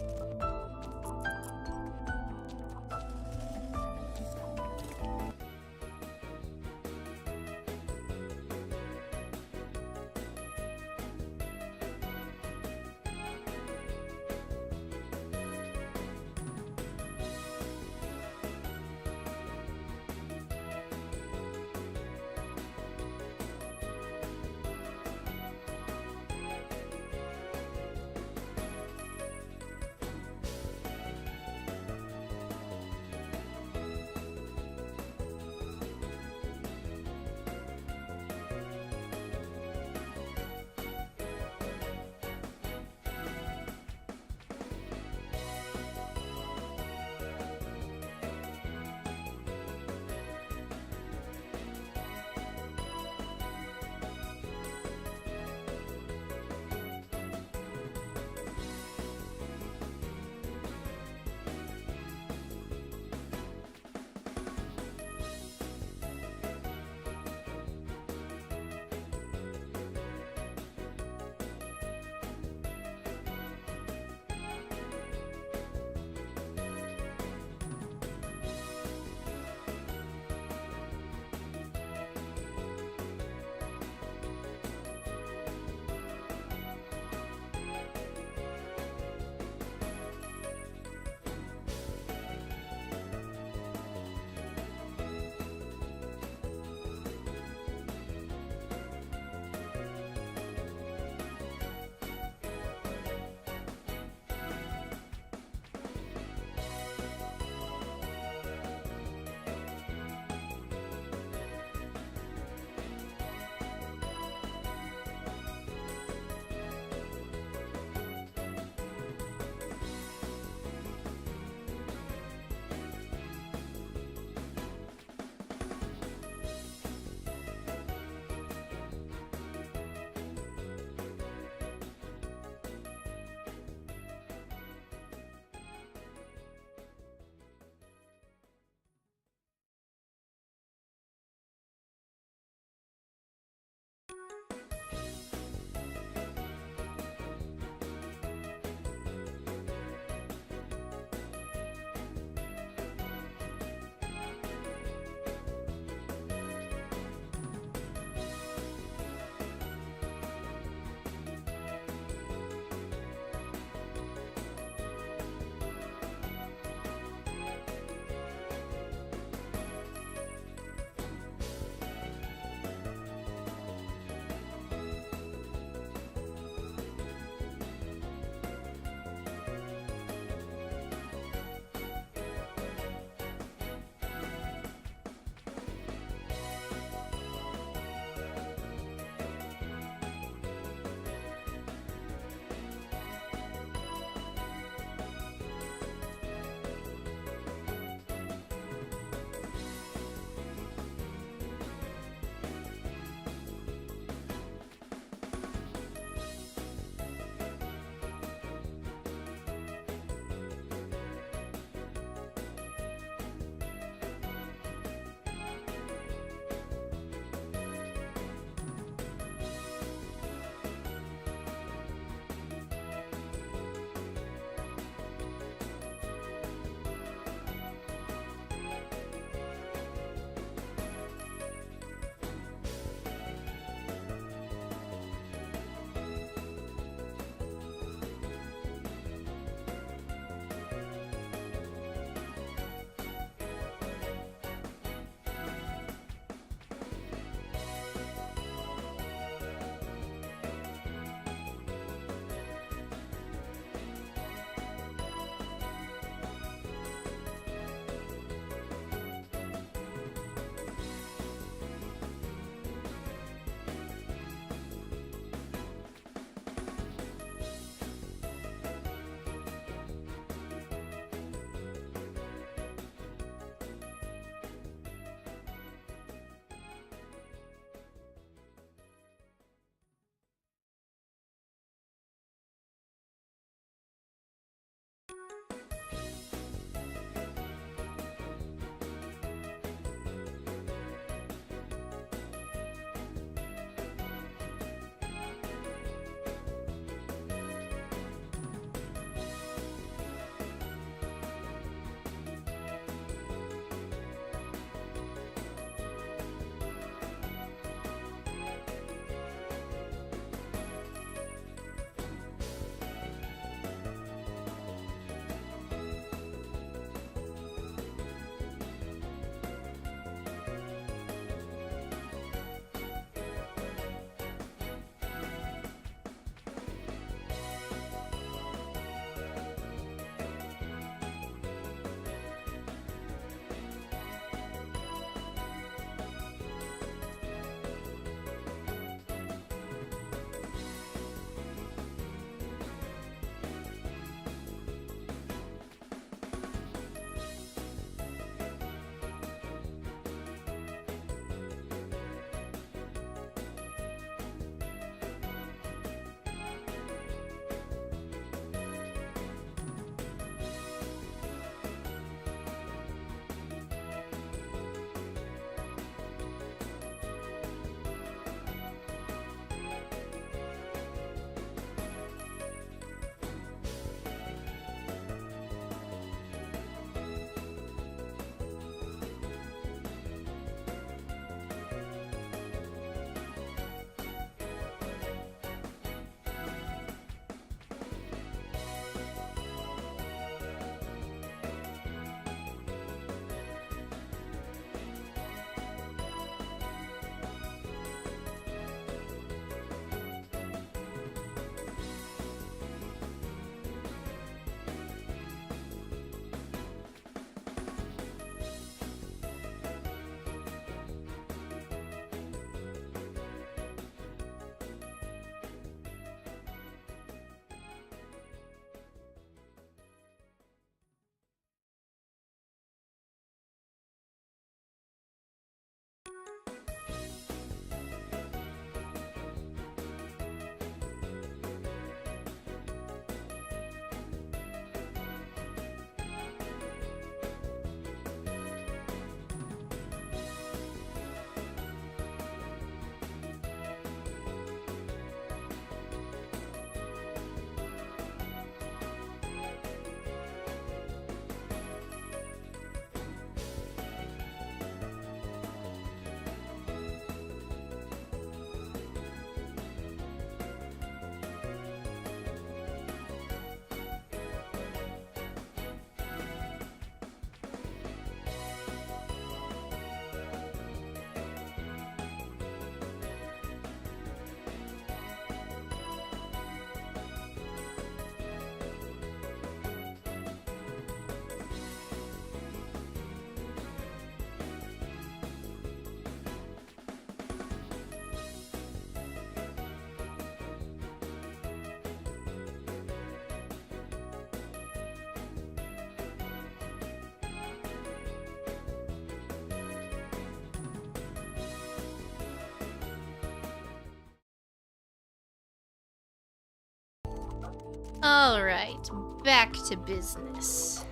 Alright, back to business.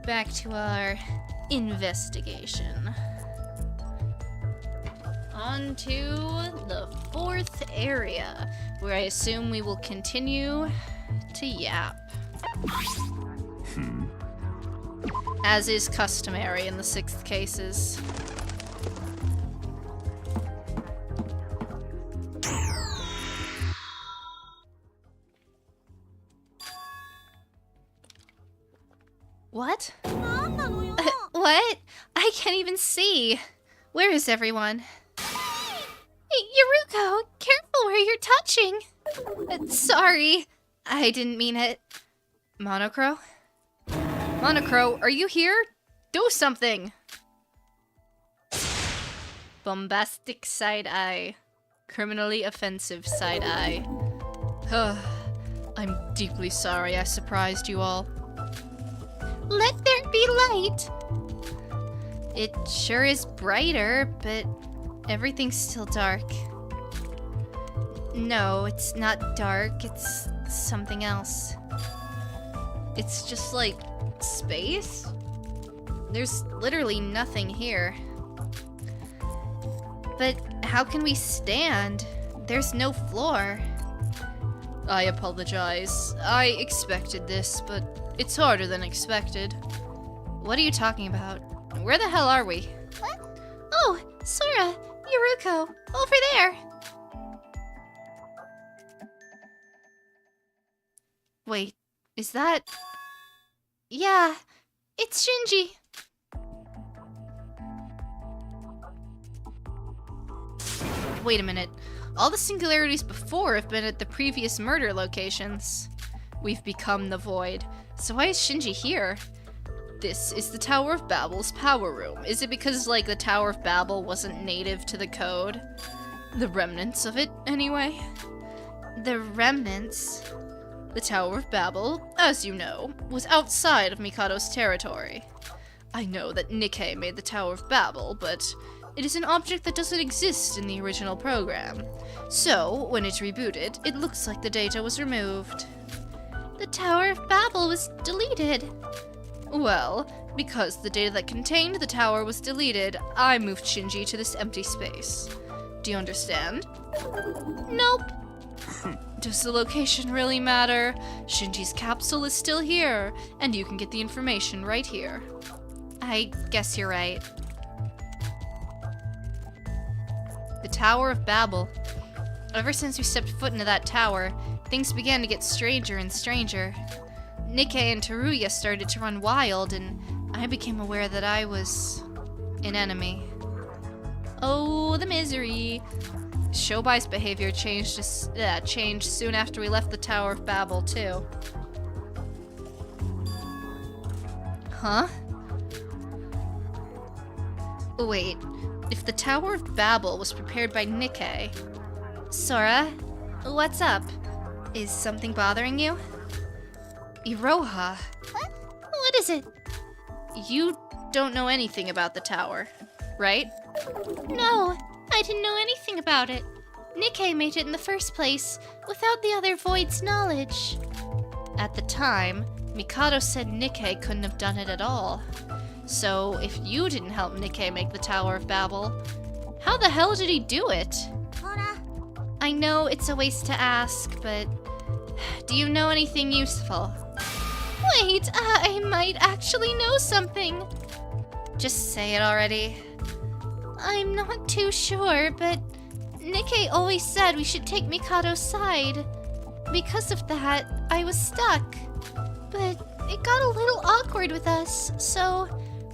Back to our investigation. On to the 4th area, where I assume we will continue to yap. As is customary in the 6th cases. What? What? I can't even see. Where is everyone? Yuruko, careful where you're touching. Sorry, I didn't mean it. Monocrow? Monocrow, are you here? Do something! Bombastic side eye. Criminally offensive side eye. I'm deeply sorry I surprised you all. Let there be light! It sure is brighter, but everything's still dark. No, it's not dark, it's something else. It's just like space? There's literally nothing here. But how can we stand? There's no floor. I apologize. I expected this, but it's harder than expected. What are you talking about? Where the hell are we? What? Oh, Sora, Yuruko, over there. Wait, is that... Yeah, it's Shinji. Wait a minute. All the singularities before have been at the previous murder locations. We've become the Void. So why is Shinji here? This is the Tower of Babel's power room. Is it because, like, the Tower of Babel wasn't native to the code? The remnants of it, anyway. The remnants? The Tower of Babel, as you know, was outside of Mikado's territory. I know that Nikkei made the Tower of Babel, but it is an object that doesn't exist in the original program. So, when it's rebooted, it looks like the data was removed. The Tower of Babel was deleted. Well, because the data that contained the tower was deleted, I moved Shinji to this empty space. Do you understand? Nope. Does the location really matter? Shinji's capsule is still here, and you can get the information right here. I guess you're right. The Tower of Babel. Ever since we stepped foot into that tower, things began to get stranger and stranger. Nikkei and Teruya started to run wild, and I became aware that I was an enemy. Oh, the misery. Shobai's behavior changed soon after we left the Tower of Babel, too. Huh? Wait, if the Tower of Babel was prepared by Nikkei... Sora, what's up? Is something bothering you? Iroha. What is it? You don't know anything about the tower, right? No, I didn't know anything about it. Nikkei made it in the first place, without the other Void's knowledge. At the time, Mikado said Nikkei couldn't have done it at all. So, if you didn't help Nikkei make the Tower of Babel, how the hell did he do it? I know it's a waste to ask, but do you know anything useful? Wait, I might actually know something. Just say it already. I'm not too sure, but Nikkei always said we should take Mikado's side. Because of that, I was stuck. But it got a little awkward with us, so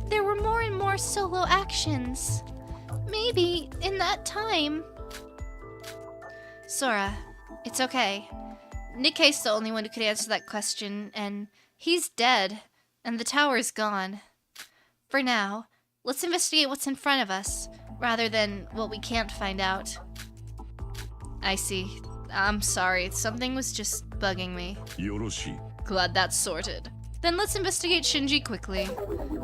there were more and more solo actions. Maybe in that time... Sora, it's okay. Nikkei's the only one who could answer that question, and he's dead, and the tower's gone. For now, let's investigate what's in front of us, rather than what we can't find out. I see. I'm sorry, something was just bugging me. Yoroshi. Glad that's sorted. Then let's investigate Shinji quickly.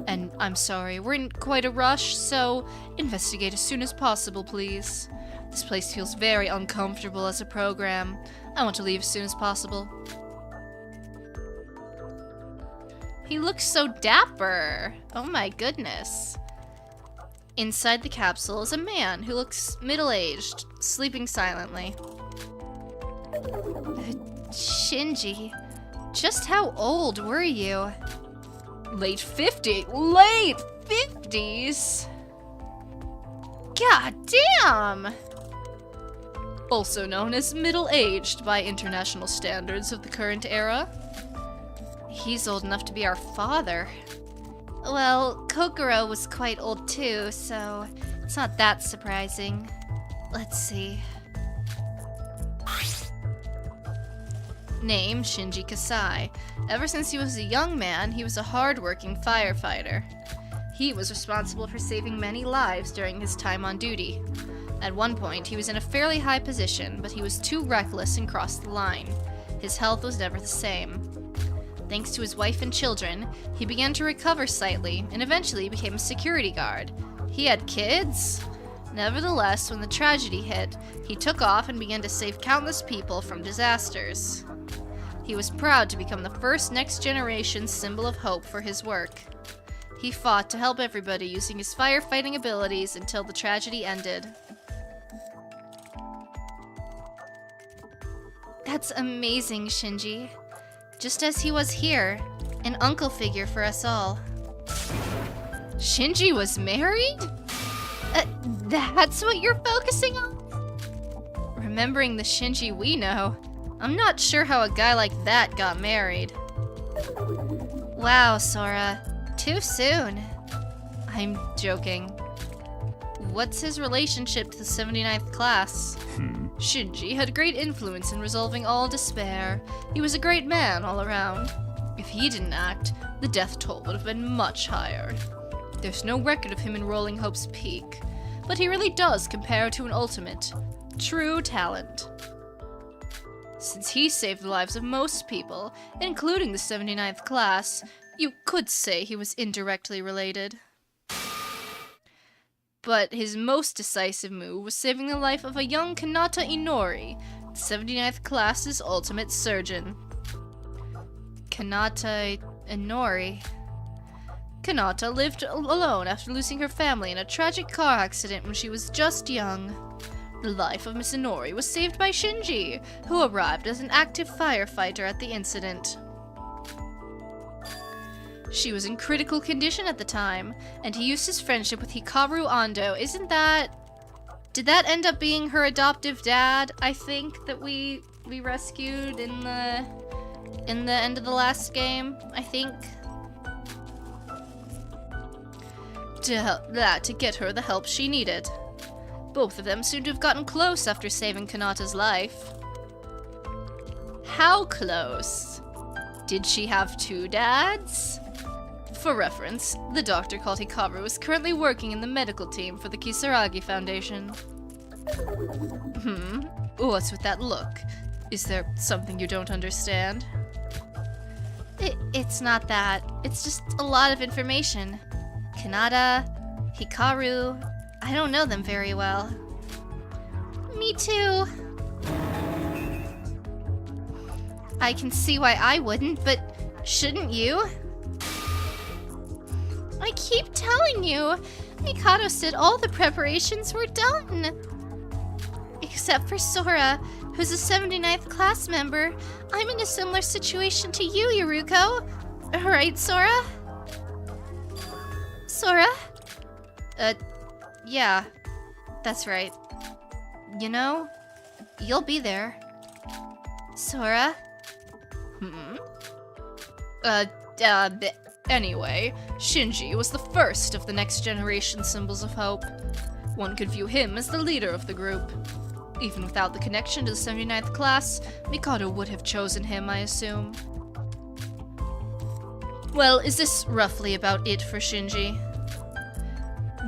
And I'm sorry, we're in quite a rush, so investigate as soon as possible, please. This place feels very uncomfortable as a program. I want to leave as soon as possible. He looks so dapper. Oh my goodness. Inside the capsule is a man who looks middle-aged, sleeping silently. Shinji, just how old were you? Late 50s? God damn! Also known as middle-aged by international standards of the current era. He's old enough to be our father. Well, Kokoro was quite old too, so it's not that surprising. Let's see. Name, Shinji Kasai. Ever since he was a young man, he was a hard-working firefighter. He was responsible for saving many lives during his time on duty. At one point, he was in a fairly high position, but he was too reckless and crossed the line. His health was never the same. Thanks to his wife and children, he began to recover slightly and eventually became a security guard. He had kids? Nevertheless, when the tragedy hit, he took off and began to save countless people from disasters. He was proud to become the first next-generation symbol of hope for his work. He fought to help everybody using his firefighting abilities until the tragedy ended. That's amazing, Shinji. Just as he was here, an uncle figure for us all. Shinji was married? That's what you're focusing on? Remembering the Shinji we know, I'm not sure how a guy like that got married. Wow, Sora. Too soon. I'm joking. What's his relationship to the 79th class? Shinji had great influence in resolving all despair. He was a great man all around. If he didn't act, the death toll would have been much higher. There's no record of him enrolling Hope's Peak, but he really does compare to an ultimate, true talent. Since he saved the lives of most people, including the 79th class, you could say he was indirectly related. But his most decisive move was saving the life of a young Kanata Inori, the 79th class's ultimate surgeon. Kanata Inori. Kanata lived alone after losing her family in a tragic car accident when she was just young. The life of Miss Inori was saved by Shinji, who arrived as an active firefighter at the incident. She was in critical condition at the time, and he used his friendship with Hikaru Ando. Did that end up being her adoptive dad, I think, that we rescued in the end of the last game, I think? To get her the help she needed. Both of them seem to have gotten close after saving Kanata's life. How close? Did she have two dads? For reference, the doctor called Hikaru is currently working in the medical team for the Kisaragi Foundation. What's with that look? Is there something you don't understand? It's not that. It's just a lot of information. Kanata, Hikaru, I don't know them very well. Me too. I can see why I wouldn't, but shouldn't you? I keep telling you, Mikado said all the preparations were done. Except for Sora, who's a 79th class member. I'm in a similar situation to you, Yuruko. Right, Sora? Sora? Yeah, that's right. You know, you'll be there. Sora? Anyway, Shinji was the first of the next generation symbols of hope. One could view him as the leader of the group. Even without the connection to the 79th class, Mikado would have chosen him, I assume. Well, is this roughly about it for Shinji?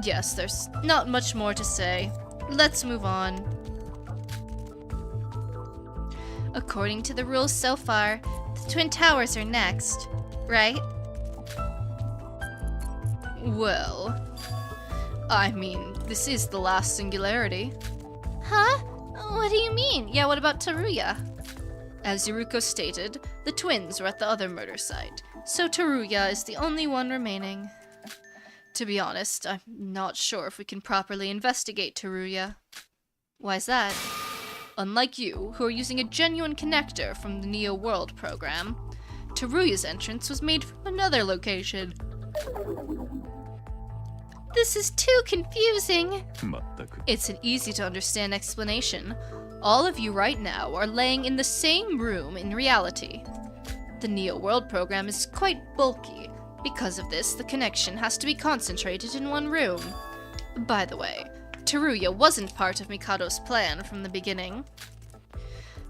Yes, there's not much more to say. Let's move on. According to the rules so far, the Twin Towers are next, right? Well, I mean, this is the last singularity. Huh? What do you mean? Yeah, what about Teruya? As Yuruko stated, the twins were at the other murder site, so Teruya is the only one remaining. To be honest, I'm not sure if we can properly investigate Teruya. Why's that? Unlike you, who are using a genuine connector from the Neo World program, Teruya's entrance was made from another location. This is too confusing. It's an easy-to-understand explanation. All of you right now are laying in the same room in reality. The Neo World program is quite bulky. Because of this, the connection has to be concentrated in one room. By the way, Teruya wasn't part of Mikado's plan from the beginning.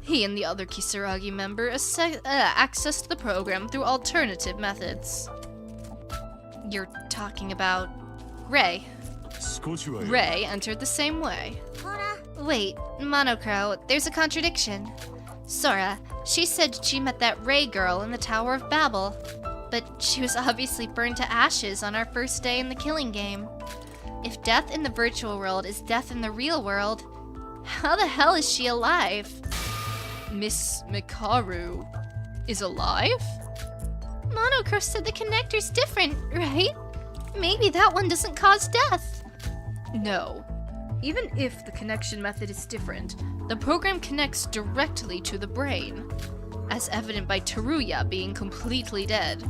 He and the other Kisaragi member accessed the program through alternative methods. You're talking about Rei. Rei entered the same way. Wait, Monocrow, there's a contradiction. Sora, she said she met that Rei girl in the Tower of Babel, but she was obviously burned to ashes on our first day in the killing game. If death in the virtual world is death in the real world, how the hell is she alive? Miss Mikado is alive? Monocrow said the connector's different, right? Maybe that one doesn't cause death. No. Even if the connection method is different, the program connects directly to the brain, as evident by Teruya being completely dead.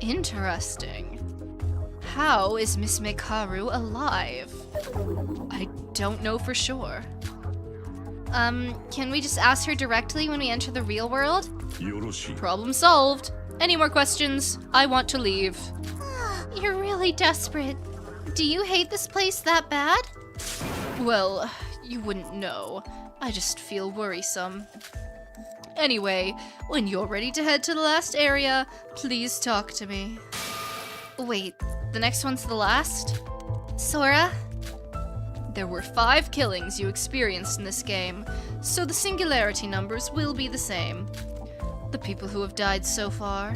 Interesting. How is Miss Mikado alive? I don't know for sure. Can we just ask her directly when we enter the real world? Problem solved. Any more questions? I want to leave. You're really desperate. Do you hate this place that bad? Well, you wouldn't know. I just feel worrisome. Anyway, when you're ready to head to the last area, please talk to me. Wait, the next one's the last? Sora? There were 5 killings you experienced in this game, so the singularity numbers will be the same. The people who have died so far: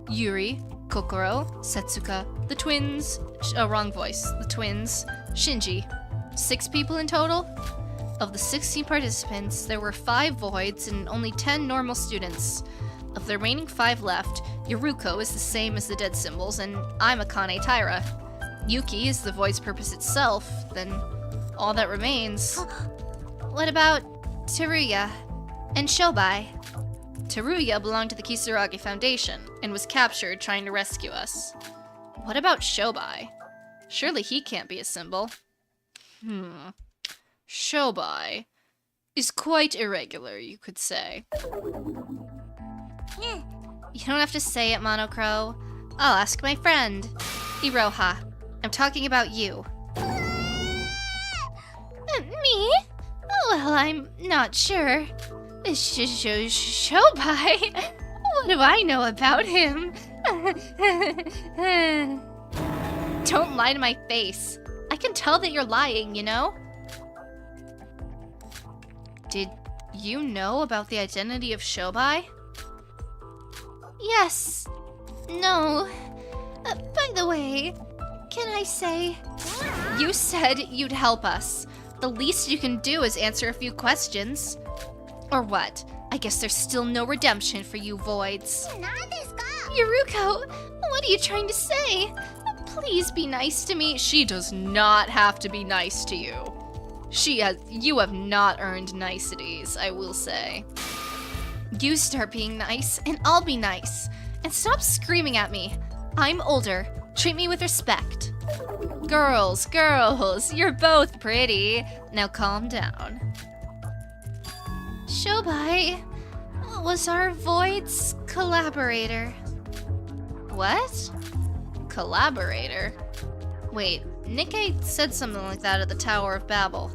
Yuri, Kokoro, Setsuka, the twins, wrong voice, the twins, Shinji. 6 people in total? Of the 16 participants, there were 5 voids and only 10 normal students. Of the remaining 5 left, Yuruko is the same as the dead symbols, and I'm Akane Taira. Yuki is the void's purpose itself, then all that remains. What about Teruya and Shobai? Teruya belonged to the Kisaragi Foundation and was captured trying to rescue us. What about Shobai? Surely he can't be a symbol. Shobai is quite irregular, you could say. You don't have to say it, Monocrow. I'll ask my friend. Iroha, I'm talking about you. Me? Well, I'm not sure. Shobai? What do I know about him? Don't lie to my face. I can tell that you're lying, you know? Did you know about the identity of Shobai? Yes. No. By the way, can I say... You said you'd help us. The least you can do is answer a few questions. Or what? I guess there's still no redemption for you voids. Yuruko, what are you trying to say? Please be nice to me. She does not have to be nice to you. You have not earned niceties, I will say. You start being nice, and I'll be nice. And stop screaming at me. I'm older. Treat me with respect. Girls, you're both pretty. Now calm down. Shobai was our void's collaborator. What? Collaborator? Wait, Nikkei said something like that at the Tower of Babel.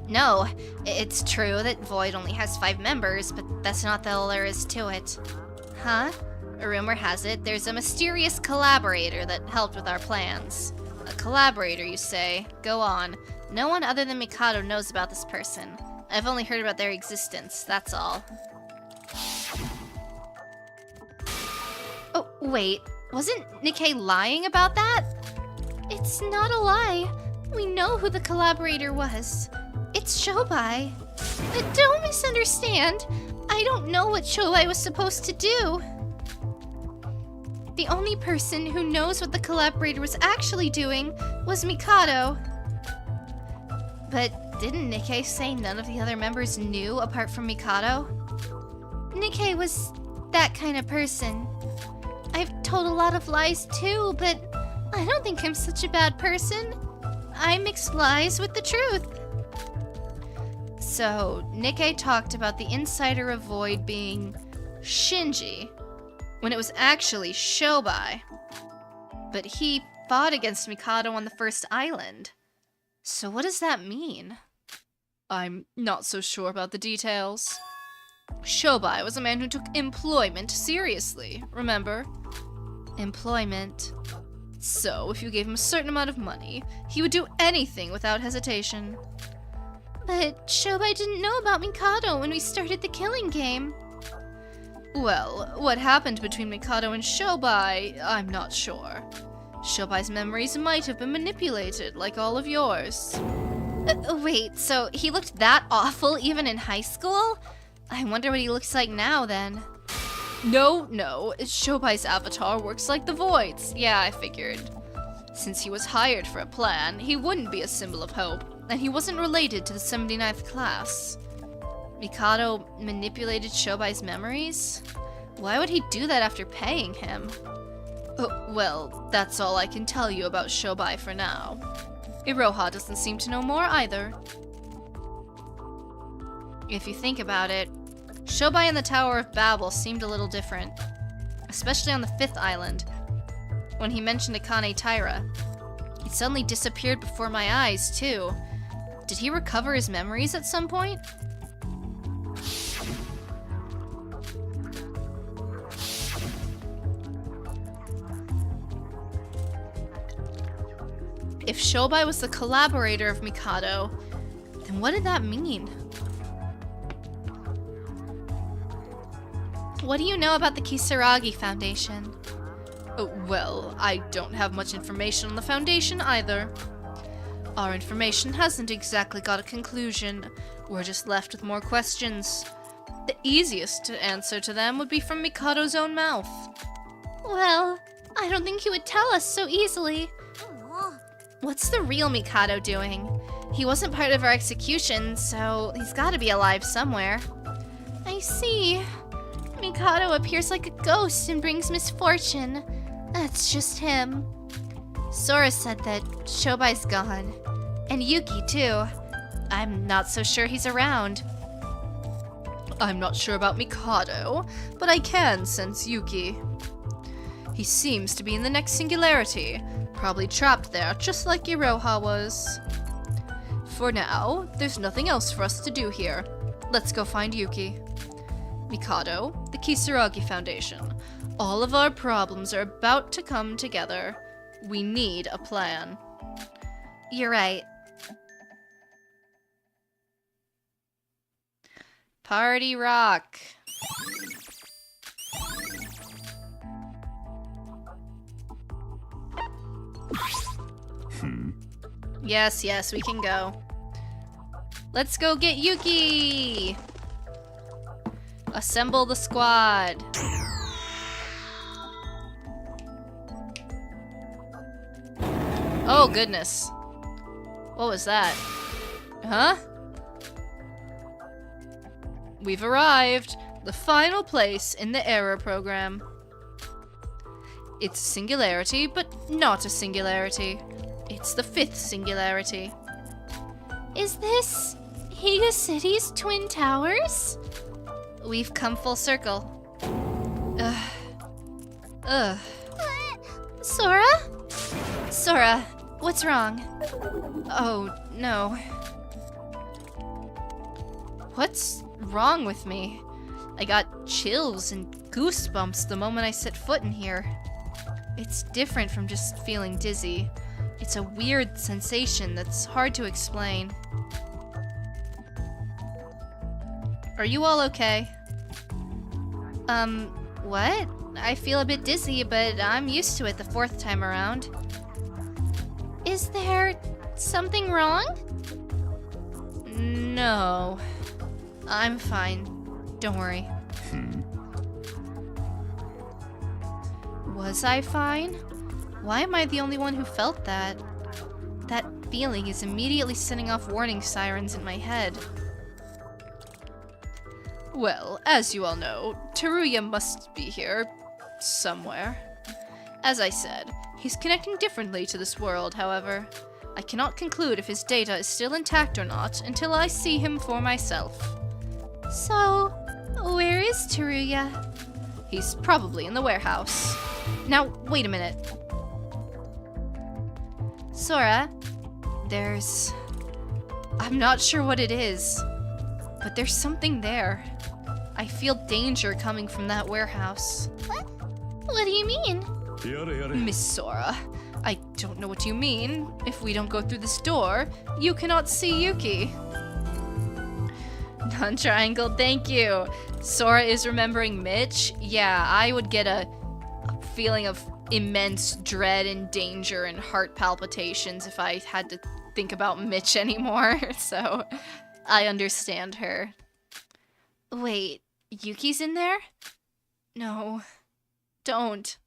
No, it's true that Void only has 5 members, but that's not all there is to it. Huh? A rumor has it there's a mysterious collaborator that helped with our plans. A collaborator, you say? Go on. No one other than Mikado knows about this person. I've only heard about their existence, that's all. Oh, wait. Wasn't Nikkei lying about that? It It's not a lie. We know who the collaborator was. It's Shobai. Don't misunderstand. I don't know what Shobai was supposed to do. The only person who knows what the collaborator was actually doing was Mikado. But didn't Nikkei say none of the other members knew apart from Mikado? Nikkei was that kind of person. I've told a lot of lies too, but I don't think I'm such a bad person. I mix lies with the truth. So, Nikkei talked about the insider of Void being Shinji, when it was actually Shobai. But he fought against Mikado on the first island. So what does that mean? I'm not so sure about the details. Shobai was a man who took employment seriously, remember? Employment. So, if you gave him a certain amount of money, he would do anything without hesitation. But Shobai didn't know about Mikado when we started the killing game. Well, what happened between Mikado and Shobai, I'm not sure. Shobai's memories might have been manipulated, like all of yours. Wait, so he looked that awful even in high school? I wonder what he looks like now, then. No, Shobai's avatar works like the Void's. Yeah, I figured. Since he was hired for a plan, he wouldn't be a symbol of hope, and he wasn't related to the 79th class. Mikado manipulated Shobai's memories? Why would he do that after paying him? Oh, well, that's all I can tell you about Shobai for now. Iroha doesn't seem to know more either. If you think about it, Shobai and the Tower of Babel seemed a little different. Especially on the 5th island, when he mentioned Akane Taira. He suddenly disappeared before my eyes, too. Did he recover his memories at some point? If Shobai was the collaborator of Mikado, then what did that mean? What do you know about the Kisaragi Foundation? Oh, well, I don't have much information on the Foundation either. Our information hasn't exactly got a conclusion. We're just left with more questions. The easiest answer to them would be from Mikado's own mouth. Well, I don't think he would tell us so easily. What's the real Mikado doing? He wasn't part of our execution, so he's gotta be alive somewhere. I see. Mikado appears like a ghost and brings misfortune. That's just him. Sora said that Shobai's gone. And Yuki, too. I'm not so sure he's around. I'm not sure about Mikado, but I can sense Yuki. He seems to be in the next singularity, probably trapped there, just like Iroha was. For now, there's nothing else for us to do here. Let's go find Yuki. Mikado, the Kisaragi Foundation. All of our problems are about to come together. We need a plan. You're right. Party rock. Yes, we can go. Let's go get Yuki! Assemble the squad. Oh, goodness. What was that? Huh? We've arrived. The final place in the error program. It's a singularity, but not a singularity. It's the 5th singularity. Is this Higa City's Twin Towers? We've come full circle. Sora? Sora, what's wrong? Oh, no. What's wrong with me? I got chills and goosebumps the moment I set foot in here. It's different from just feeling dizzy. It's a weird sensation that's hard to explain. Are you all okay? What? I feel a bit dizzy, but I'm used to it the 4th time around. Is there something wrong? No. I'm fine. Don't worry. Was I fine? Why am I the only one who felt that? That feeling is immediately setting off warning sirens in my head. Well, as you all know, Teruya must be here somewhere. As I said, he's connecting differently to this world, however. I cannot conclude if his data is still intact or not until I see him for myself. So, where is Teruya? He's probably in the warehouse. Now, wait a minute. Sora, I'm not sure what it is, but there's something there. I feel danger coming from that warehouse. what do you mean? Miss Sora, I don't know what you mean. If we don't go through this door, you cannot see Yuki. Non-triangle, thank you. Sora is remembering Mitch. Yeah, I would get a feeling of immense dread and danger and heart palpitations if I had to think about Mitch anymore, so I understand her. Wait, Yuki's in there? No, don't.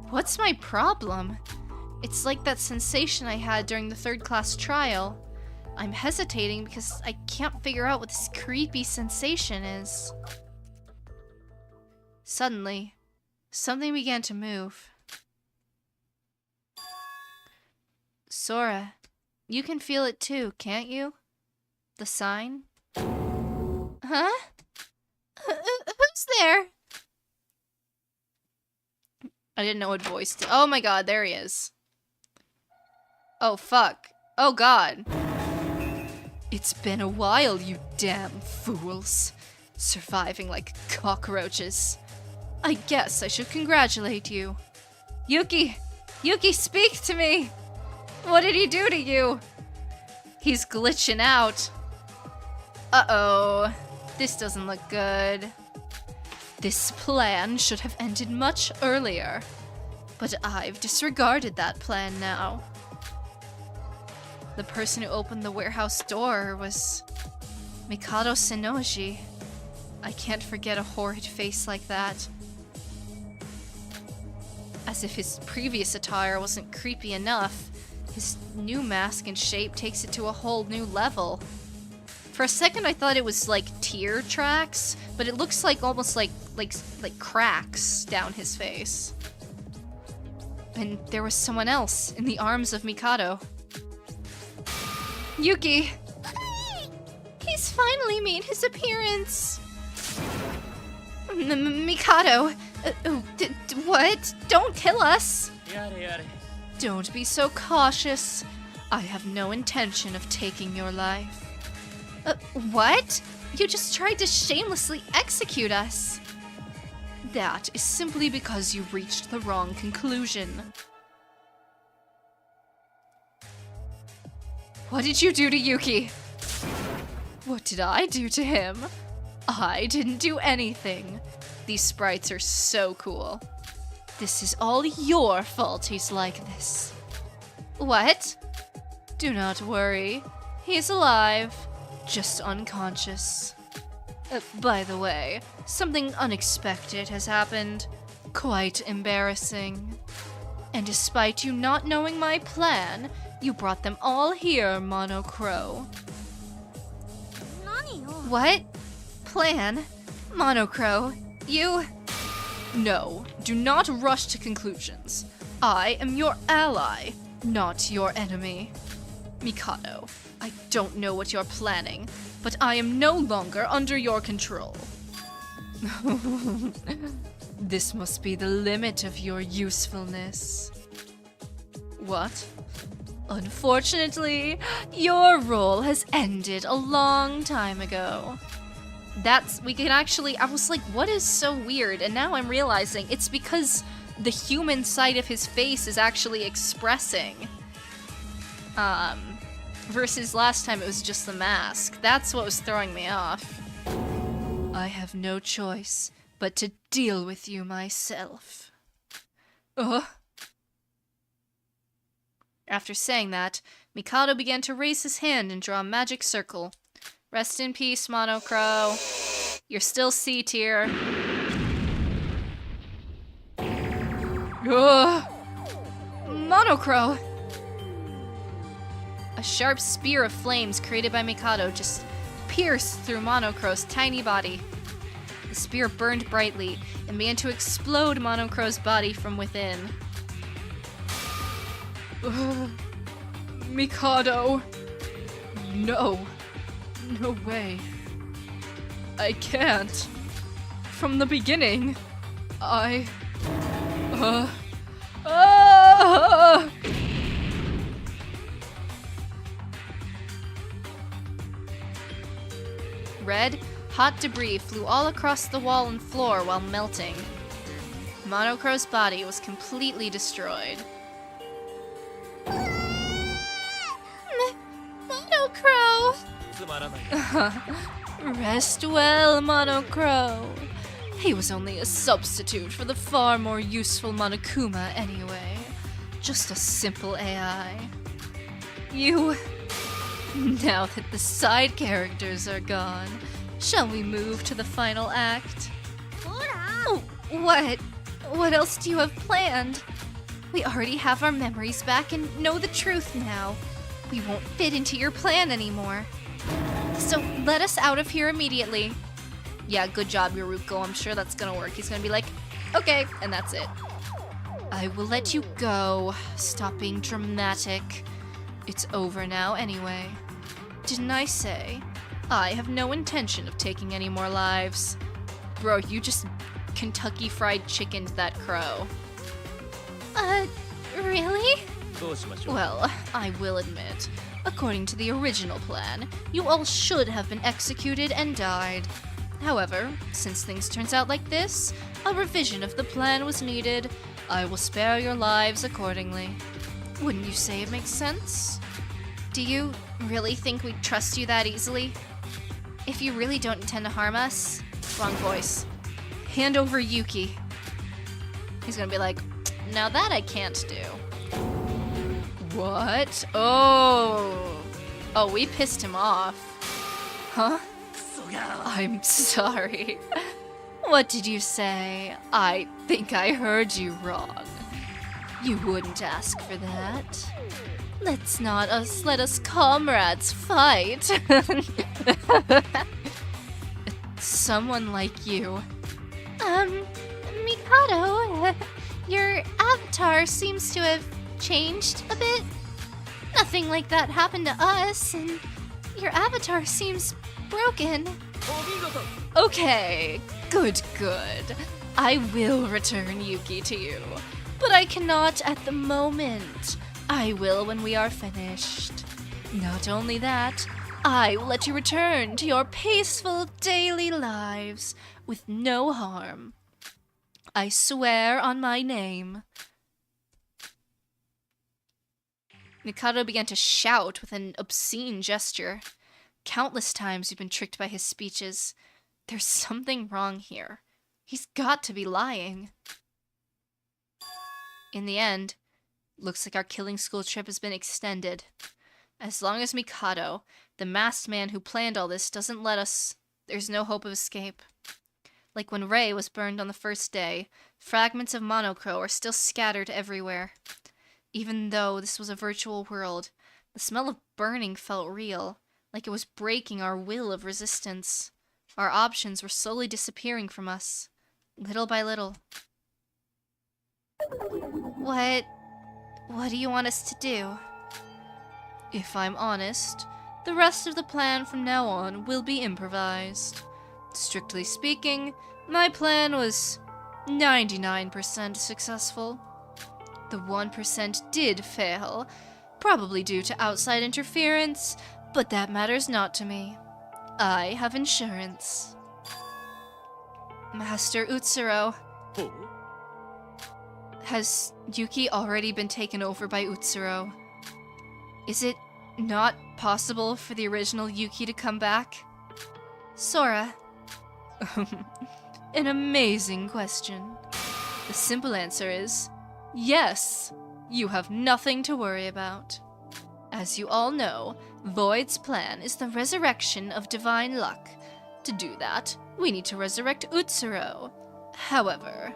What's my problem? It's like that sensation I had during the third class trial. I'm hesitating because I can't figure out what this creepy sensation is. Suddenly, something began to move. Sora, you can feel it too, can't you? The sign? Huh? Who's there? I didn't know what voice to— Oh my god, there he is. Oh fuck. Oh god. It's been a while, you damn fools. Surviving like cockroaches. I guess I should congratulate you. Yuki! Yuki, speak to me! What did he do to you? He's glitching out. Uh-oh. This doesn't look good. This plan should have ended much earlier. But I've disregarded that plan now. The person who opened the warehouse door was Mikado Sennoji. I can't forget a horrid face like that. As if his previous attire wasn't creepy enough, his new mask and shape takes it to a whole new level. For a second I thought it was like tear tracks, but it looks like almost like cracks down his face. And there was someone else in the arms of Mikado. Yuki! He's finally made his appearance. Mikado! What? Don't kill us! Don't be so cautious. I have no intention of taking your life. What? You just tried to shamelessly execute us. That is simply because you reached the wrong conclusion. What did you do to Yuki? What did I do to him? I didn't do anything. These sprites are so cool. This is all your fault he's like this. What? Do not worry. He's alive. Just unconscious. By the way, something unexpected has happened. Quite embarrassing. And despite you not knowing my plan, you brought them all here, Monocrow. What? Plan? Monocrow, you... No, do not rush to conclusions. I am your ally, not your enemy. Mikado, I don't know what you're planning, but I am no longer under your control. This must be the limit of your usefulness. What? Unfortunately, your role has ended a long time ago. I was like, what is so weird? And now I'm realizing it's because the human side of his face is actually expressing. Versus last time it was just the mask. That's what was throwing me off. I have no choice but to deal with you myself. After saying that, Mikado began to raise his hand and draw a magic circle. Rest in peace, Monocrow. You're still C tier. Ugh. Monocrow! A sharp spear of flames created by Mikado just pierced through Monocrow's tiny body. The spear burned brightly and began to explode Monocrow's body from within. Mikado. No. No way. I can't. From the beginning, Red, hot debris flew all across the wall and floor while melting. Monocrow's body was completely destroyed. Monocrow! Rest well, Monocrow. He was only a substitute for the far more useful Monokuma anyway. Just a simple AI. Now that the side characters are gone, shall we move to the final act? Oh, what? What else do you have planned? We already have our memories back and know the truth now. We won't fit into your plan anymore. So let us out of here immediately. Yeah, good job, Yoruko. I'm sure that's gonna work. He's gonna be like, okay, and that's it. I will let you go. Stop being dramatic. It's over now anyway. Didn't I say? I have no intention of taking any more lives. Bro, you just Kentucky Fried Chickened that crow. Really? Well, I will admit, according to the original plan, you all should have been executed and died. However, since things turns out like this, a revision of the plan was needed. I will spare your lives accordingly. Wouldn't you say it makes sense? Do you really think we'd trust you that easily? If you really don't intend to harm us, wrong voice. Hand over Yuki. He's gonna be like, now that I can't do. What? Oh, we pissed him off. Huh? I'm sorry. What did you say? I think I heard you wrong. You wouldn't ask for that. Let us comrades fight. Someone like you. Mikado, your avatar seems to have changed a bit. Nothing like that happened to us, and your avatar seems broken. Okay, good. I will return Yuki to you, but I cannot at the moment. I will when we are finished. Not only that, I will let you return to your peaceful daily lives with no harm. I swear on my name. Mikado began to shout with an obscene gesture. Countless times you've been tricked by his speeches. There's something wrong here. He's got to be lying. In the end, looks like our killing school trip has been extended. As long as Mikado, the masked man who planned all this, doesn't let us, there's no hope of escape. Like when Rei was burned on the first day, fragments of Monocrow are still scattered everywhere. Even though this was a virtual world, the smell of burning felt real, like it was breaking our will of resistance. Our options were slowly disappearing from us, little by little. What do you want us to do? If I'm honest, the rest of the plan from now on will be improvised. Strictly speaking, my plan was 99% successful. The 1% did fail, probably due to outside interference, but that matters not to me. I have insurance. Master Utsuro. Has Yuki already been taken over by Utsuro? Is it not possible for the original Yuki to come back? Sora. An amazing question. The simple answer is yes. You have nothing to worry about. As you all know, Void's plan is the resurrection of divine luck. To do that, we need to resurrect Utsuro. However,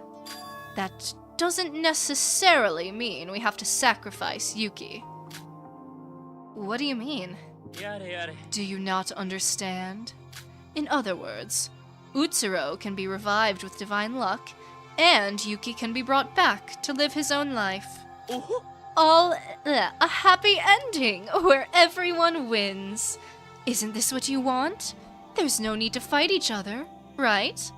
that doesn't necessarily mean we have to sacrifice Yuki. What do you mean? Do you not understand? In other words, Utsuro can be revived with divine luck, and Yuki can be brought back to live his own life. A happy ending where everyone wins. Isn't this what you want? There's no need to fight each other, right?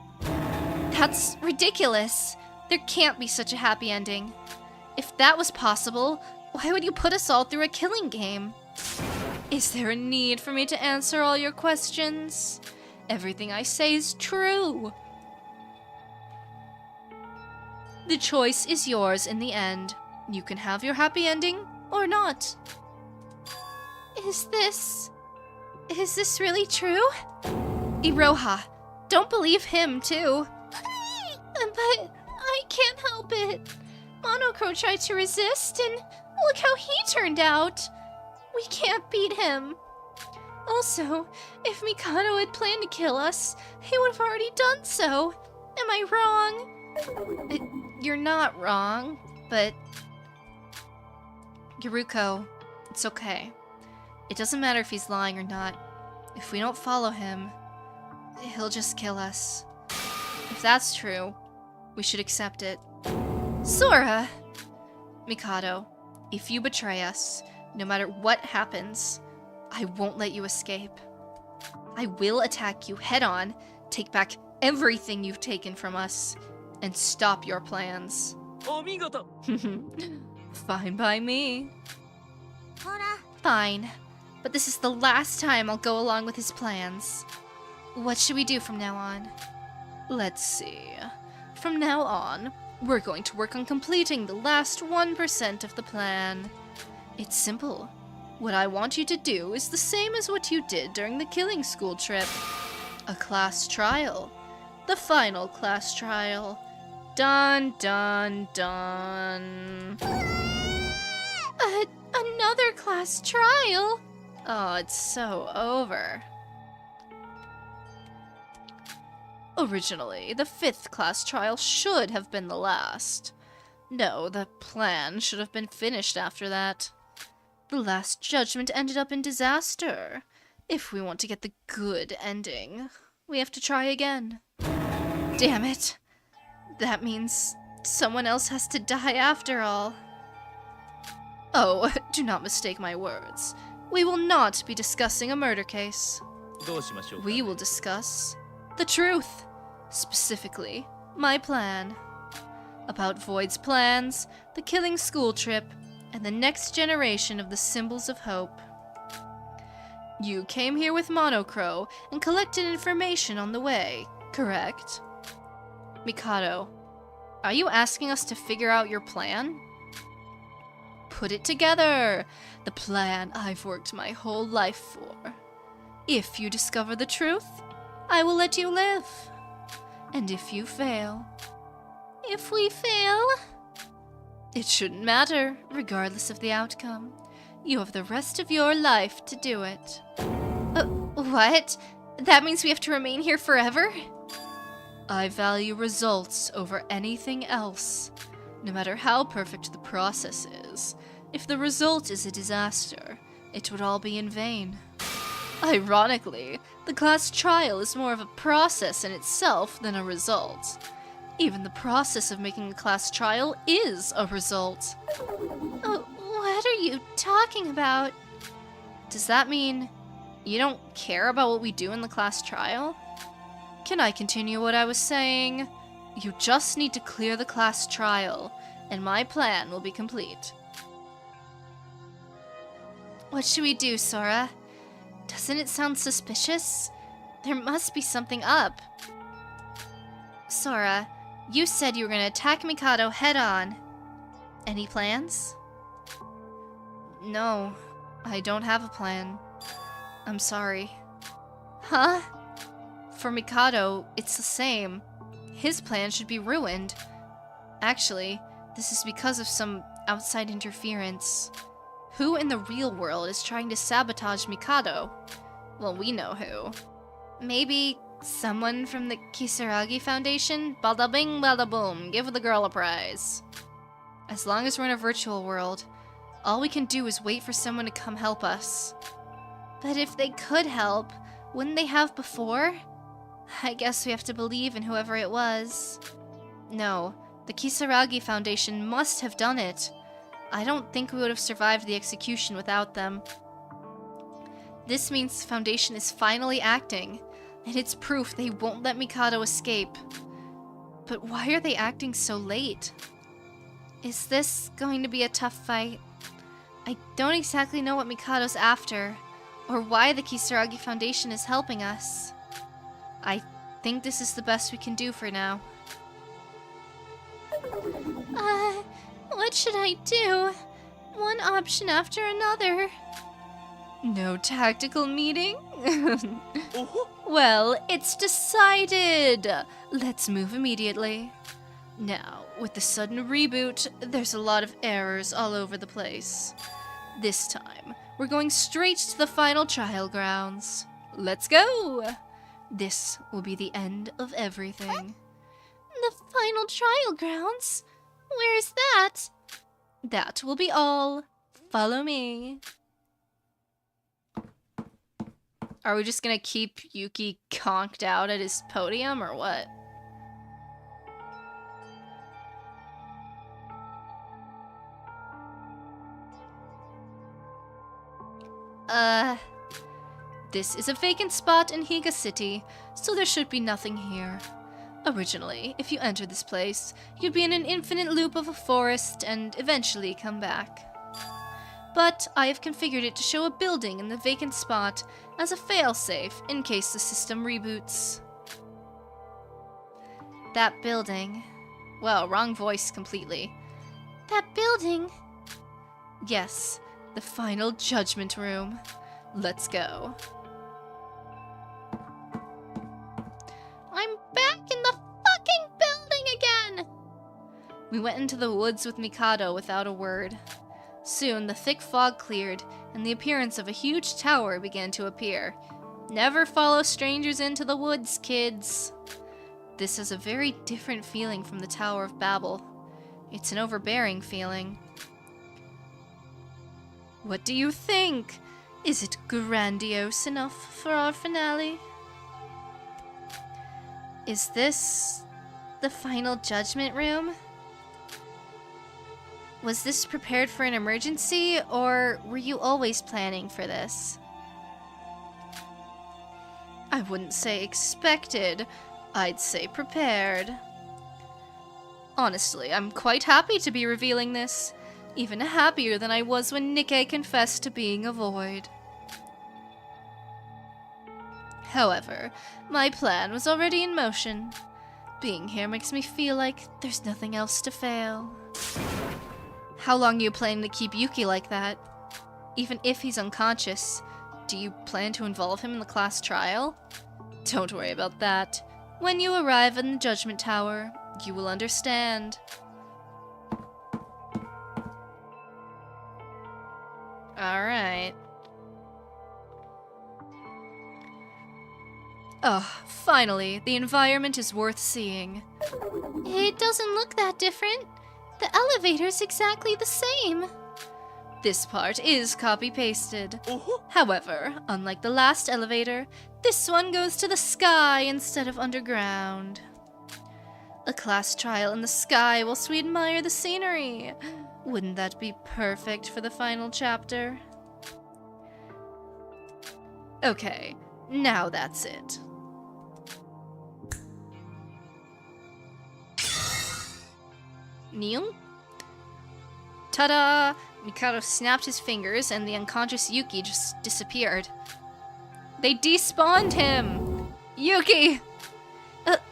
That's ridiculous. There can't be such a happy ending. If that was possible, why would you put us all through a killing game? Is there a need for me to answer all your questions? Everything I say is true. The choice is yours in the end. You can have your happy ending or not. Is this really true? Iroha, don't believe him too. But I can't help it. Monocrow tried to resist, and look how he turned out. We can't beat him. Also, if Mikado had planned to kill us, he would have already done so. Am I wrong? You're not wrong, but... Yuruko, it's okay. It doesn't matter if he's lying or not. If we don't follow him, he'll just kill us. If that's true, we should accept it. Sora! Mikado, if you betray us, no matter what happens, I won't let you escape. I will attack you head-on, take back everything you've taken from us, and stop your plans. Fine by me. Fine, but this is the last time I'll go along with his plans. What should we do from now on? Let's see. From now on, we're going to work on completing the last 1% of the plan. It's simple. What I want you to do is the same as what you did during the killing school trip. A class trial. The final class trial. Dun dun dun. Another class trial? Oh, it's so over. Originally, the 5th class trial should have been the last. No, the plan should have been finished after that. The last judgment ended up in disaster. If we want to get the good ending, we have to try again. Damn it. That means someone else has to die after all. Oh, do not mistake my words. We will not be discussing a murder case. We will discuss the truth. Specifically, my plan. About Void's plans, the killing school trip, and the next generation of the Symbols of Hope. You came here with Monocrow and collected information on the way, correct? Mikado, are you asking us to figure out your plan? Put it together! The plan I've worked my whole life for. If you discover the truth, I will let you live. And if you fail... If we fail... It shouldn't matter, regardless of the outcome. You have the rest of your life to do it. What? That means we have to remain here forever? I value results over anything else. No matter how perfect the process is, if the result is a disaster, it would all be in vain. Ironically, the class trial is more of a process in itself than a result. Even the process of making a class trial is a result. What are you talking about? Does that mean you don't care about what we do in the class trial? Can I continue what I was saying? You just need to clear the class trial, and my plan will be complete. What should we do, Sora? Doesn't it sound suspicious? There must be something up. Sora, you said you were going to attack Mikado head-on. Any plans? No, I don't have a plan. I'm sorry. Huh? For Mikado, it's the same. His plan should be ruined. Actually, this is because of some outside interference. Who in the real world is trying to sabotage Mikado? Well, we know who. Maybe someone from the Kisaragi Foundation? Bada bing, bada boom, give the girl a prize. As long as we're in a virtual world, all we can do is wait for someone to come help us. But if they could help, wouldn't they have before? I guess we have to believe in whoever it was. No, the Kisaragi Foundation must have done it. I don't think we would have survived the execution without them. This means the Foundation is finally acting, and it's proof they won't let Mikado escape. But why are they acting so late? Is this going to be a tough fight? I don't exactly know what Mikado's after, or why the Kisaragi Foundation is helping us. I think this is the best we can do for now. What should I do? One option after another. No tactical meeting? Well, it's decided! Let's move immediately. Now, with the sudden reboot, there's a lot of errors all over the place. This time, we're going straight to the final trial grounds. Let's go! This will be the end of everything. The final trial grounds? Where is that? That will be all. Follow me. Are we just gonna keep Yuki conked out at his podium, or what? This is a vacant spot in Higa City, so there should be nothing here. Originally, if you entered this place, you'd be in an infinite loop of a forest and eventually come back. But I have configured it to show a building in the vacant spot as a failsafe in case the system reboots. That building. Well, wrong voice completely. That building? Yes, the final judgment room. Let's go. I'm back in the fucking building again! We went into the woods with Mikado without a word. Soon, the thick fog cleared, and the appearance of a huge tower began to appear. Never follow strangers into the woods, kids. This has a very different feeling from the Tower of Babel. It's an overbearing feeling. What do you think? Is it grandiose enough for our finale? Is this the final judgment room? Was this prepared for an emergency, or were you always planning for this? I wouldn't say expected, I'd say prepared. Honestly, I'm quite happy to be revealing this. Even happier than I was when Nikkei confessed to being a void. However, my plan was already in motion. Being here makes me feel like there's nothing else to fail. How long are you planning to keep Yuki like that? Even if he's unconscious, do you plan to involve him in the class trial? Don't worry about that. When you arrive in the Judgment Tower, you will understand. Alright. Oh, finally, the environment is worth seeing. It doesn't look that different. The elevator's exactly the same. This part is copy-pasted. However, unlike the last elevator, this one goes to the sky instead of underground. A class trial in the sky whilst we admire the scenery. Wouldn't that be perfect for the final chapter? Okay, now that's it. Neil? Ta-da! Mikado snapped his fingers and the unconscious Yuki just disappeared. They despawned him! Yuki!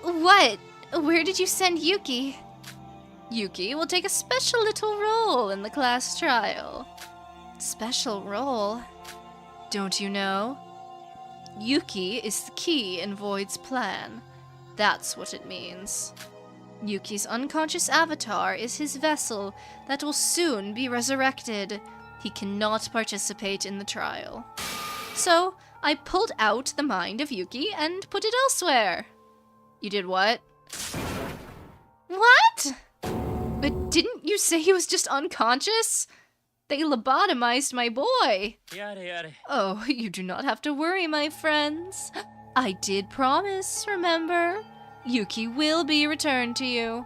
What? Where did you send Yuki? Yuki will take a special little role in the class trial. Special role? Don't you know? Yuki is the key in Void's plan. That's what it means. Yuki's unconscious avatar is his vessel that will soon be resurrected. He cannot participate in the trial. So, I pulled out the mind of Yuki and put it elsewhere. You did what? What? But didn't you say he was just unconscious? They lobotomized my boy. Oh, you do not have to worry, my friends. I did promise, remember? Yuki will be returned to you,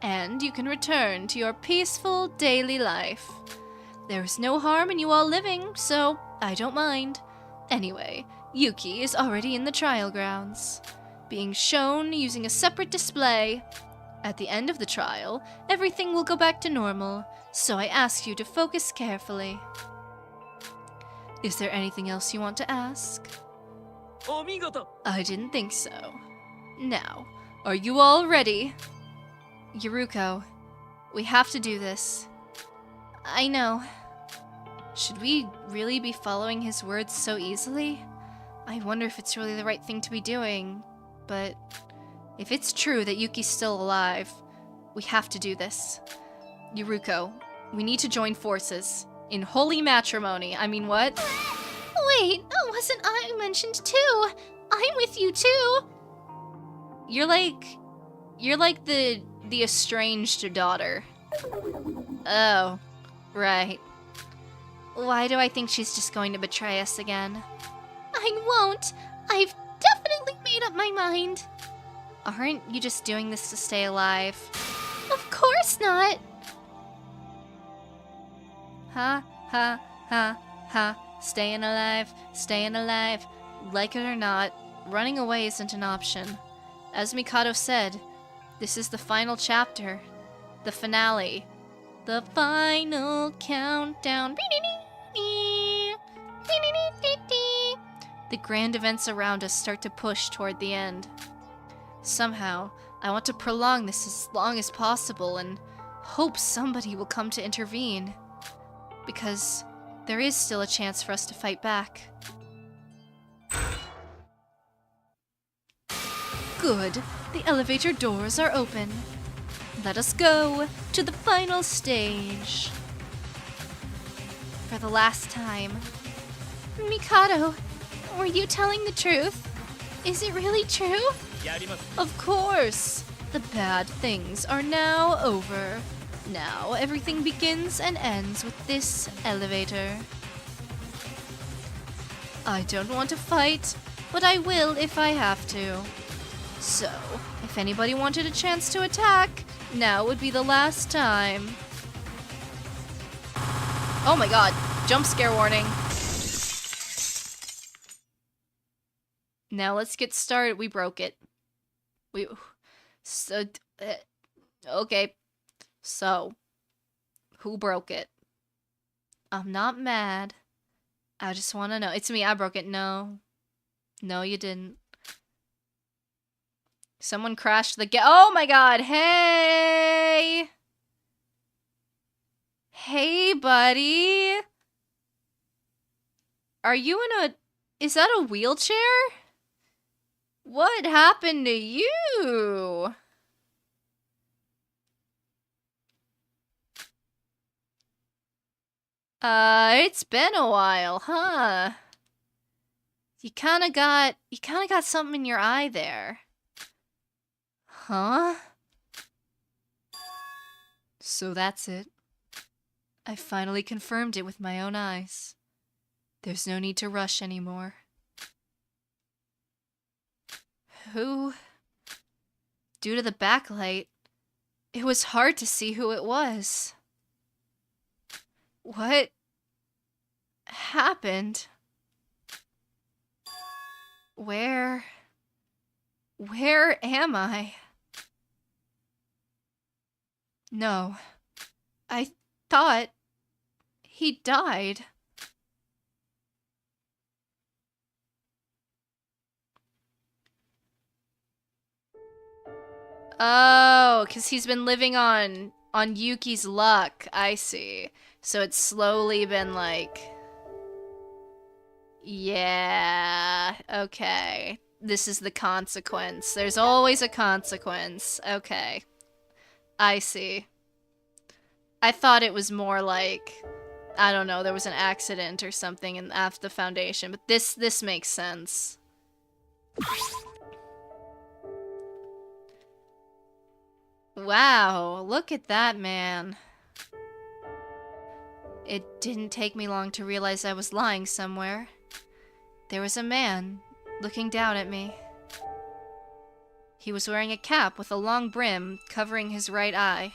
and you can return to your peaceful daily life. There is no harm in you all living, so I don't mind. Anyway, Yuki is already in the trial grounds, being shown using a separate display. At the end of the trial, everything will go back to normal, so I ask you to focus carefully. Is there anything else you want to ask? I didn't think so. Now, are you all ready? Yuruko, we have to do this. I know. Should we really be following his words so easily? I wonder if it's really the right thing to be doing, but if it's true that Yuki's still alive, we have to do this. Yuruko, we need to join forces. In holy matrimony. I mean, what? Wait, wasn't I mentioned too? I'm with you too. You're like the estranged daughter. Oh, right. Why do I think she's just going to betray us again? I won't. I've definitely made up my mind. Aren't you just doing this to stay alive? Of course not. Ha, ha, ha, ha. Staying alive, staying alive. Like it or not, running away isn't an option. As Mikado said, this is the final chapter. The finale. The final countdown. The grand events around us start to push toward the end. Somehow, I want to prolong this as long as possible and hope somebody will come to intervene. Because there is still a chance for us to fight back. Good. The elevator doors are open. Let us go to the final stage. For the last time. Mikado, were you telling the truth? Is it really true? Of course. The bad things are now over. Now everything begins and ends with this elevator. I don't want to fight, but I will if I have to. So, if anybody wanted a chance to attack, now would be the last time. Oh my god, jump scare warning. Now let's get started. We broke it. Okay. So, who broke it? I'm not mad. I just want to know. It's me, I broke it. No. No, you didn't. Someone crashed the oh my god, hey! Hey, buddy! Are you in a... Is that a wheelchair? What happened to you? It's been a while, huh? You kinda got something in your eye there. Huh? So that's it. I finally confirmed it with my own eyes. There's no need to rush anymore. Who? Due to the backlight, it was hard to see who it was. What happened? Where am I? No, I thought he died. Oh, because he's been living on Yuki's luck. I see. So it's slowly been like... Yeah, okay. This is the consequence. There's always a consequence. Okay, I see. I thought it was more like, I don't know, there was an accident or something at the foundation, but this makes sense. Wow, look at that man. It didn't take me long to realize I was lying somewhere. There was a man looking down at me. He was wearing a cap with a long brim covering his right eye.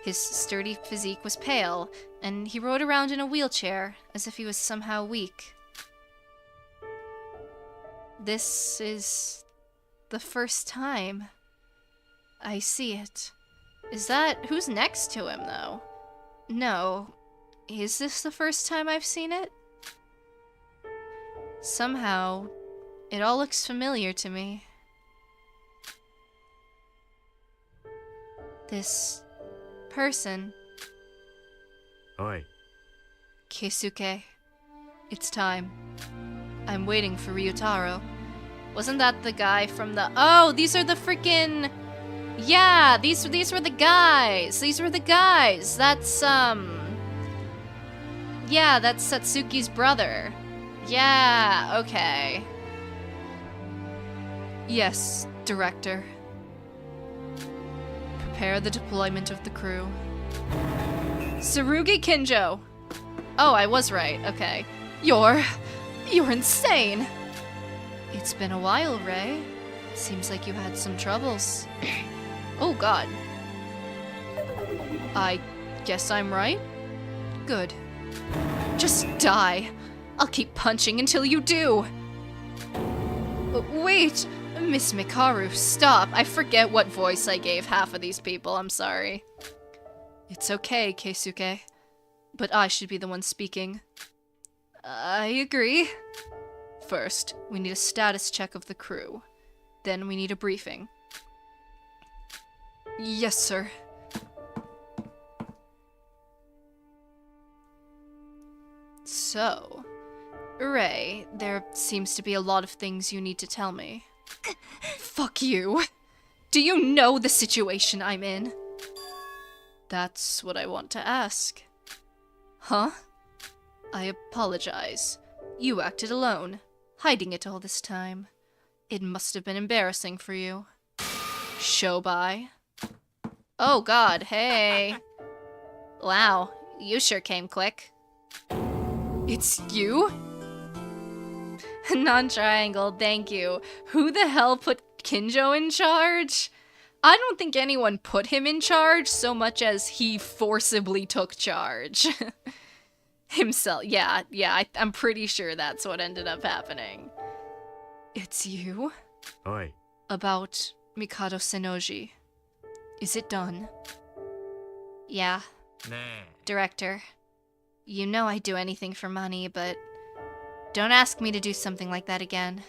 His sturdy physique was pale, and he rode around in a wheelchair as if he was somehow weak. This is the first time I see it. Is that... who's next to him, though? No. Is this the first time I've seen it? Somehow, it all looks familiar to me. This person. Oi. Keisuke. It's time. I'm waiting for Ryutaro. Wasn't that the guy from the... Oh, these are the freaking... Yeah, these were the guys. These were the guys. That's, yeah, that's Satsuki's brother. Yeah, okay. Yes, Director. Prepare the deployment of the crew. Tsurugi Kinjo! Oh, I was right, okay. You're insane! It's been a while, Ray. Seems like you had some troubles. Oh god. I guess I'm right? Good. Just die. I'll keep punching until you do. Wait! Miss Mikaru, stop. I forget what voice I gave half of these people, I'm sorry. It's okay, Keisuke. But I should be the one speaking. I agree. First, we need a status check of the crew. Then we need a briefing. Yes, sir. So, Ray, there seems to be a lot of things you need to tell me. Fuck you. Do you know the situation I'm in? That's what I want to ask. Huh? I apologize. You acted alone, hiding it all this time. It must have been embarrassing for you. Shobai. Oh god, hey. Wow, you sure came quick. It's you? Non-triangle, thank you. Who the hell put Kinjo in charge? I don't think anyone put him in charge so much as he forcibly took charge. Himself, yeah, I'm pretty sure that's what ended up happening. It's you? Oi. About Mikado Sennoji. Is it done? Yeah. Nah. Director. You know I'd do anything for money, but don't ask me to do something like that again.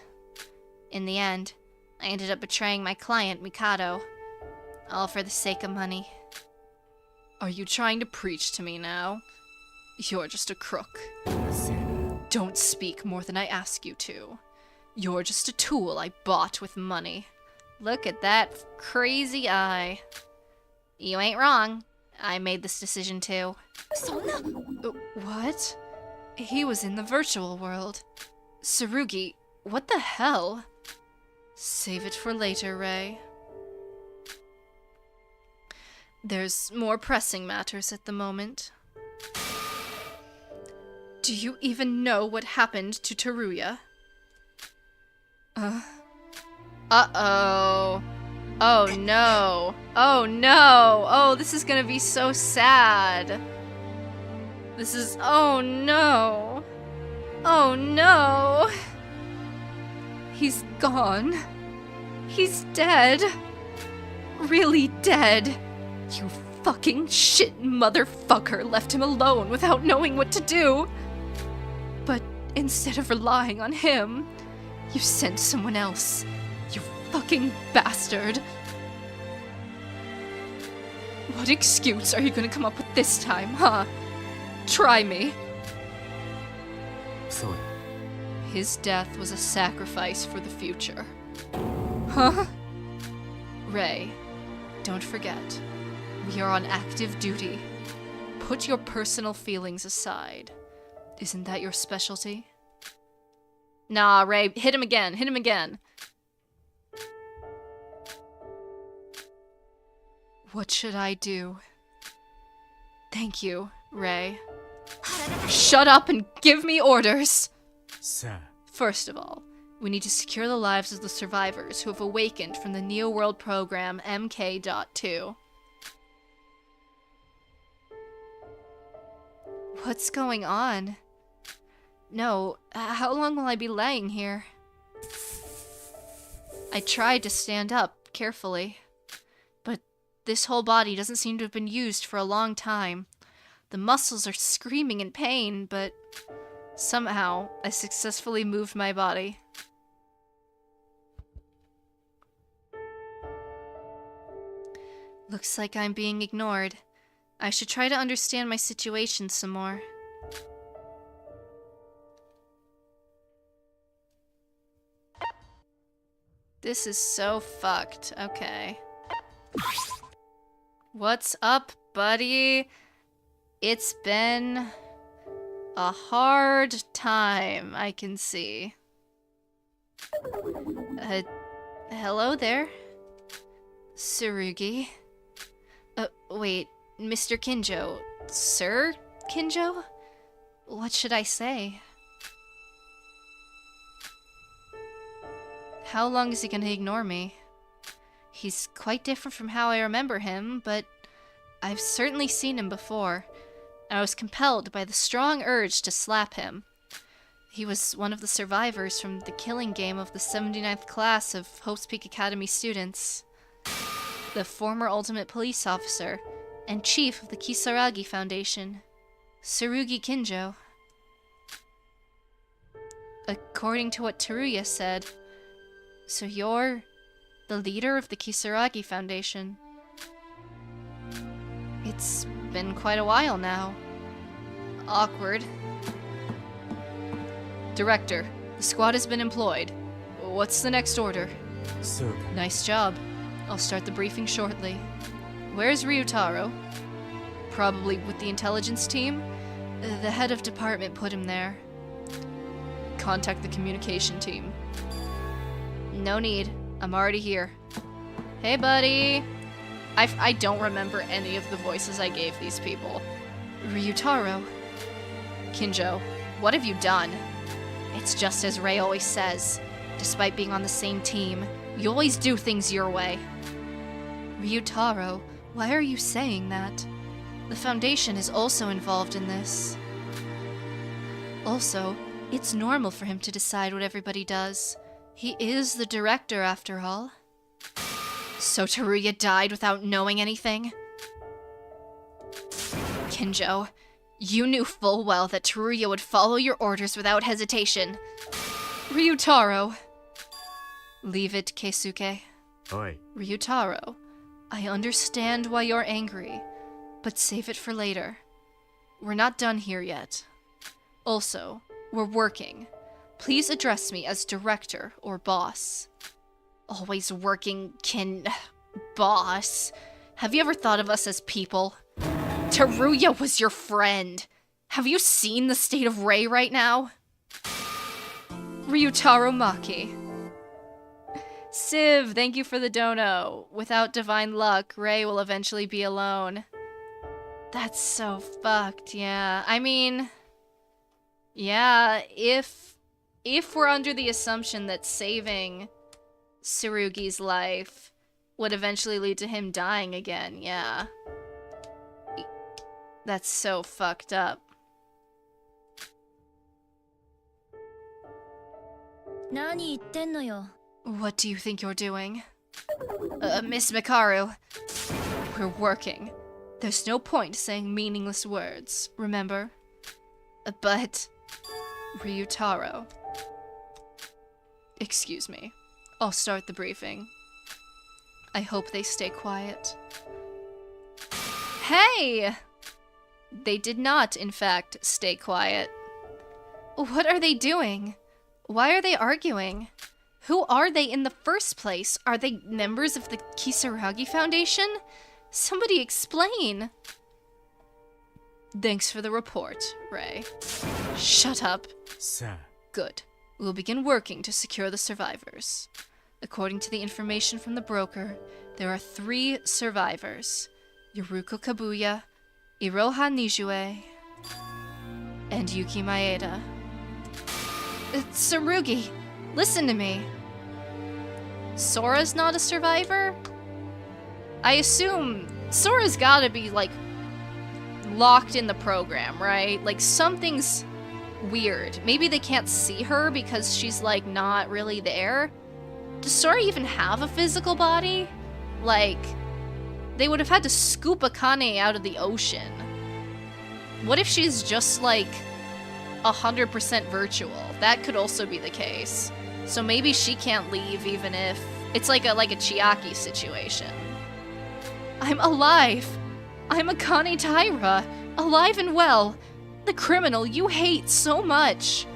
In the end, I ended up betraying my client, Mikado. All for the sake of money. Are you trying to preach to me now? You're just a crook. Don't speak more than I ask you to. You're just a tool I bought with money. Look at that crazy eye. You ain't wrong. I made this decision too. What? He was in the virtual world. Tsurugi, what the hell? Save it for later, Ray. There's more pressing matters at the moment. Do you even know what happened to Teruya? Uh-oh. Oh no. Oh no. Oh, this is gonna be so sad. This is... oh no. Oh no. He's gone. He's dead. Really dead. You fucking shit motherfucker left him alone without knowing what to do. But instead of relying on him, you sent someone else. You fucking bastard. What excuse are you gonna come up with this time, huh? Try me. Sorry. His death was a sacrifice for the future. Huh? Ray, don't forget. We are on active duty. Put your personal feelings aside. Isn't that your specialty? Nah, Ray, hit him again, hit him again. What should I do? Thank you, Ray. Shut up and give me orders! さあ First of all, we need to secure the lives of the survivors who have awakened from the Neo World program MK.2. What's going on? No, how long will I be laying here? I tried to stand up carefully, but this whole body doesn't seem to have been used for a long time. The muscles are screaming in pain, but somehow I successfully moved my body. Looks like I'm being ignored. I should try to understand my situation some more. This is so fucked. Okay. What's up, buddy? It's been a hard time, I can see. Hello there? Tsurugi? Wait, Mr. Kinjo. Sir Kinjo? What should I say? How long is he gonna ignore me? He's quite different from how I remember him, but I've certainly seen him before. I was compelled by the strong urge to slap him. He was one of the survivors from the killing game of the 79th class of Hope's Peak Academy students. The former ultimate police officer and chief of the Kisaragi Foundation, Tsurugi Kinjo. According to what Teruya said, so you're the leader of the Kisaragi Foundation. It's been quite a while now. Awkward. Director, the squad has been employed. What's the next order? そうか Nice job. I'll start the briefing shortly. Where's Ryutaro? Probably with the intelligence team? The head of department put him there. Contact the communication team. No need. I'm already here. Hey, buddy! I don't remember any of the voices I gave these people. Ryutaro. Kinjo, what have you done? It's just as Ray always says. Despite being on the same team, you always do things your way. Ryutaro, why are you saying that? The Foundation is also involved in this. Also, it's normal for him to decide what everybody does. He is the director, after all. So Teruya died without knowing anything? Kinjo, you knew full well that Teruya would follow your orders without hesitation. Ryutaro. Leave it, Keisuke. おい Ryutaro, I understand why you're angry, but save it for later. We're not done here yet. Also, we're working. Please address me as director or boss. Always working, boss. Have you ever thought of us as people? Teruya was your friend. Have you seen the state of Ray right now? Ryutaro Maki. Civ, thank you for the dono. Without divine luck, Ray will eventually be alone. That's so fucked, yeah. I mean, yeah, if we're under the assumption that saving Tsurugi's life would eventually lead to him dying again, yeah. That's so fucked up. 何言ってんのよ。 What do you think you're doing? Miss Mikaru, we're working. There's no point saying meaningless words, remember? But... Ryutaro. Excuse me. I'll start the briefing. I hope they stay quiet. Hey! They did not, in fact, stay quiet. What are they doing? Why are they arguing? Who are they in the first place? Are they members of the Kisaragi Foundation? Somebody explain. Thanks for the report, Ray. Shut up. さあ Good. We'll begin working to secure the survivors. According to the information from the broker, there are 3 survivors. Yuruko Kabuya, Iroha Nijue, and Yuki Maeda. Tsurugi, listen to me. Sora's not a survivor? I assume Sora's gotta be, like, locked in the program, right? Like, something's weird. Maybe they can't see her because she's, like, not really there. Does Sora even have a physical body? Like, they would have had to scoop Akane out of the ocean. What if she's just, like, 100% virtual? That could also be the case. So maybe she can't leave even if... It's like a Chiaki situation. I'm alive! I'm Akane Taira! Alive and well! The criminal you hate so much!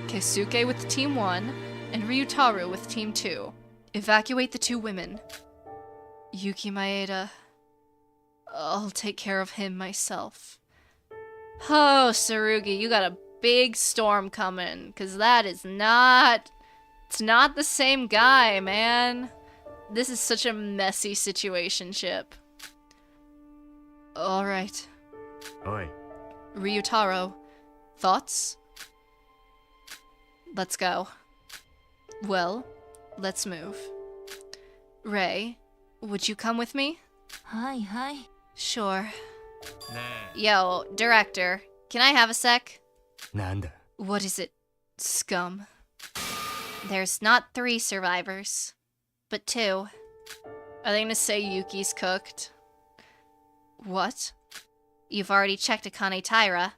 Keisuke with Team 1, and Ryutaru with Team 2. Evacuate the 2 women. Yuki Maeda. I'll take care of him myself. Oh, Tsurugi, you got a big storm coming, 'cause that is not... It's not the same guy, man. This is such a messy situationship. Alright. おい Ryutaro, thoughts? Let's go. Well, let's move. Ray, would you come with me? はいはい。 Sure. ね Yo, director, can I have a sec? えなんだ What is it, scum? There's not 3 survivors, but 2. Are they gonna say Yuki's cooked? What? You've already checked Akane Taira.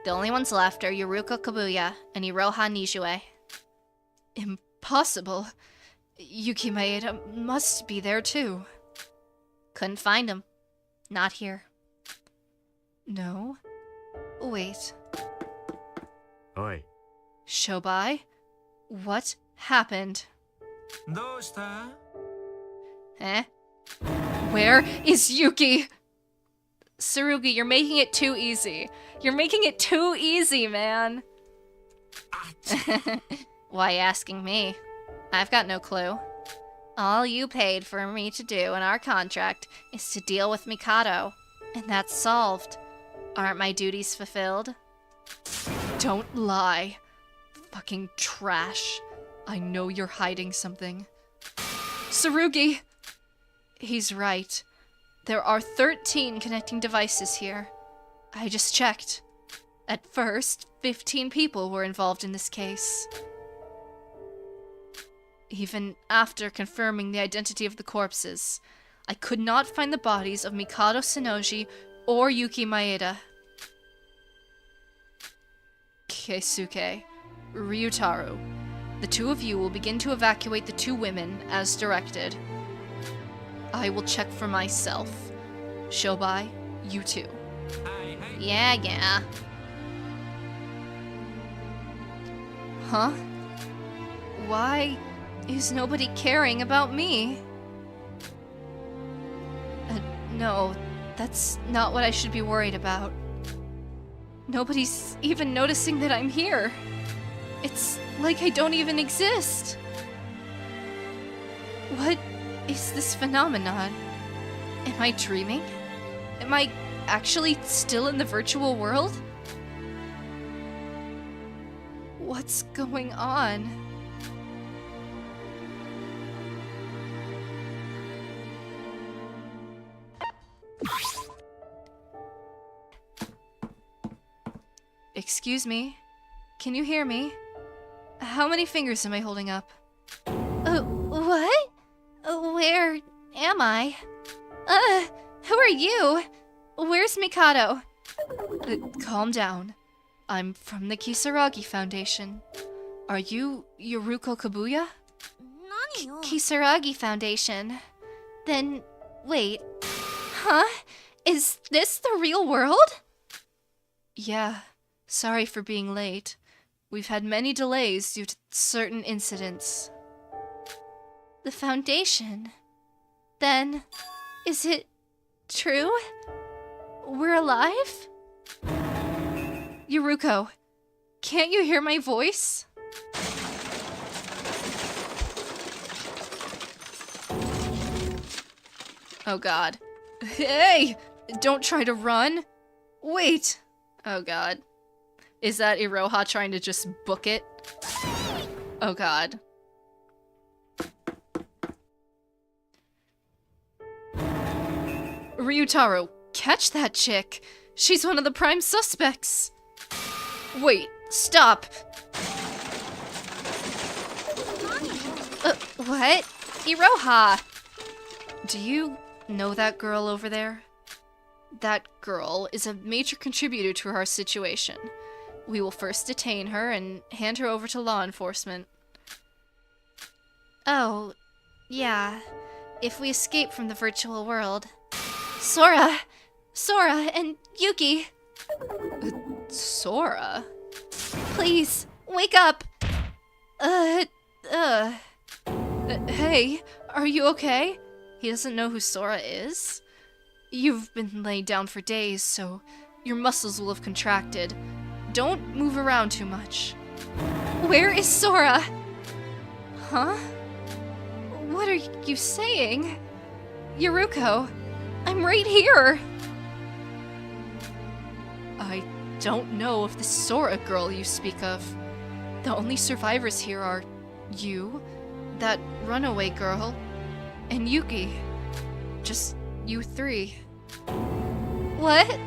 The only ones left are Yuruko Kabuya and Iroha Nijue. Impossible. Yuki Maeda must be there too. Couldn't find him. Not here. No? Wait. おい Shobai? What happened? どうした Eh? Where is Yuki? Tsurugi, you're making it too easy. You're making it too easy, man. Why asking me? I've got no clue. All you paid for me to do in our contract is to deal with Mikado, and that's solved. Aren't my duties fulfilled? Don't lie. Fucking trash. I know you're hiding something. Tsurugi! He's right. There are 13 connecting devices here. I just checked. At first, 15 people were involved in this case. Even after confirming the identity of the corpses, I could not find the bodies of Mikado Shinoji or Yuki Maeda. Keisuke, Ryutaru, the 2 of you will begin to evacuate the 2 women as directed. I will check for myself. Shobai, you too. Yeah. Huh? Why is nobody caring about me? No, that's not what I should be worried about. Nobody's even noticing that I'm here. It's like I don't even exist. What is this phenomenon? Am I dreaming? Am I actually still in the virtual world? What's going on? Excuse me? Can you hear me? How many fingers am I holding up? What? Where am I? Who are you? Where's Mikado? Calm down. I'm from the Kisaragi Foundation. Are you Yuruko Kabuya? 何よ。 Kisaragi Foundation. Then, wait. Huh? Is this the real world? Yeah. Sorry for being late. We've had many delays due to certain incidents. The Foundation. Then, Is it true? We're alive? Yuruko, can't you hear my voice? Oh god. Hey! Don't try to run! Wait! Oh god. Is that Iroha trying to just book it? Oh god. Ryutaro, catch that chick! She's one of the prime suspects! Wait, stop! What? Iroha! Do you know that girl over there? That girl is a major contributor to our situation. We will first detain her and hand her over to law enforcement. Oh, yeah. If we escape from the virtual world. Sora! Sora and Yuki! Sora? Please, wake up! Hey, are you okay? He doesn't know who Sora is? You've been laid down for days, so your muscles will have contracted. Don't move around too much. Where is Sora? Huh? What are you saying? Yuruko, I'm right here! I don't know if the Sora girl you speak of. The only survivors here are you, that runaway girl, and Yuki. Just you three. What?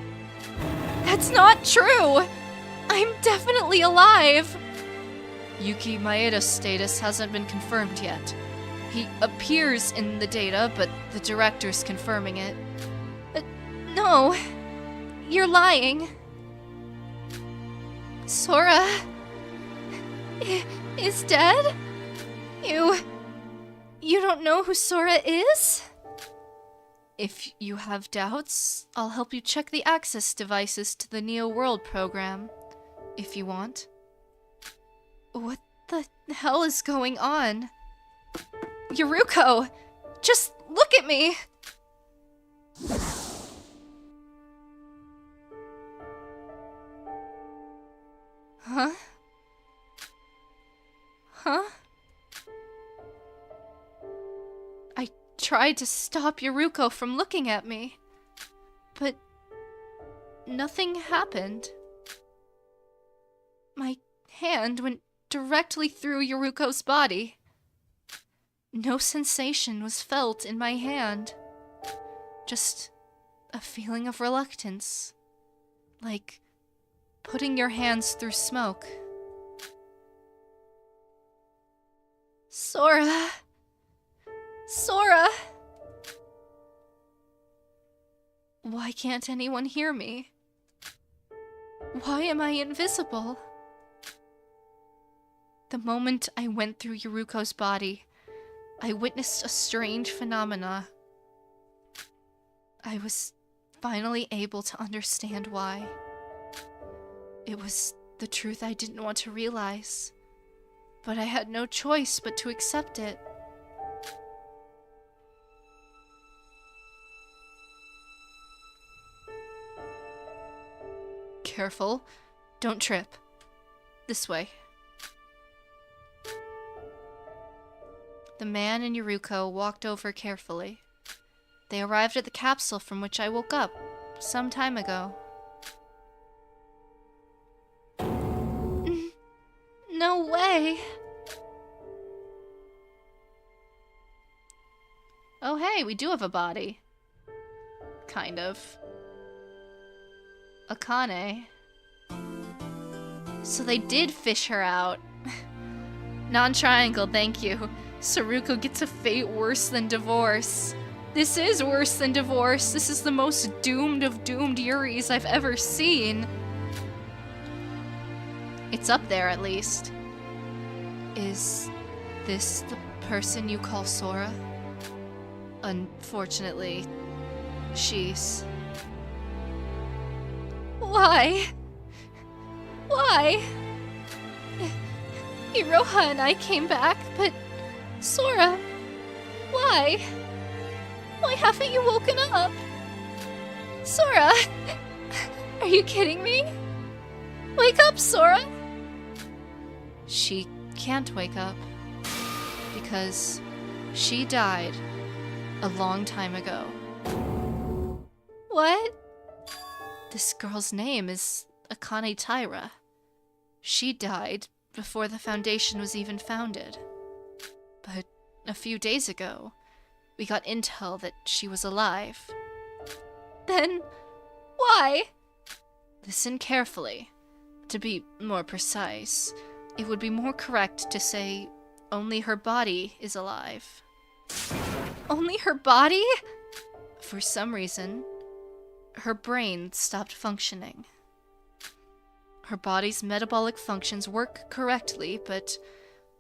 That's not true! I'm definitely alive! Yuki Maeda's status hasn't been confirmed yet. He appears in the data, but the director's confirming it. No, you're lying. Sora is dead? You don't know who Sora is? If you have doubts, I'll help you check the access devices to the Neo World program, if you want. What the hell is going on? Yuruko! Just look at me! Huh? Huh? I tried to stop Yuruko from looking at me, but nothing happened. My hand went directly through Yuruko's body. No sensation was felt in my hand. Just a feeling of reluctance. Like putting your hands through smoke. Sora! Sora! Why can't anyone hear me? Why am I invisible? The moment I went through Yuruko's body, I witnessed a strange phenomena. I was finally able to understand why. It was the truth I didn't want to realize, but I had no choice but to accept it. Careful, don't trip. This way. The man and Yuruko walked over carefully. They arrived at the capsule from which I woke up some time ago. No way! Oh hey, we do have a body. Kind of. Akane. So they did fish her out. Non-triangle, thank you. Saruko gets a fate worse than divorce. This is worse than divorce. This is the most doomed of doomed Yuris I've ever seen. It's up there, at least. Is this the person you call Sora? Unfortunately, she's... Why? Why? Iroha and I came back, but... Sora... Why? Why haven't you woken up? Sora! Are you kidding me? Wake up, Sora! She can't wake up. Because she died a long time ago. What? This girl's name is Akane Taira. She died before the Foundation was even founded. But a few days ago, we got intel that she was alive. Then, why? Listen carefully. To be more precise, it would be more correct to say only her body is alive. Only her body? For some reason, her brain stopped functioning. Her body's metabolic functions work correctly, but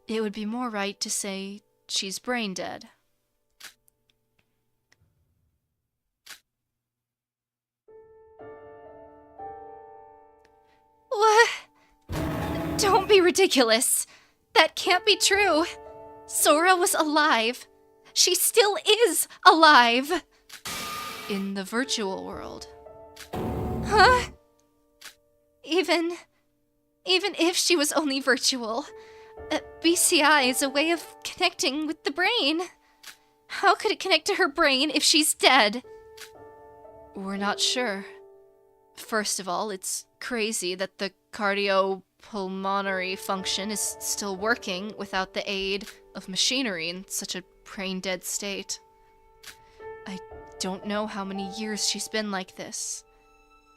it would be more right to say she's brain dead. What? Don't be ridiculous. That can't be true. Sora was alive. She still is alive. In the virtual world. Huh? Even if she was only virtual, BCI is a way of connecting with the brain. How could it connect to her brain if she's dead? We're not sure. First of all, it's crazy that the cardiopulmonary function is still working without the aid of machinery in such a brain-dead state. I don't know how many years she's been like this,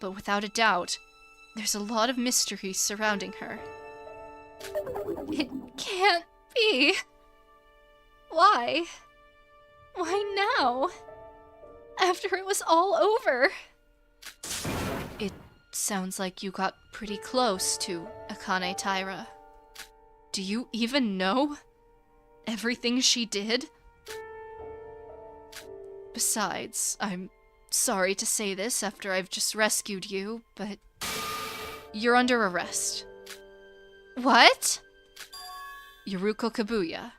but without a doubt, there's a lot of mystery surrounding her. It can't be. Why? Why now? After it was all over. It sounds like you got pretty close to Akane Taira. Do you even know everything she did? Besides, I'm sorry to say this after I've just rescued you, but you're under arrest. What? Yuruko Kabuya,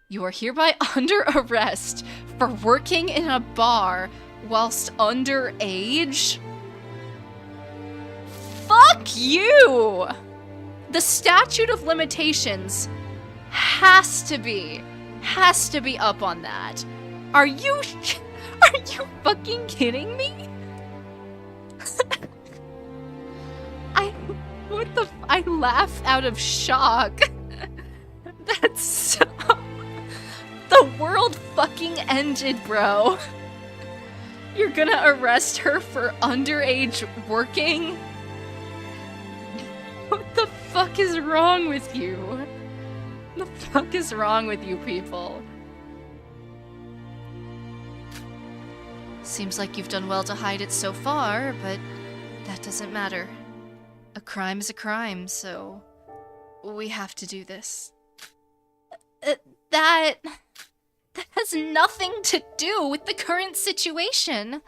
you are hereby under arrest for working in a bar whilst underage? Fuck you! The statute of limitations has to be up on that. Are you fucking kidding me? I laugh out of shock. That's so... The world fucking ended, bro. You're gonna arrest her for underage working? What the fuck is wrong with you? What the fuck is wrong with you people? Seems like you've done well to hide it so far, but that doesn't matter. A crime is a crime, so we have to do this. That has nothing to do with the current situation.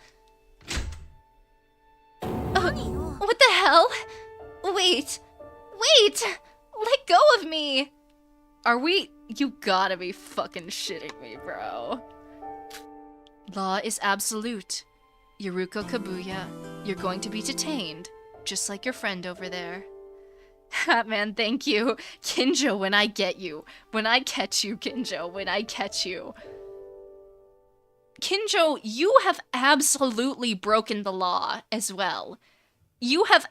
What the hell? Wait! Let go of me! Are we? You gotta be fucking shitting me, bro. Law is absolute. Yuruko Kabuya, you're going to be detained, just like your friend over there. Man, thank you. Kinjo, when I get you. When I catch you, Kinjo. When I catch you. Kinjo, you have absolutely broken the law as well. You have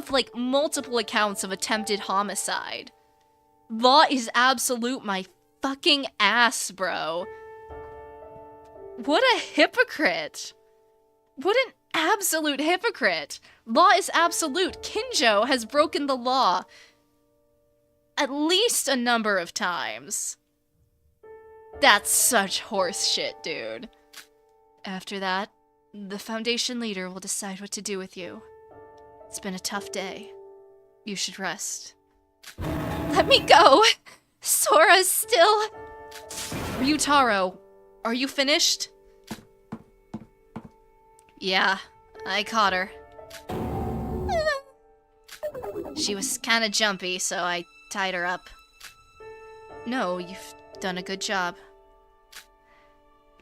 like multiple accounts of attempted homicide. Law is absolute my fucking ass, bro. What a hypocrite. What an absolute hypocrite. Law is absolute. Kinjo has broken the law at least a number of times. That's such horse shit, dude. After that, the Foundation leader will decide what to do with you. It's been a tough day. You should rest. Let me go! Sora's still... Ryutaro, are you finished? Yeah, I caught her. She was kinda jumpy, so I tied her up. No, you've done a good job.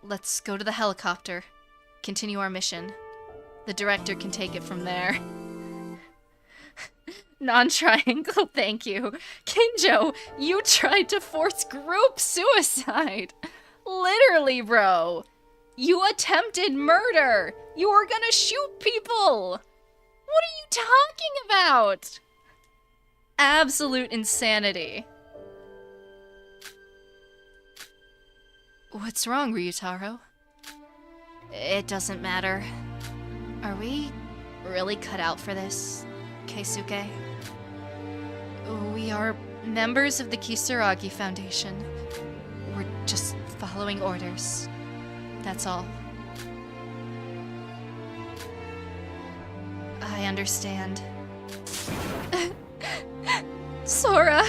Let's go to the helicopter. Continue our mission. The director can take it from there. Non-triangle, thank you. Kinjo, you tried to force group suicide. Literally, bro. You attempted murder. You were gonna shoot people. What are you talking about? Absolute insanity. What's wrong, Ryutaro? It doesn't matter. Are we really cut out for this, Keisuke? We are members of the Kisaragi Foundation. We're just following orders. That's all. I understand. Sora!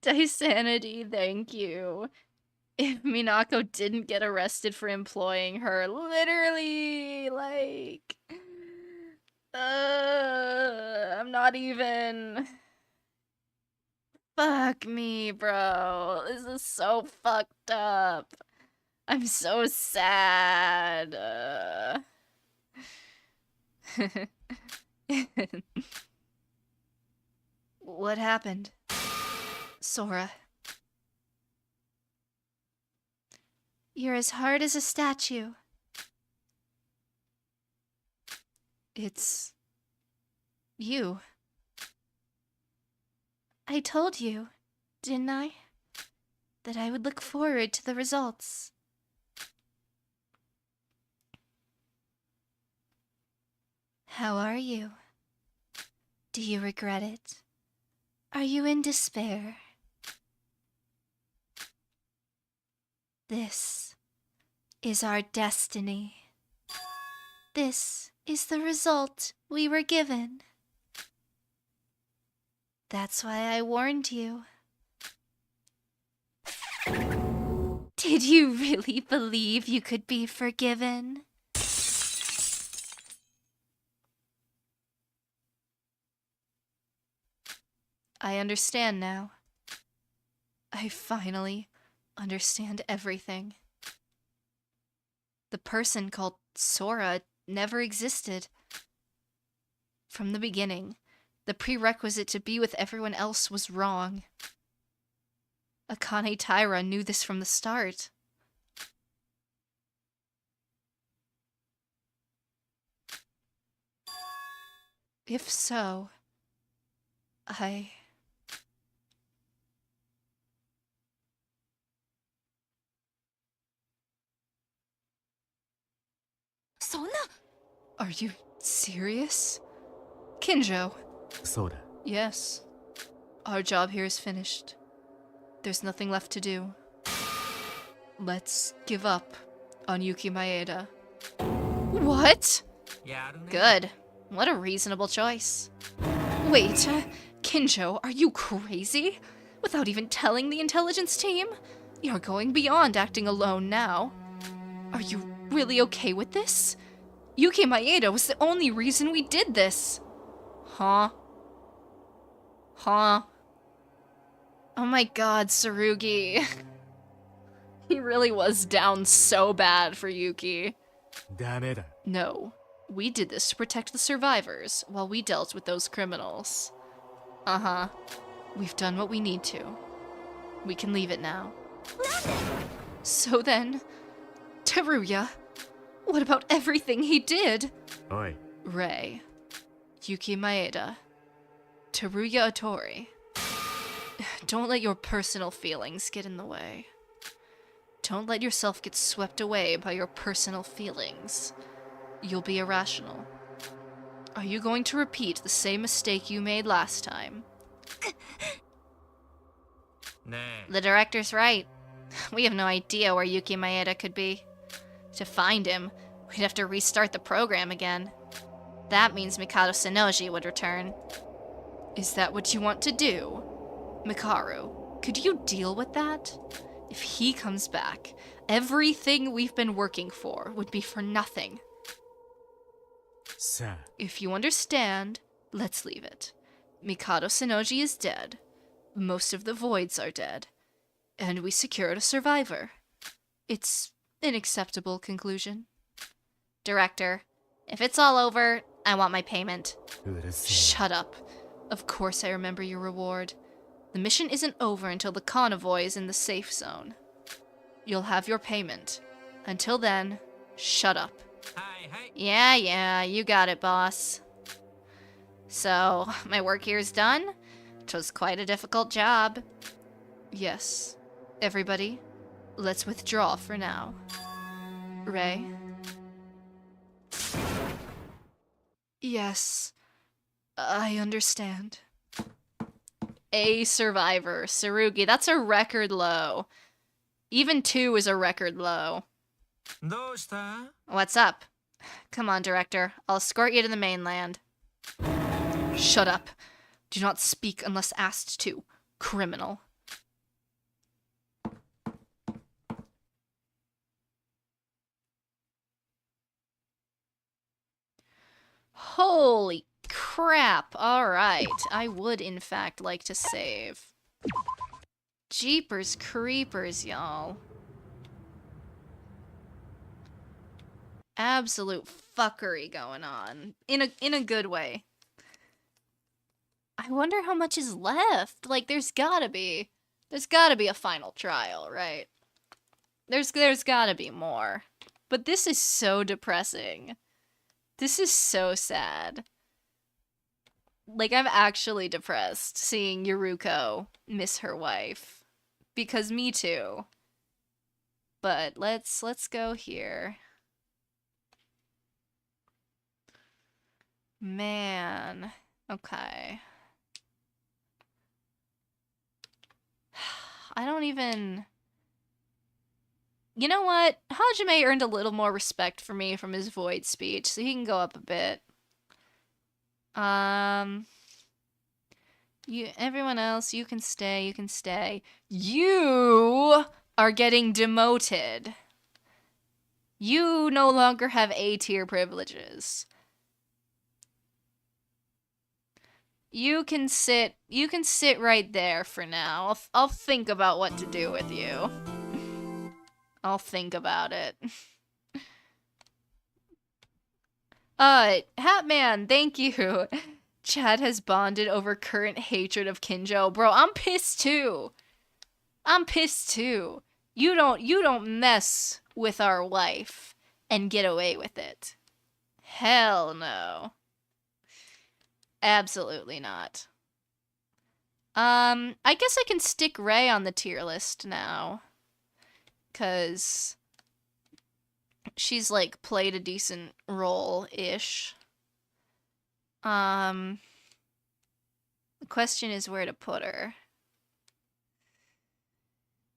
Daisanity, thank you. If Minako didn't get arrested for employing her, literally, like... I'm not even... Fuck me, bro. This is so fucked up. I'm so sad. What happened? Sora. You're as hard as a statue. It's... you. I told you, didn't I? That I would look forward to the results. How are you? Do you regret it? Are you in despair? This is our destiny. This is the result we were given. That's why I warned you. Did you really believe you could be forgiven? I understand now. I finally understand everything. The person called Sora never existed. From the beginning, the prerequisite to be with everyone else was wrong. Akane Taira knew this from the start. If so, Are you serious? Kinjo. そうだ Yes. Our job here is finished. There's nothing left to do. Let's give up on Yuki Maeda. What? やるね Good. What a reasonable choice. Wait, Kinjo, are you crazy? Without even telling the intelligence team? You're going beyond acting alone now. Are you really okay with this? Yuki Maeda was the only reason we did this. Huh? Huh? Oh my god, Tsurugi. He really was down so bad for Yuki. ダメだ No, we did this to protect the survivors while we dealt with those criminals. Uh-huh. We've done what we need to. We can leave it now. So then, Teruya, what about everything he did? おい Rei, Yuki Maeda, Teruya Otori. Don't let your personal feelings get in the way. Don't let yourself get swept away by your personal feelings. You'll be irrational. Are you going to repeat the same mistake you made last time? ねえ The director's right. We have no idea where Yuki Maeda could be. To find him, we'd have to restart the program again. That means Mikado Sennoji would return. Is that what you want to do? Mikaru, could you deal with that? If he comes back, everything we've been working for would be for nothing. さあ If you understand, let's leave it. Mikado Sennoji is dead. Most of the voids are dead. And we secured a survivor. It's an acceptable conclusion. Director, if it's all over, I want my payment. うるせえ Shut up. Of course I remember your reward. The mission isn't over until the convoy is in the safe zone. You'll have your payment. Until then, shut up. はいはい Yeah, you got it, boss. So, my work here is done? It was quite a difficult job. Yes. Everybody, let's withdraw for now. Ray? Yes. I understand. A survivor. Tsurugi, that's a record low. Even 2 is a record low. どうした What's up? Come on, director. I'll escort you to the mainland. Shut up. Do not speak unless asked to, criminal. Holy crap. Alright. I would, in fact, like to save. Jeepers creepers, y'all. Absolute fuckery going on. In a good way. I wonder how much is left. Like, there's gotta be a final trial, right? There's gotta be more. But this is so depressing. This is so sad. Like, I'm actually depressed seeing Yuruko miss her wife. Because me too. But let's go here. Man. Okay. I don't even... You know what? Hajime earned a little more respect for me from his void speech, so he can go up a bit. Everyone else, you can stay. You are getting demoted. You no longer have A-tier privileges. You can sit right there for now. I'll think about what to do with you. I'll think about it. Hatman, thank you. Chad has bonded over current hatred of Kinjo. Bro, I'm pissed too. You don't mess with our wife and get away with it. Hell no. Absolutely not. I guess I can stick Ray on the tier list now. 'Cause she's, like, played a decent role-ish. The question is where to put her.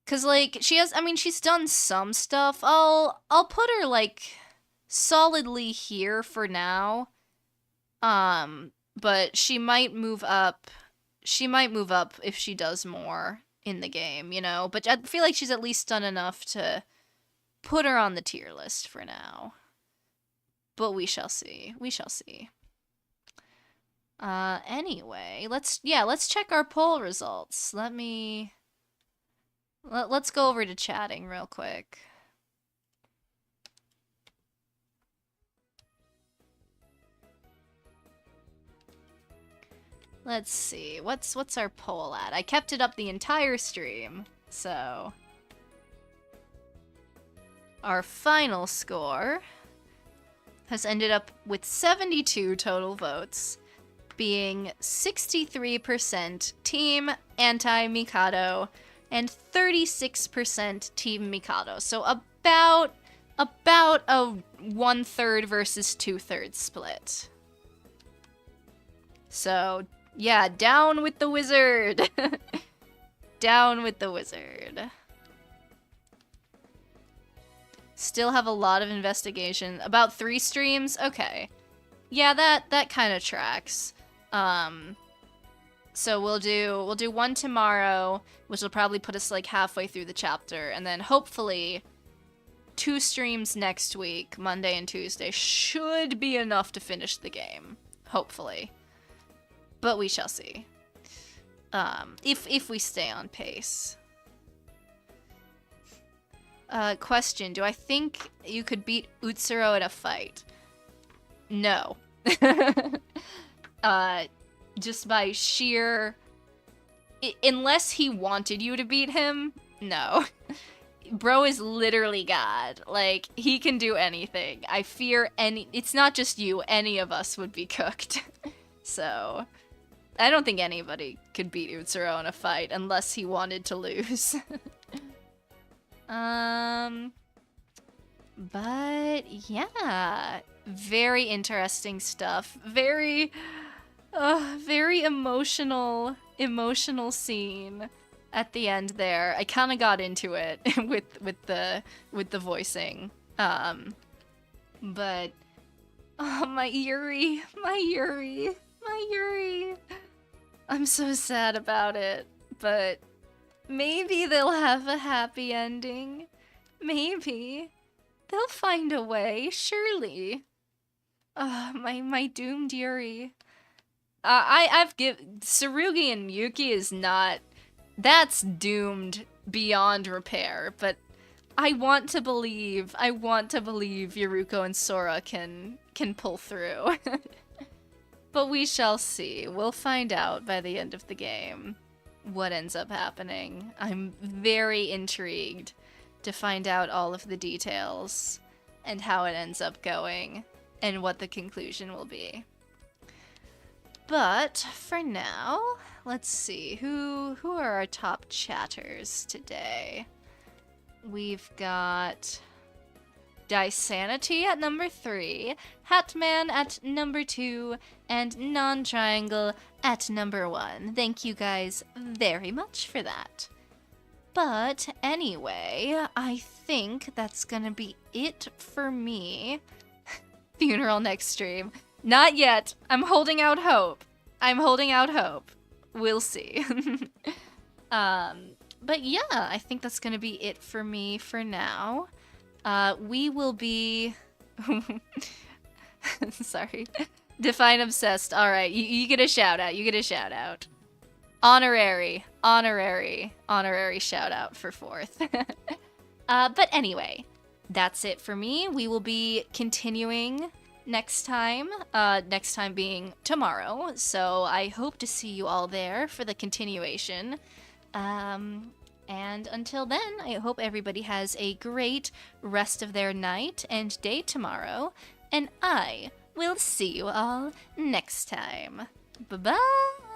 'Cause, like, she's done some stuff. I'll put her, like, solidly here for now. But she might move up. She might move up if she does more in the game, you know? But I feel like she's at least done enough to put her on the tier list for now. But we shall see. Anyway, let's check our poll results. Let's go over to chatting real quick. Let's see, what's our poll at? I kept it up the entire stream, so... Our final score has ended up with 72 total votes, being 63% Team Anti-Mikado and 36% Team Mikado. So about a 1/3 versus 2/3 split. So... yeah, down with the wizard. Down with the wizard. Still have a lot of investigation. About 3 streams? Okay. Yeah, that kind of tracks. So we'll do one tomorrow, which will probably put us like halfway through the chapter, and then hopefully 2 streams next week, Monday and Tuesday, should be enough to finish the game. Hopefully. But we shall see. If we stay on pace. Question, do I think you could beat Utsuro in a fight? No. Just by sheer... unless he wanted you to beat him, no. Bro is literally God. Like, he can do anything. I fear it's not just you, any of us would be cooked. So, I don't think anybody could beat Utsuro in a fight unless he wanted to lose. But yeah, very interesting stuff. Very emotional scene at the end there. I kind of got into it with the voicing. But oh, my Yuri. I'm so sad about it, but maybe they'll have a happy ending. Maybe. They'll find a way, surely. My doomed Yuri. Tsurugi and Yuki is not... That's doomed beyond repair, but I want to believe Yuruko and Sora can pull through. But we shall see. We'll find out by the end of the game what ends up happening. I'm very intrigued to find out all of the details and how it ends up going and what the conclusion will be. But for now, let's see, who are our top chatters today? We've got Disanity at number 3, Hatman at number 2, and Non-Triangle at number 1. Thank you guys very much for that. But anyway, I think that's gonna be it for me. Funeral next stream. Not yet. I'm holding out hope. We'll see. But yeah, I think that's gonna be it for me for now. We will be... Sorry. Define obsessed. Alright, you get a shout out. Honorary shout out for 4th. But anyway, that's it for me. We will be continuing next time being tomorrow. So I hope to see you all there for the continuation. And until then, I hope everybody has a great rest of their night and day tomorrow. And I will see you all next time. Bye-bye!